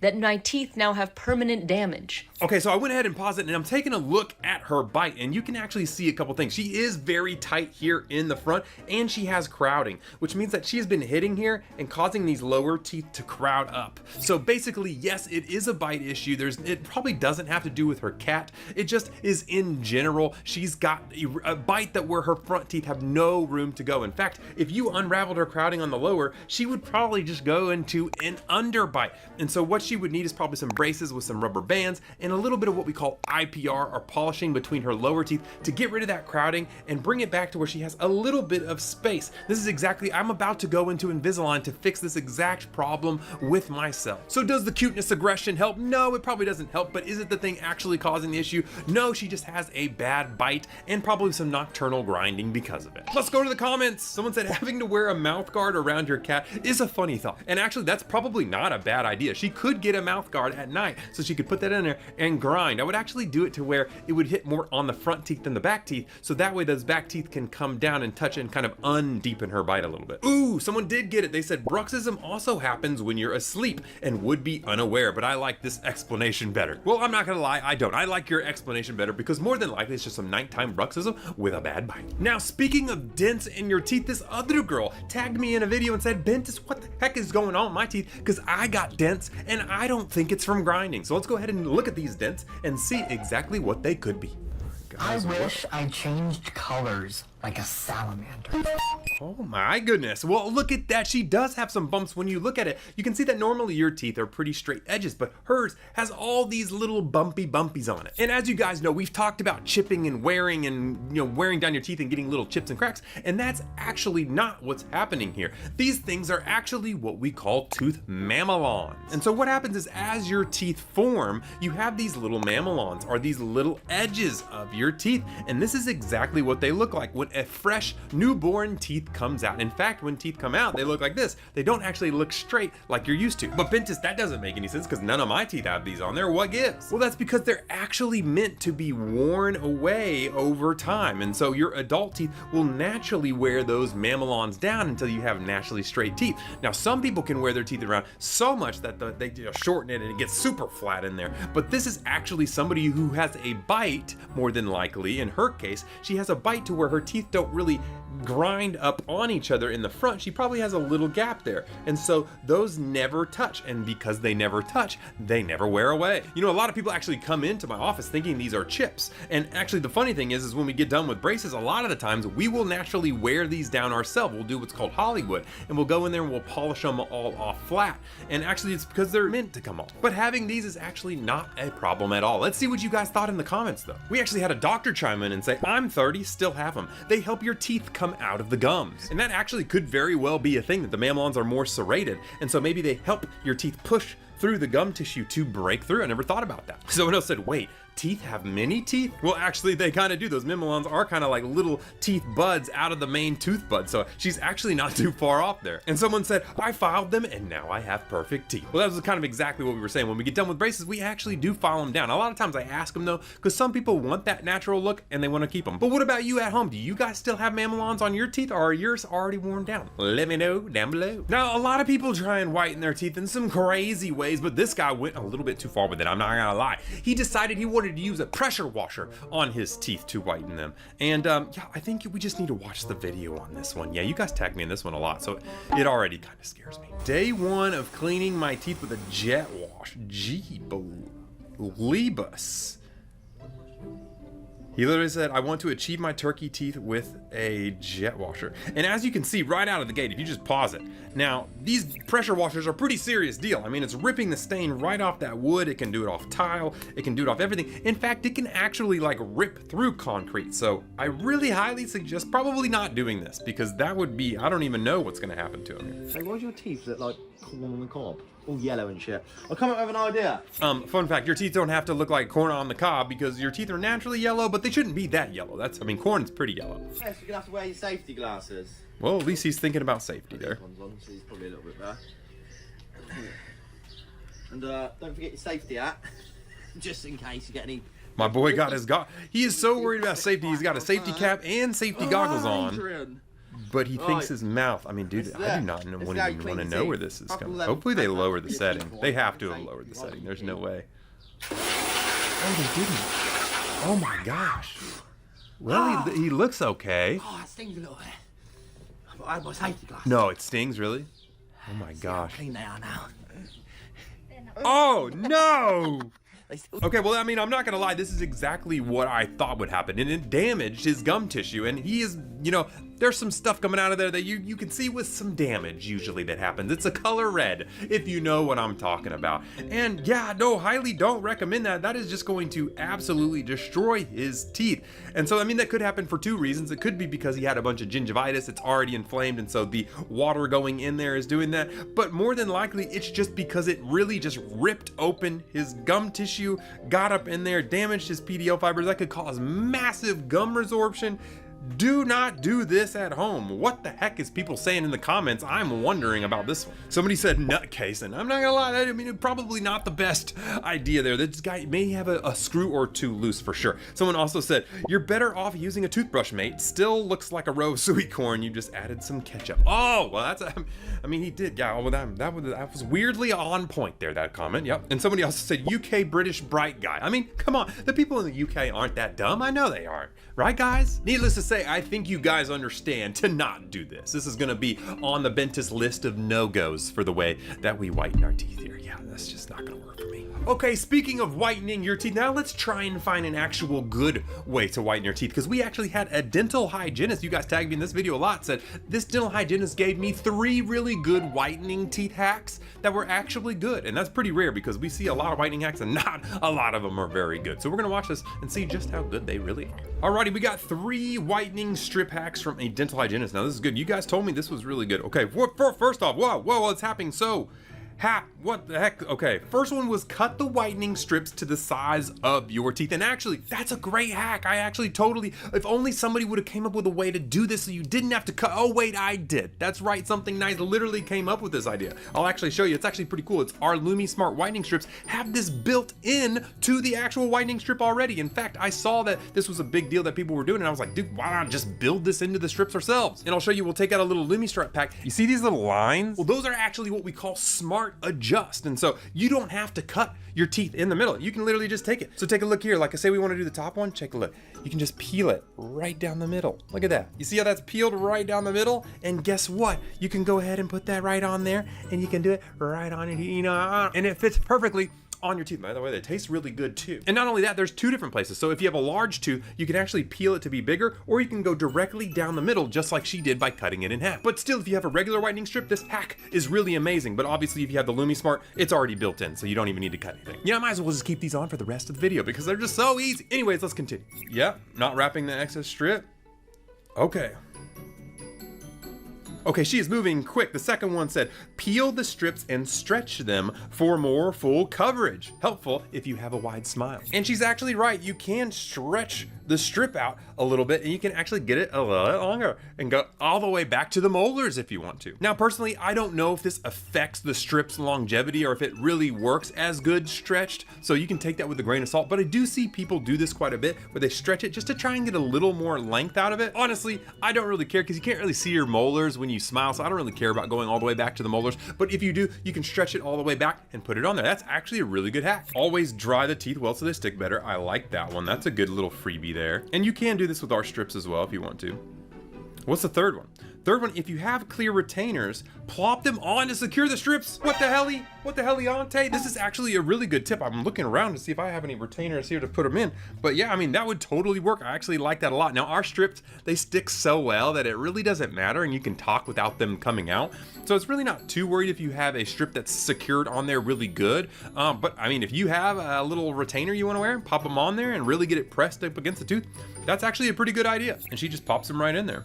that my teeth now have permanent damage. Okay, so I went ahead and paused it, and I'm taking a look at her bite, and you can actually see a couple things. She is very tight here in the front, and she has crowding, which means that she's been hitting here and causing these lower teeth to crowd up. So basically, yes, it is a bite issue. It probably doesn't have to do with her cat. It just is in general. She's got a bite that where her front teeth have no room to go. In fact, if you unraveled her crowding on the lower, she would probably just go into an underbite. And so what she would need is probably some braces with some rubber bands and a little bit of what we call IPR, or polishing between her lower teeth, to get rid of that crowding and bring it back to where she has a little bit of space. This is exactly, I'm about to go into Invisalign to fix this exact problem with myself. So does the cuteness aggression help? No, it probably doesn't help, but is it the thing actually causing the issue? No, she just has a bad bite and probably some nocturnal grinding because of it. Let's go to the comments. Someone said having to wear a mouth guard around your cat is a funny thought. And actually, that's probably not a bad idea. She could get a mouth guard at night, so she could put that in there and grind. I would actually do it to where it would hit more on the front teeth than the back teeth, so that way those back teeth can come down and touch and kind of undeepen her bite a little bit. Ooh, someone did get it. They said bruxism also happens when you're asleep and would be unaware, but I like this explanation better. Well, I'm not gonna lie, I don't. I like your explanation better because more than likely it's just some nighttime bruxism with a bad bite. Now, speaking of dents in your teeth, this other girl tagged me in a video and said, Bentist, what the heck is going on with my teeth? Because I got dents and I don't think it's from grinding. So let's go ahead and look at these dents and see exactly what they could be. Guys, I wish I changed colors like a salamander. Oh my goodness. Well, look at that. She does have some bumps. When you look at it, you can see that normally your teeth are pretty straight edges, but hers has all these little bumpies on it. And as you guys know, we've talked about chipping and wearing and, wearing down your teeth and getting little chips and cracks, and that's actually not what's happening here. These things are actually what we call tooth mamelons. And so what happens is as your teeth form, you have these little mamelons, or these little edges of your teeth, and this is exactly what they look like when a fresh newborn teeth comes out. In fact, when teeth come out, they look like this. They don't actually look straight like you're used to. But Bentist, that doesn't make any sense because none of my teeth have these on there. What gives? Well, that's because they're actually meant to be worn away over time. And so your adult teeth will naturally wear those mamelons down until you have naturally straight teeth. Now, some people can wear their teeth around so much that they shorten it and it gets super flat in there. But this is actually somebody who has a bite, more than likely. In her case, she has a bite to where her teeth don't really grind up on each other in the front. She probably has a little gap there, and so those never touch, and because they never touch, they never wear away. A lot of people actually come into my office thinking these are chips, and actually the funny thing is when we get done with braces, a lot of the times we will naturally wear these down ourselves. We'll do what's called Hollywood, and we'll go in there and we'll polish them all off flat, and actually it's because they're meant to come off. But having these is actually not a problem at all. Let's see what you guys thought in the comments though. We actually had a doctor chime in and say, I'm 30, still have them. They help your teeth come out of the gums. And that actually could very well be a thing, that the mamelons are more serrated, and so maybe they help your teeth push through the gum tissue to break through. I never thought about that. Someone else said, wait, teeth have many teeth? Well, actually they kind of do. Those mamelons are kind of like little teeth buds out of the main tooth bud, so she's actually not too far off there. And someone said, I filed them and now I have perfect teeth. Well, that was kind of exactly what we were saying. When we get done with braces, we actually do file them down. A lot of times I ask them though, because some people want that natural look and they want to keep them. But what about you at home? Do you guys still have mamelons on your teeth, or are yours already worn down? Let me know down below. Now, a lot of people try and whiten their teeth in some crazy ways, but this guy went a little bit too far with it. I'm not gonna lie. He decided he wanted to use a pressure washer on his teeth to whiten them. And yeah, I think we just need to watch the video on this one. Yeah, you guys tagged me in this one a lot, so it already kind of scares me. Day one of cleaning my teeth with a jet wash. Jeebus. He literally said, I want to achieve my turkey teeth with a jet washer. And as you can see right out of the gate, if you just pause it. Now, these pressure washers are a pretty serious deal. I mean, it's ripping the stain right off that wood. It can do it off tile. It can do it off everything. In fact, it can actually like rip through concrete. So I really highly suggest probably not doing this, because that would be, I don't even know what's gonna happen to him. Hey, why do your teeth look like corn on the cob. All yellow and shit. I'll come up with an idea. Fun fact, your teeth don't have to look like corn on the cob because your teeth are naturally yellow, but they shouldn't be that yellow. Corn's pretty yellow. Yes, you're gonna have to wear your safety glasses. Well, at least he's thinking about safety there. This one's on, so he's probably a little bit better. And don't forget your safety hat, just in case you get any. My boy got his he is so worried about safety, he's got a safety cap and safety goggles on. Adrian. But he thinks his mouth. I mean, dude, I do not want to know where this is coming. Hopefully they lower the setting. They have to have lowered the setting. There's no way. Oh, they didn't. Oh my gosh. Well, he looks okay. Oh, it stings a little bit. But I had my safety glasses. No, it stings, really? Oh my gosh. How clean they are now. Oh no! Okay, well, I mean, I'm not gonna lie, this is exactly what I thought would happen, and it damaged his gum tissue, and he is, you know, there's some stuff coming out of there that you can see with some damage usually that happens. It's a color red, if you know what I'm talking about. And yeah, no, highly don't recommend that. That is just going to absolutely destroy his teeth. And so, I mean, that could happen for two reasons. It could be because he had a bunch of gingivitis, it's already inflamed, and so the water going in there is doing that. But more than likely, it's just because it really just ripped open his gum tissue, got up in there, damaged his PDL fibers. That could cause massive gum resorption. Do not do this at home. What the heck is people saying in the comments? I'm wondering about this one. Somebody said nutcase, and I'm not gonna lie, I mean, probably not the best idea there. This guy may have a screw or two loose for sure. Someone also said, you're better off using a toothbrush, mate. Still looks like a row of sweet corn. You just added some ketchup. Oh, well, that's, I mean, he did, yeah, well, that was weirdly on point there, that comment, yep. And somebody also said, UK British bright guy. I mean, come on, the people in the UK aren't that dumb. I know they aren't, right, guys? Needless to say, I think you guys understand to not do this. This is gonna be on the Bentist list of no-goes for the way that we whiten our teeth here. Yeah, that's just not gonna work for me. Okay, speaking of whitening your teeth, now let's try and find an actual good way to whiten your teeth, because we actually had a dental hygienist, you guys tagged me in this video a lot, said this dental hygienist gave me 3 really good whitening teeth hacks that were actually good. And that's pretty rare because we see a lot of whitening hacks and not a lot of them are very good. So we're gonna watch this and see just how good they really are. Alrighty, we got 3 whitening strip hacks from a dental hygienist. Now this is good. You guys told me this was really good. Okay, first off, whoa, it's happening so what the heck? Okay, first one was cut the whitening strips to the size of your teeth. And actually, that's a great hack. I actually totally, if only somebody would have came up with a way to do this so you didn't have to cut. Oh wait, I did. That's right, something nice literally came up with this idea. I'll actually show you, it's actually pretty cool. It's our Lumi Smart whitening strips have this built in to the actual whitening strip already. In fact, I saw that this was a big deal that people were doing and I was like, dude, why not just build this into the strips ourselves? And I'll show you, we'll take out a little Lumi strip pack. You see these little lines? Well, those are actually what we call smart adjust. And so you don't have to cut your teeth in the middle. You can literally just take it. So take a look here. Like I say, we want to do the top one. Take a look. You can just peel it right down the middle. Look at that. You see how that's peeled right down the middle? And guess what? You can go ahead and put that right on there and you can do it right on it, you know, and it fits perfectly on your teeth. By the way, they taste really good too. And not only that, there's 2 different places. So if you have a large tooth, you can actually peel it to be bigger, or you can go directly down the middle, just like she did by cutting it in half. But still, if you have a regular whitening strip, this hack is really amazing. But obviously, if you have the Lumi Smart, it's already built in, so you don't even need to cut anything. Yeah, I might as well just keep these on for the rest of the video because they're just so easy. Anyways, let's continue. Yep, not wrapping the excess strip. Okay. Okay, she is moving quick. The second one said, peel the strips and stretch them for more full coverage. Helpful if you have a wide smile. And she's actually right. You can stretch the strip out a little bit and you can actually get it a little bit longer and go all the way back to the molars if you want to. Now, personally, I don't know if this affects the strip's longevity or if it really works as good stretched. So you can take that with a grain of salt, but I do see people do this quite a bit where they stretch it just to try and get a little more length out of it. Honestly, I don't really care because you can't really see your molars when you smile, so I don't really care about going all the way back to the molars. But if you do, you can stretch it all the way back and put it on there. That's actually a really good hack. Always dry the teeth well so they stick better. I like that one. That's a good little freebie there. And you can do this with our strips as well if you want to. What's the third one? Third one, if you have clear retainers, plop them on to secure the strips. What the heliante? This is actually a really good tip. I'm looking around to see if I have any retainers here to put them in. But yeah, I mean, that would totally work. I actually like that a lot. Now, our strips, they stick so well that it really doesn't matter and you can talk without them coming out. So it's really not too worried if you have a strip that's secured on there really good. But I mean, if you have a little retainer you want to wear, pop them on there and really get it pressed up against the tooth. That's actually a pretty good idea. And she just pops them right in there.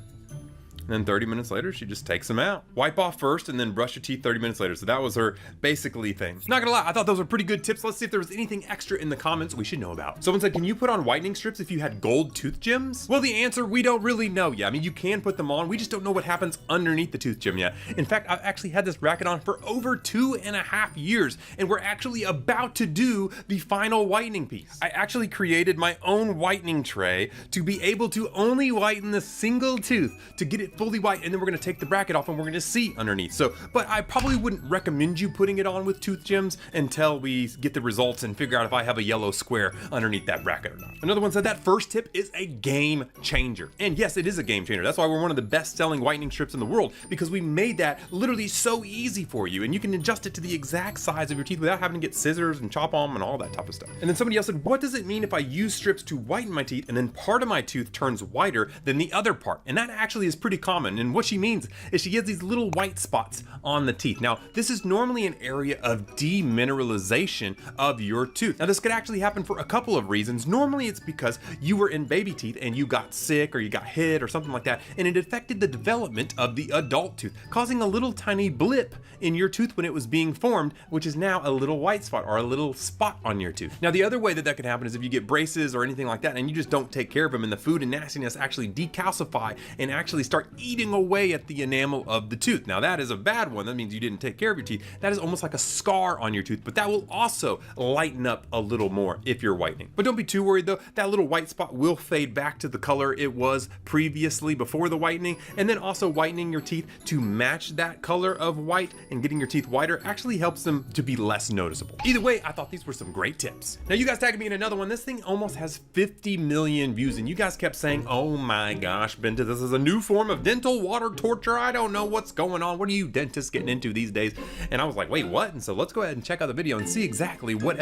And then 30 minutes later, she just takes them out. Wipe off first and then brush your teeth 30 minutes later. So that was her basically thing. Not gonna lie, I thought those were pretty good tips. Let's see if there was anything extra in the comments we should know about. Someone said, can you put on whitening strips if you had gold tooth gems? Well, the answer, we don't really know yet. I mean, you can put them on. We just don't know what happens underneath the tooth gem yet. In fact, I've actually had this bracket on for over 2.5 years, and we're actually about to do the final whitening piece. I actually created my own whitening tray to be able to only whiten the single tooth to get it fully white, and then we're gonna take the bracket off and we're gonna see underneath. So, but I probably wouldn't recommend you putting it on with tooth gems until we get the results and figure out if I have a yellow square underneath that bracket or not. Another one said that first tip is a game changer. And yes, it is a game changer. That's why we're one of the best selling whitening strips in the world, because we made that literally so easy for you, and you can adjust it to the exact size of your teeth without having to get scissors and chop them and all that type of stuff. And then somebody else said, what does it mean if I use strips to whiten my teeth and then part of my tooth turns whiter than the other part? And that actually is pretty common. And what she means is she gets these little white spots on the teeth. Now, this is normally an area of demineralization of your tooth. Now, this could actually happen for a couple of reasons. Normally, it's because you were in baby teeth and you got sick or you got hit or something like that, and it affected the development of the adult tooth, causing a little tiny blip in your tooth when it was being formed, which is now a little white spot or a little spot on your tooth. Now, the other way that that could happen is if you get braces or anything like that and you just don't take care of them, and the food and nastiness actually decalcify and actually start eating away at the enamel of the tooth. Now, that is a bad one. That means you didn't take care of your teeth. That is almost like a scar on your tooth, but that will also lighten up a little more if you're whitening. But don't be too worried though. That little white spot will fade back to the color it was previously before the whitening, and then also whitening your teeth to match that color of white and getting your teeth whiter actually helps them to be less noticeable. Either way, I thought these were some great tips. Now, you guys tagged me in another one. This thing almost has 50 million views, and you guys kept saying, oh my gosh, Bentist, this is a new form of dental water torture. I don't know what's going on. What are you dentists getting into these days? And I was like, wait, what? And so let's go ahead and check out the video and see exactly what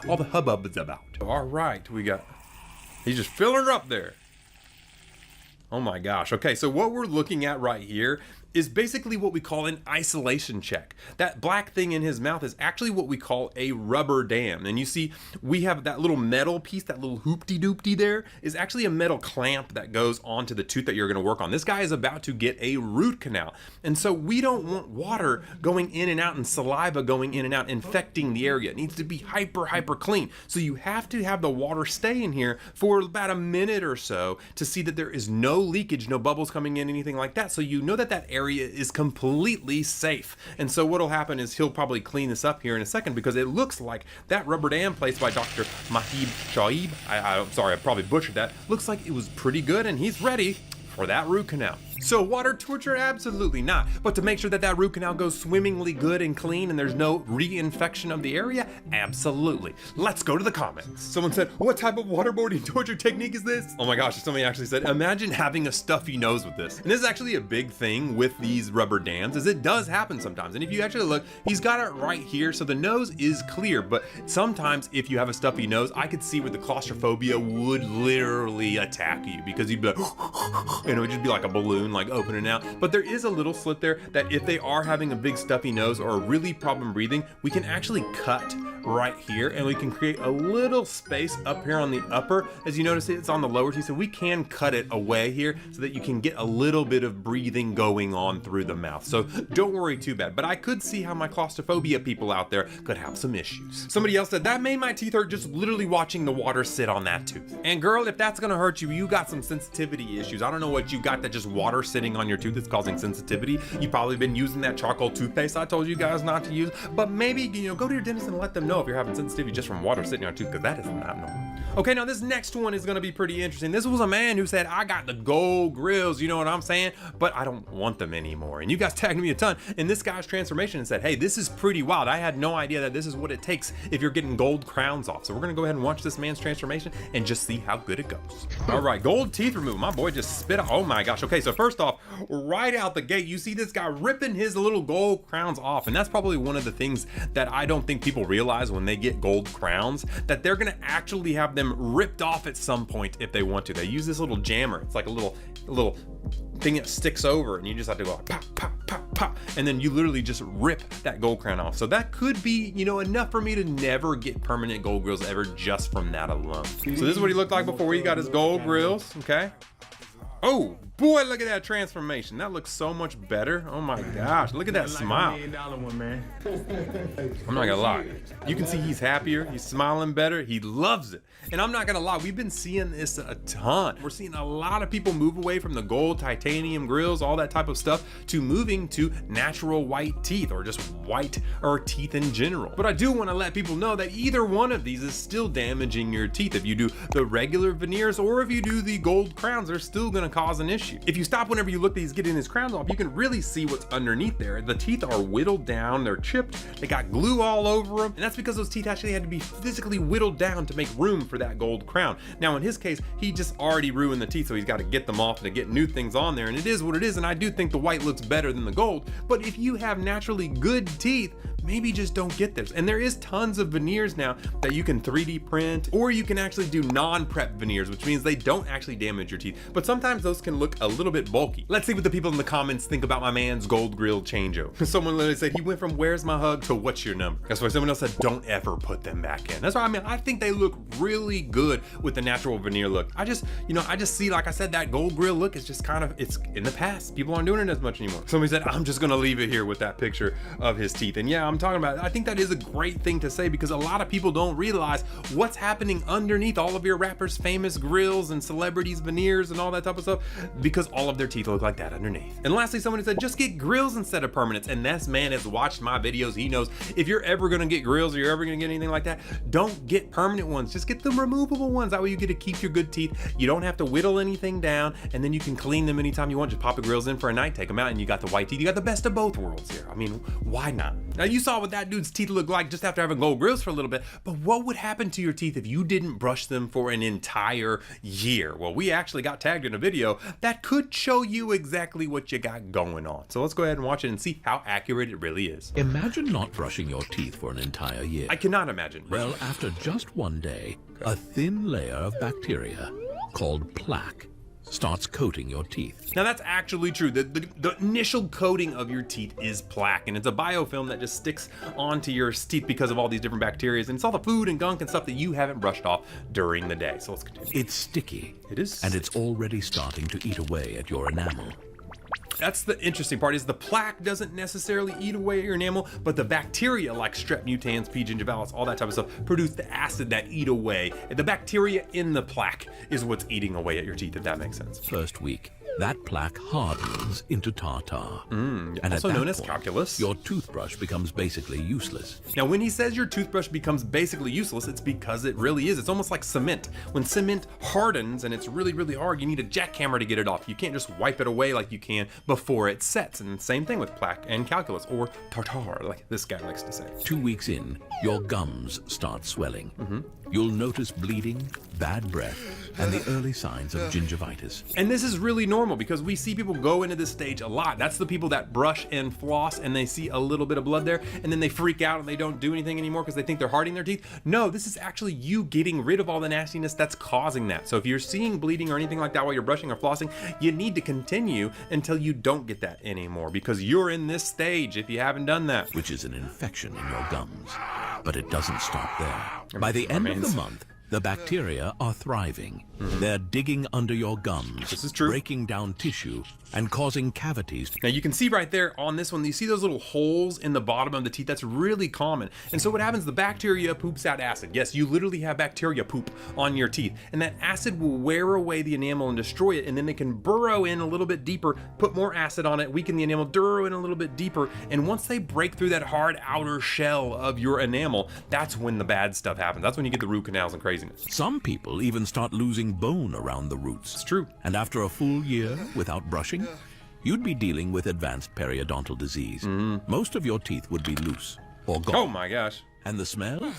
all the hubbub is about. All right, he's just filling her up there. Oh my gosh. Okay, so what we're looking at right here is basically what we call an isolation check. That black thing in his mouth is actually what we call a rubber dam. And you see, we have that little metal piece, that little hoopty-doopty there, is actually a metal clamp that goes onto the tooth that you're gonna work on. This guy is about to get a root canal. And so we don't want water going in and out and saliva going in and out, infecting the area. It needs to be hyper clean. So you have to have the water stay in here for about a minute or so to see that there is no leakage, no bubbles coming in, anything like that. So you know that that area is completely safe. And so what'll happen is he'll probably clean this up here in a second, because it looks like that rubber dam placed by Dr. Mahib Shaib, I'm sorry, I probably butchered that, looks like it was pretty good, and he's ready for that root canal. So water torture? Absolutely not. But to make sure that that root canal goes swimmingly good and clean and there's no reinfection of the area? Absolutely. Let's go to the comments. Someone said, what type of waterboarding torture technique is this? Oh my gosh, somebody actually said, imagine having a stuffy nose with this. And this is actually a big thing with these rubber dams, is it does happen sometimes. And if you actually look, he's got it right here, so the nose is clear, but sometimes if you have a stuffy nose, I could see where the claustrophobia would literally attack you, because you'd be like, and it would just be like a balloon, like opening out. But there is a little slit there that if they are having a big stuffy nose or a really problem breathing, we can actually cut right here, and we can create a little space up here on the upper. As you notice, it's on the lower teeth, so we can cut it away here so that you can get a little bit of breathing going on through the mouth. So don't worry too bad, but I could see how my claustrophobia people out there could have some issues. Somebody else said, that made my teeth hurt just literally watching the water sit on that tooth. And girl, if that's gonna hurt you, you got some sensitivity issues. I don't know what you got that just water sitting on your tooth is causing sensitivity. You've probably been using that charcoal toothpaste I told you guys not to use, but maybe, go to your dentist and let them know if you're having sensitivity just from water sitting on your tooth, because that is not normal. Okay, now this next one is gonna be pretty interesting. This was a man who said, I got the gold grills, you know what I'm saying? But I don't want them anymore. And you guys tagged me a ton in this guy's transformation and said, hey, this is pretty wild. I had no idea that this is what it takes if you're getting gold crowns off. So we're gonna go ahead and watch this man's transformation and just see how good it goes. All right, gold teeth removal. My boy just spit out. Oh my gosh. Okay, so first off, right out the gate, you see this guy ripping his little gold crowns off. And that's probably one of the things that I don't think people realize when they get gold crowns, that they're gonna actually have them ripped off at some point if they want to. They use this little jammer. It's like a little thing that sticks over, and you just have to go like pop, pop, pop, pop, and then you literally just rip that gold crown off. So that could be, enough for me to never get permanent gold grills ever just from that alone. So this is what he looked like before he got his gold grills, okay? Oh, Boy, look at that transformation. That looks so much better. Oh my gosh, look at that smile. Man. I'm not gonna lie. You can see he's happier, he's smiling better, he loves it. And I'm not gonna lie, we've been seeing this a ton. We're seeing a lot of people move away from the gold, titanium grills, all that type of stuff, to moving to natural white teeth, or just white or teeth in general. But I do wanna let people know that either one of these is still damaging your teeth. If you do the regular veneers or if you do the gold crowns, they're still gonna cause an issue. If you stop whenever you look at these getting his crowns off, you can really see what's underneath there. The teeth are whittled down, they're chipped, they got glue all over them, and that's because those teeth actually had to be physically whittled down to make room for that gold crown. Now in his case, he just already ruined the teeth, so he's got to get them off to get new things on there, and it is what it is, and I do think the white looks better than the gold. But if you have naturally good teeth, maybe just don't get this. And there is tons of veneers now that you can 3D print, or you can actually do non-prep veneers, which means they don't actually damage your teeth, but sometimes those can look a little bit bulky. Let's see what the people in the comments think about my man's gold grill changeover. Someone literally said he went from where's my hug to what's your number. That's why someone else said don't ever put them back in. That's why I mean, I think they look really good with the natural veneer look. I just see, like I said, that gold grill look is just kind of, it's in the past. People aren't doing it as much anymore. Somebody said, I'm just gonna leave it here with that picture of his teeth. And yeah, I'm talking about it. I think that is a great thing to say, because a lot of people don't realize what's happening underneath all of your rappers' famous grills and celebrities' veneers and all that type of stuff, because all of their teeth look like that underneath. And lastly, someone said, just get grills instead of permanents. And this man has watched my videos. He knows if you're ever gonna get grills or you're ever gonna get anything like that, don't get permanent ones. Just get the removable ones. That way you get to keep your good teeth. You don't have to whittle anything down, and then you can clean them anytime you want. Just pop the grills in for a night, take them out, and you got the white teeth. You got the best of both worlds here. I mean, why not? Now you saw what that dude's teeth look like just after having gold grills for a little bit, but what would happen to your teeth if you didn't brush them for an entire year? Well, we actually got tagged in a video that could show you exactly what you got going on. So let's go ahead and watch it and see how accurate it really is. Imagine not brushing your teeth for an entire year. I cannot imagine. Well, after just one day, a thin layer of bacteria called plaque starts coating your teeth. Now that's actually true. The initial coating of your teeth is plaque, and it's a biofilm that just sticks onto your teeth because of all these different bacteria, and it's all the food and gunk and stuff that you haven't brushed off during the day. So let's continue. It's sticky. It is. And it's already starting to eat away at your enamel. That's the interesting part, is the plaque doesn't necessarily eat away at your enamel, but the bacteria like strep mutans, P. gingivalis, all that type of stuff produce the acid that eat away. The bacteria in the plaque is what's eating away at your teeth, if that makes sense. First week, that plaque hardens into tartar. And also known as calculus. Your toothbrush becomes basically useless. Now, when he says your toothbrush becomes basically useless, it's because it really is. It's almost like cement. When cement hardens and it's really, really hard, you need a jackhammer to get it off. You can't just wipe it away like you can before it sets. And same thing with plaque and calculus, or tartar, like this guy likes to say. 2 weeks in, your gums start swelling. You'll notice bleeding, bad breath, and the early signs of gingivitis. And this is really normal because we see people go into this stage a lot. That's the people that brush and floss and they see a little bit of blood there and then they freak out and they don't do anything anymore because they think they're hardening their teeth. No, this is actually you getting rid of all the nastiness that's causing that. So if you're seeing bleeding or anything like that while you're brushing or flossing, you need to continue until you don't get that anymore, because you're in this stage if you haven't done that. Which is an infection in your gums. But it doesn't stop there. By the end of the month, the bacteria are thriving. They're digging under your gums, this is true, breaking down tissue and causing cavities. Now you can see right there on this one, you see those little holes in the bottom of the teeth. That's really common. And so what happens, the bacteria poops out acid. Yes, you literally have bacteria poop on your teeth, and that acid will wear away the enamel and destroy it, and then they can burrow in a little bit deeper, put more acid on it, weaken the enamel, burrow in a little bit deeper, and once they break through that hard outer shell of your enamel, that's when the bad stuff happens. That's when you get the root canals and craziness. Some people even start losing bone around the roots. It's true. And after a full year without brushing, you'd be dealing with advanced periodontal disease. Most of your teeth would be loose or gone. Oh my gosh. And the smell?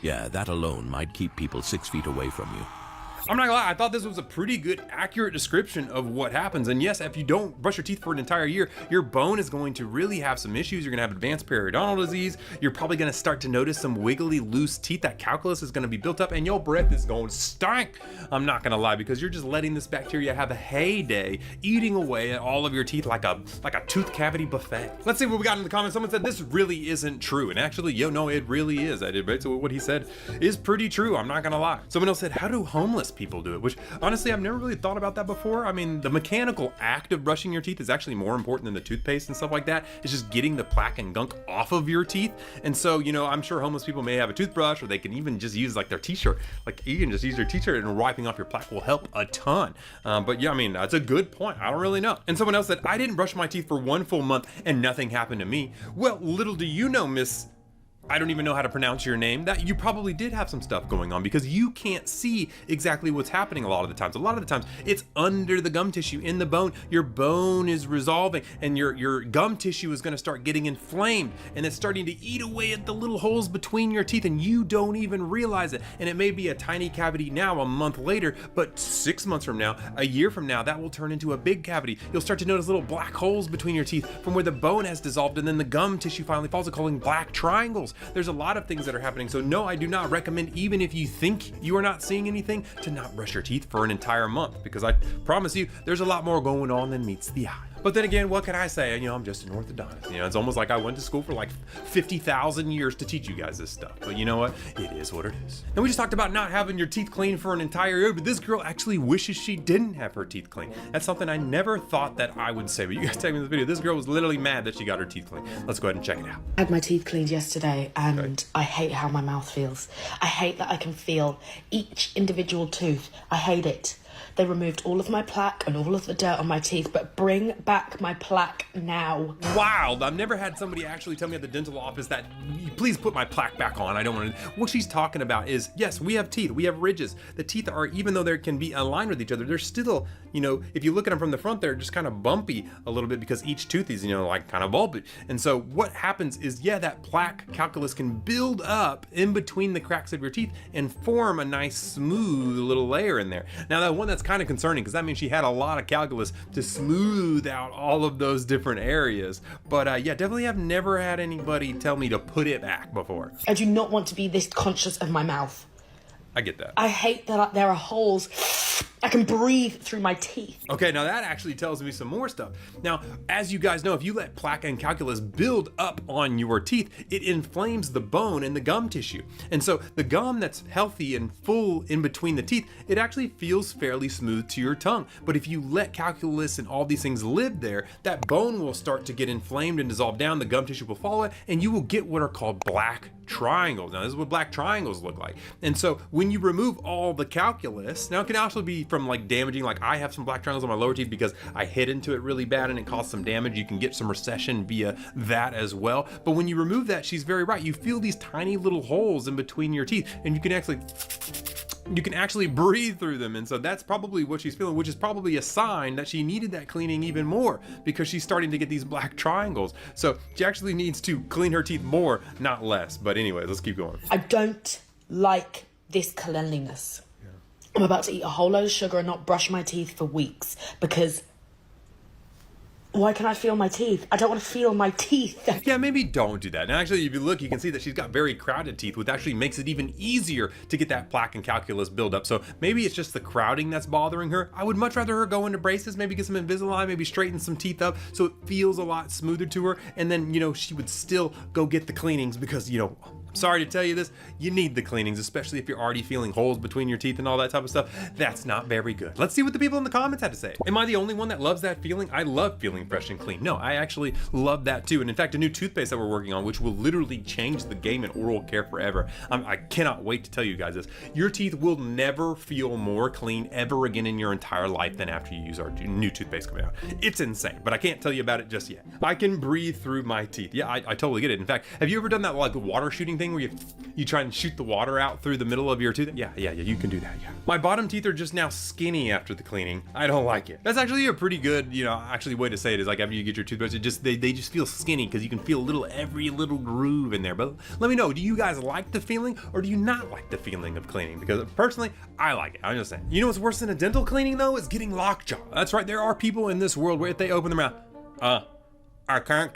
Yeah, that alone might keep people 6 feet away from you. I'm not gonna lie, I thought this was a pretty good, accurate description of what happens. And yes, if you don't brush your teeth for an entire year, your bone is going to really have some issues. You're gonna have advanced periodontal disease. You're probably gonna start to notice some wiggly, loose teeth. That calculus is gonna be built up and your breath is going to stink. I'm not gonna lie, because you're just letting this bacteria have a heyday, eating away at all of your teeth like a tooth cavity buffet. Let's see what we got in the comments. Someone said this really isn't true. And actually, no, it really is. I did, right? So what he said is pretty true. I'm not gonna lie. Someone else said, how do homeless most people do it, which honestly, I've never really thought about that before. I mean, the mechanical act of brushing your teeth is actually more important than the toothpaste and stuff like that. It's just getting the plaque and gunk off of your teeth. And so, you know, I'm sure homeless people may have a toothbrush, or they can even just use like their t-shirt. Like you can just use your t-shirt, and wiping off your plaque will help a ton. But yeah, I mean, that's a good point. I don't really know. And someone else said, I didn't brush my teeth for 1 full month and nothing happened to me. Well, little do you know, Miss, I don't even know how to pronounce your name, that you probably did have some stuff going on, because you can't see exactly what's happening a lot of the times. A lot of the times it's under the gum tissue in the bone. Your bone is resolving, and your gum tissue is going to start getting inflamed, and it's starting to eat away at the little holes between your teeth, and you don't even realize it. And it may be a tiny cavity now, a month later, but 6 months from now, a year from now, that will turn into a big cavity. You'll start to notice little black holes between your teeth from where the bone has dissolved, and then the gum tissue finally falls, calling black triangles. There's a lot of things that are happening. So no, I do not recommend, even if you think you are not seeing anything, to not brush your teeth for an entire month, because I promise you there's a lot more going on than meets the eye. But then again, what can I say? You know, I'm just an orthodontist. You know, it's almost like I went to school for like 50,000 years to teach you guys this stuff. But you know what? It is what it is. And we just talked about not having your teeth clean for an entire year, but this girl actually wishes she didn't have her teeth clean. That's something I never thought that I would say, but you guys take me in this video. This girl was literally mad that she got her teeth cleaned. Let's go ahead and check it out. I had my teeth cleaned yesterday, and I hate how my mouth feels. I hate that I can feel each individual tooth. I hate it. They removed all of my plaque and all of the dirt on my teeth, but bring back my plaque now. Wow, I've never had somebody actually tell me at the dental office that, please put my plaque back on, I don't want to. What she's talking about is, yes, we have teeth, we have ridges. The teeth are, even though they can be aligned with each other, they're still, you know, if you look at them from the front, they're just kind of bumpy a little bit, because each tooth is, you know, like kind of bulby. And so what happens is, yeah, that plaque calculus can build up in between the cracks of your teeth and form a nice smooth little layer in there. Now that one that's kind of concerning, because that means she had a lot of calculus to smooth out all of those different areas. But yeah, definitely have never had anybody tell me to put it back before. I do not want to be this conscious of my mouth. I get that. I hate that there are holes. I can breathe through my teeth. Okay, now that actually tells me some more stuff. Now, as you guys know, if you let plaque and calculus build up on your teeth, it inflames the bone and the gum tissue. And so the gum that's healthy and full in between the teeth, it actually feels fairly smooth to your tongue. But if you let calculus and all these things live there, that bone will start to get inflamed and dissolve down, the gum tissue will follow it, and you will get what are called black triangles. Now, this is what black triangles look like. And so when you remove all the calculus, now it can also be from like damaging, like I have some black triangles on my lower teeth because I hit into it really bad and it caused some damage. You can get some recession via that as well. But when you remove that, she's very right. You feel these tiny little holes in between your teeth, and you can actually breathe through them. And so that's probably what she's feeling, which is probably a sign that she needed that cleaning even more, because she's starting to get these black triangles. So she actually needs to clean her teeth more, not less. But anyways, let's keep going. I don't like this cleanliness. I'm about to eat a whole load of sugar and not brush my teeth for weeks, because why can I feel my teeth? I don't want to feel my teeth. Yeah, maybe don't do that. Now, actually, if you look, you can see that she's got very crowded teeth, which actually makes it even easier to get that plaque and calculus buildup. So maybe it's just the crowding that's bothering her. I would much rather her go into braces, maybe get some Invisalign, maybe straighten some teeth up so it feels a lot smoother to her. And then, you know, she would still go get the cleanings, because, you know, sorry to tell you this, you need the cleanings, especially if you're already feeling holes between your teeth and all that type of stuff. That's not very good. Let's see what the people in the comments had to say. Am I the only one that loves that feeling? I love feeling fresh and clean. No, I actually love that too. And in fact, a new toothpaste that we're working on, which will literally change the game in oral care forever. I cannot wait to tell you guys this. Your teeth will never feel more clean ever again in your entire life than after you use our new toothpaste coming out. It's insane, but I can't tell you about it just yet. I can breathe through my teeth. Yeah, I totally get it. In fact, have you ever done that like water shooting thing where you try and shoot the water out through the middle of your tooth? Yeah, you can do that, yeah. My bottom teeth are just now skinny after the cleaning. I don't like it. That's actually a pretty good, you know, actually way to say it is like after you get your toothbrush, they just feel skinny, because you can feel every little groove in there. But let me know, do you guys like the feeling, or do you not like the feeling of cleaning? Because personally, I like it. I'm just saying. You know what's worse than a dental cleaning though? Is getting lockjaw. That's right, there are people in this world where if they open their mouth, I can't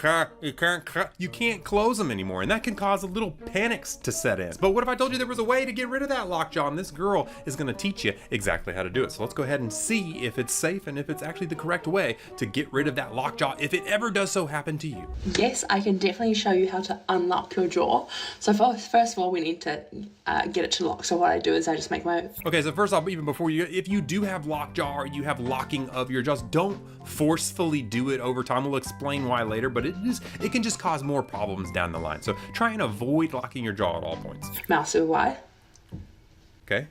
you can't close them anymore, and that can cause a little panics to set in. But what if I told you there was a way to get rid of that lockjaw, and this girl is gonna teach you exactly how to do it. So let's go ahead and see if it's safe and if it's actually the correct way to get rid of that lockjaw if it ever does so happen to you. Yes, I can definitely show you how to unlock your jaw. So first of all, we need to get it to lock. So what I do is I just make my... Okay, so first off, even before you, if you do have lockjaw or you have locking of your jaws, don't forcefully do it over time. We'll explain why later, but it can just cause more problems down the line. So try and avoid locking your jaw at all points. Mouse over why? Okay.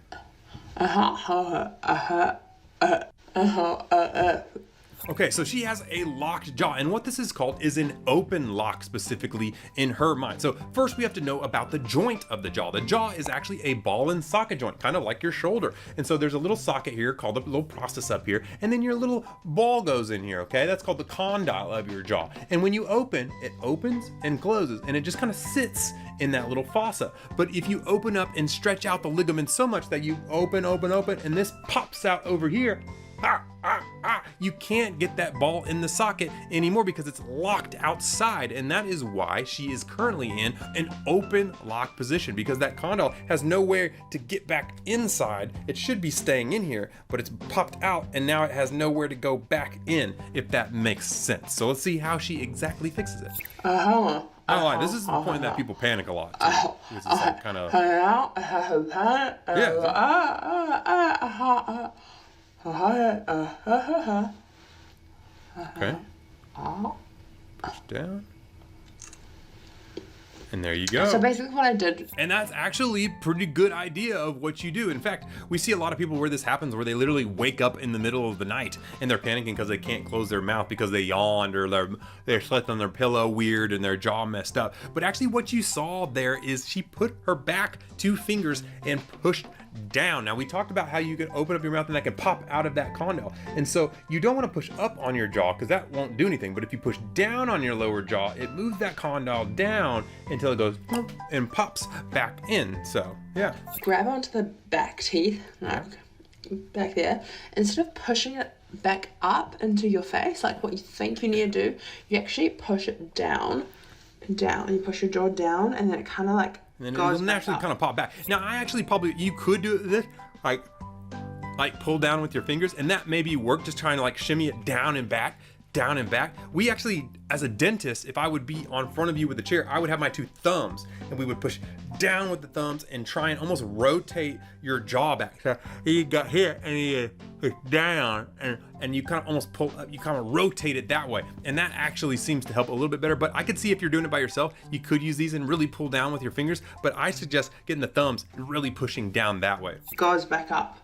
Okay, so she has a locked jaw, and what this is called is an open lock, specifically in her mind. So first we have to know about the joint of the jaw. The jaw is actually a ball and socket joint, kind of like your shoulder. And so there's a little socket here called a little process up here, and then your little ball goes in here, okay? That's called the condyle of your jaw. And when you open, it opens and closes, and it just kind of sits in that little fossa. But if you open up and stretch out the ligament so much that you open, and this pops out over here, you can't get that ball in the socket anymore because it's locked outside, and that is why she is currently in an open lock position, because that condyle has nowhere to get back inside. It should be staying in here, but it's popped out and now it has nowhere to go back in, if that makes sense. So let's see how she exactly fixes it. I don't lie, this is the point that people panic a lot too. This is like kind of... Okay. Push down. And there you go. So basically what I did... And that's actually a pretty good idea of what you do. In fact, we see a lot of people where this happens, where they literally wake up in the middle of the night and they're panicking because they can't close their mouth because they yawned or they're slept on their pillow weird and their jaw messed up. But actually what you saw there is she put her back 2 fingers and pushed down. Now we talked about how you can open up your mouth and that can pop out of that condyle. And so you don't want to push up on your jaw because that won't do anything. But if you push down on your lower jaw, it moves that condyle down until it goes and pops back in. So yeah. Grab onto the back teeth, like back there. Instead of pushing it back up into your face, like what you think you need to do, you actually push it down, and you push your jaw down, and then it kind of like and it'll naturally kind of pop back. Now, I actually you could do this, like pull down with your fingers, and that maybe work, just trying to like shimmy it down and back. We actually, as a dentist, if I would be on front of you with a chair, I would have my 2 thumbs, and we would push down with the thumbs and try and almost rotate your jaw back. So you got here, and you push down, and you kind of almost pull up, you kind of rotate it that way. And that actually seems to help a little bit better, but I could see if you're doing it by yourself, you could use these and really pull down with your fingers, but I suggest getting the thumbs and really pushing down that way. Goes back up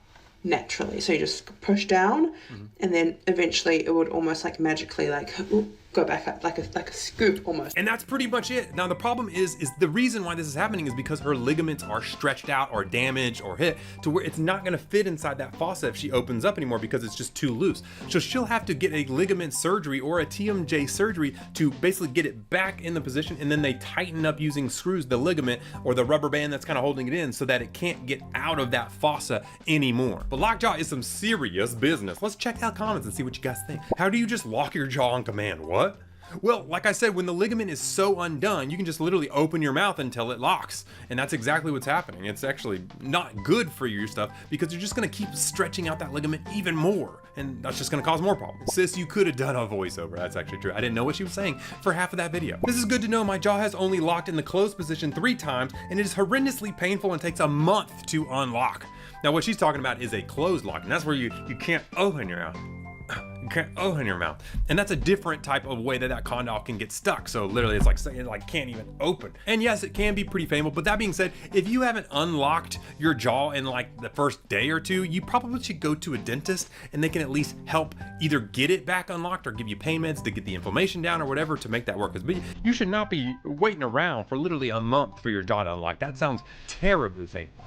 naturally. So you just push down, and then eventually it would almost like magically like go back up like a scoop almost. And that's pretty much it. Now the problem is the reason why this is happening is because her ligaments are stretched out or damaged or hit to where it's not gonna fit inside that fossa if she opens up anymore because it's just too loose. So she'll have to get a ligament surgery or a TMJ surgery to basically get it back in the position, and then they tighten up using screws the ligament or the rubber band that's kind of holding it in so that it can't get out of that fossa anymore. But lockjaw is some serious business. Let's check out comments and see what you guys think. How do you just lock your jaw on command? What? Well, like I said, when the ligament is so undone, you can just literally open your mouth until it locks. And that's exactly what's happening. It's actually not good for your stuff because you're just gonna keep stretching out that ligament even more. And that's just gonna cause more problems. Sis, you could have done a voiceover. That's actually true. I didn't know what she was saying for half of that video. This is good to know. My jaw has only locked in the closed position 3 times, and it is horrendously painful and takes a month to unlock. Now, what she's talking about is a closed lock, and that's where you can't open your mouth. You can't open your mouth, and that's a different type of way that condyle can get stuck. So literally it's like can't even open. And yes, it can be pretty painful, but that being said, if you haven't unlocked your jaw in like the first day or 2, you probably should go to a dentist, and they can at least help either get it back unlocked or give you pain meds to get the inflammation down or whatever to make that work. But you should not be waiting around for literally a month for your jaw to unlock. That sounds terribly painful.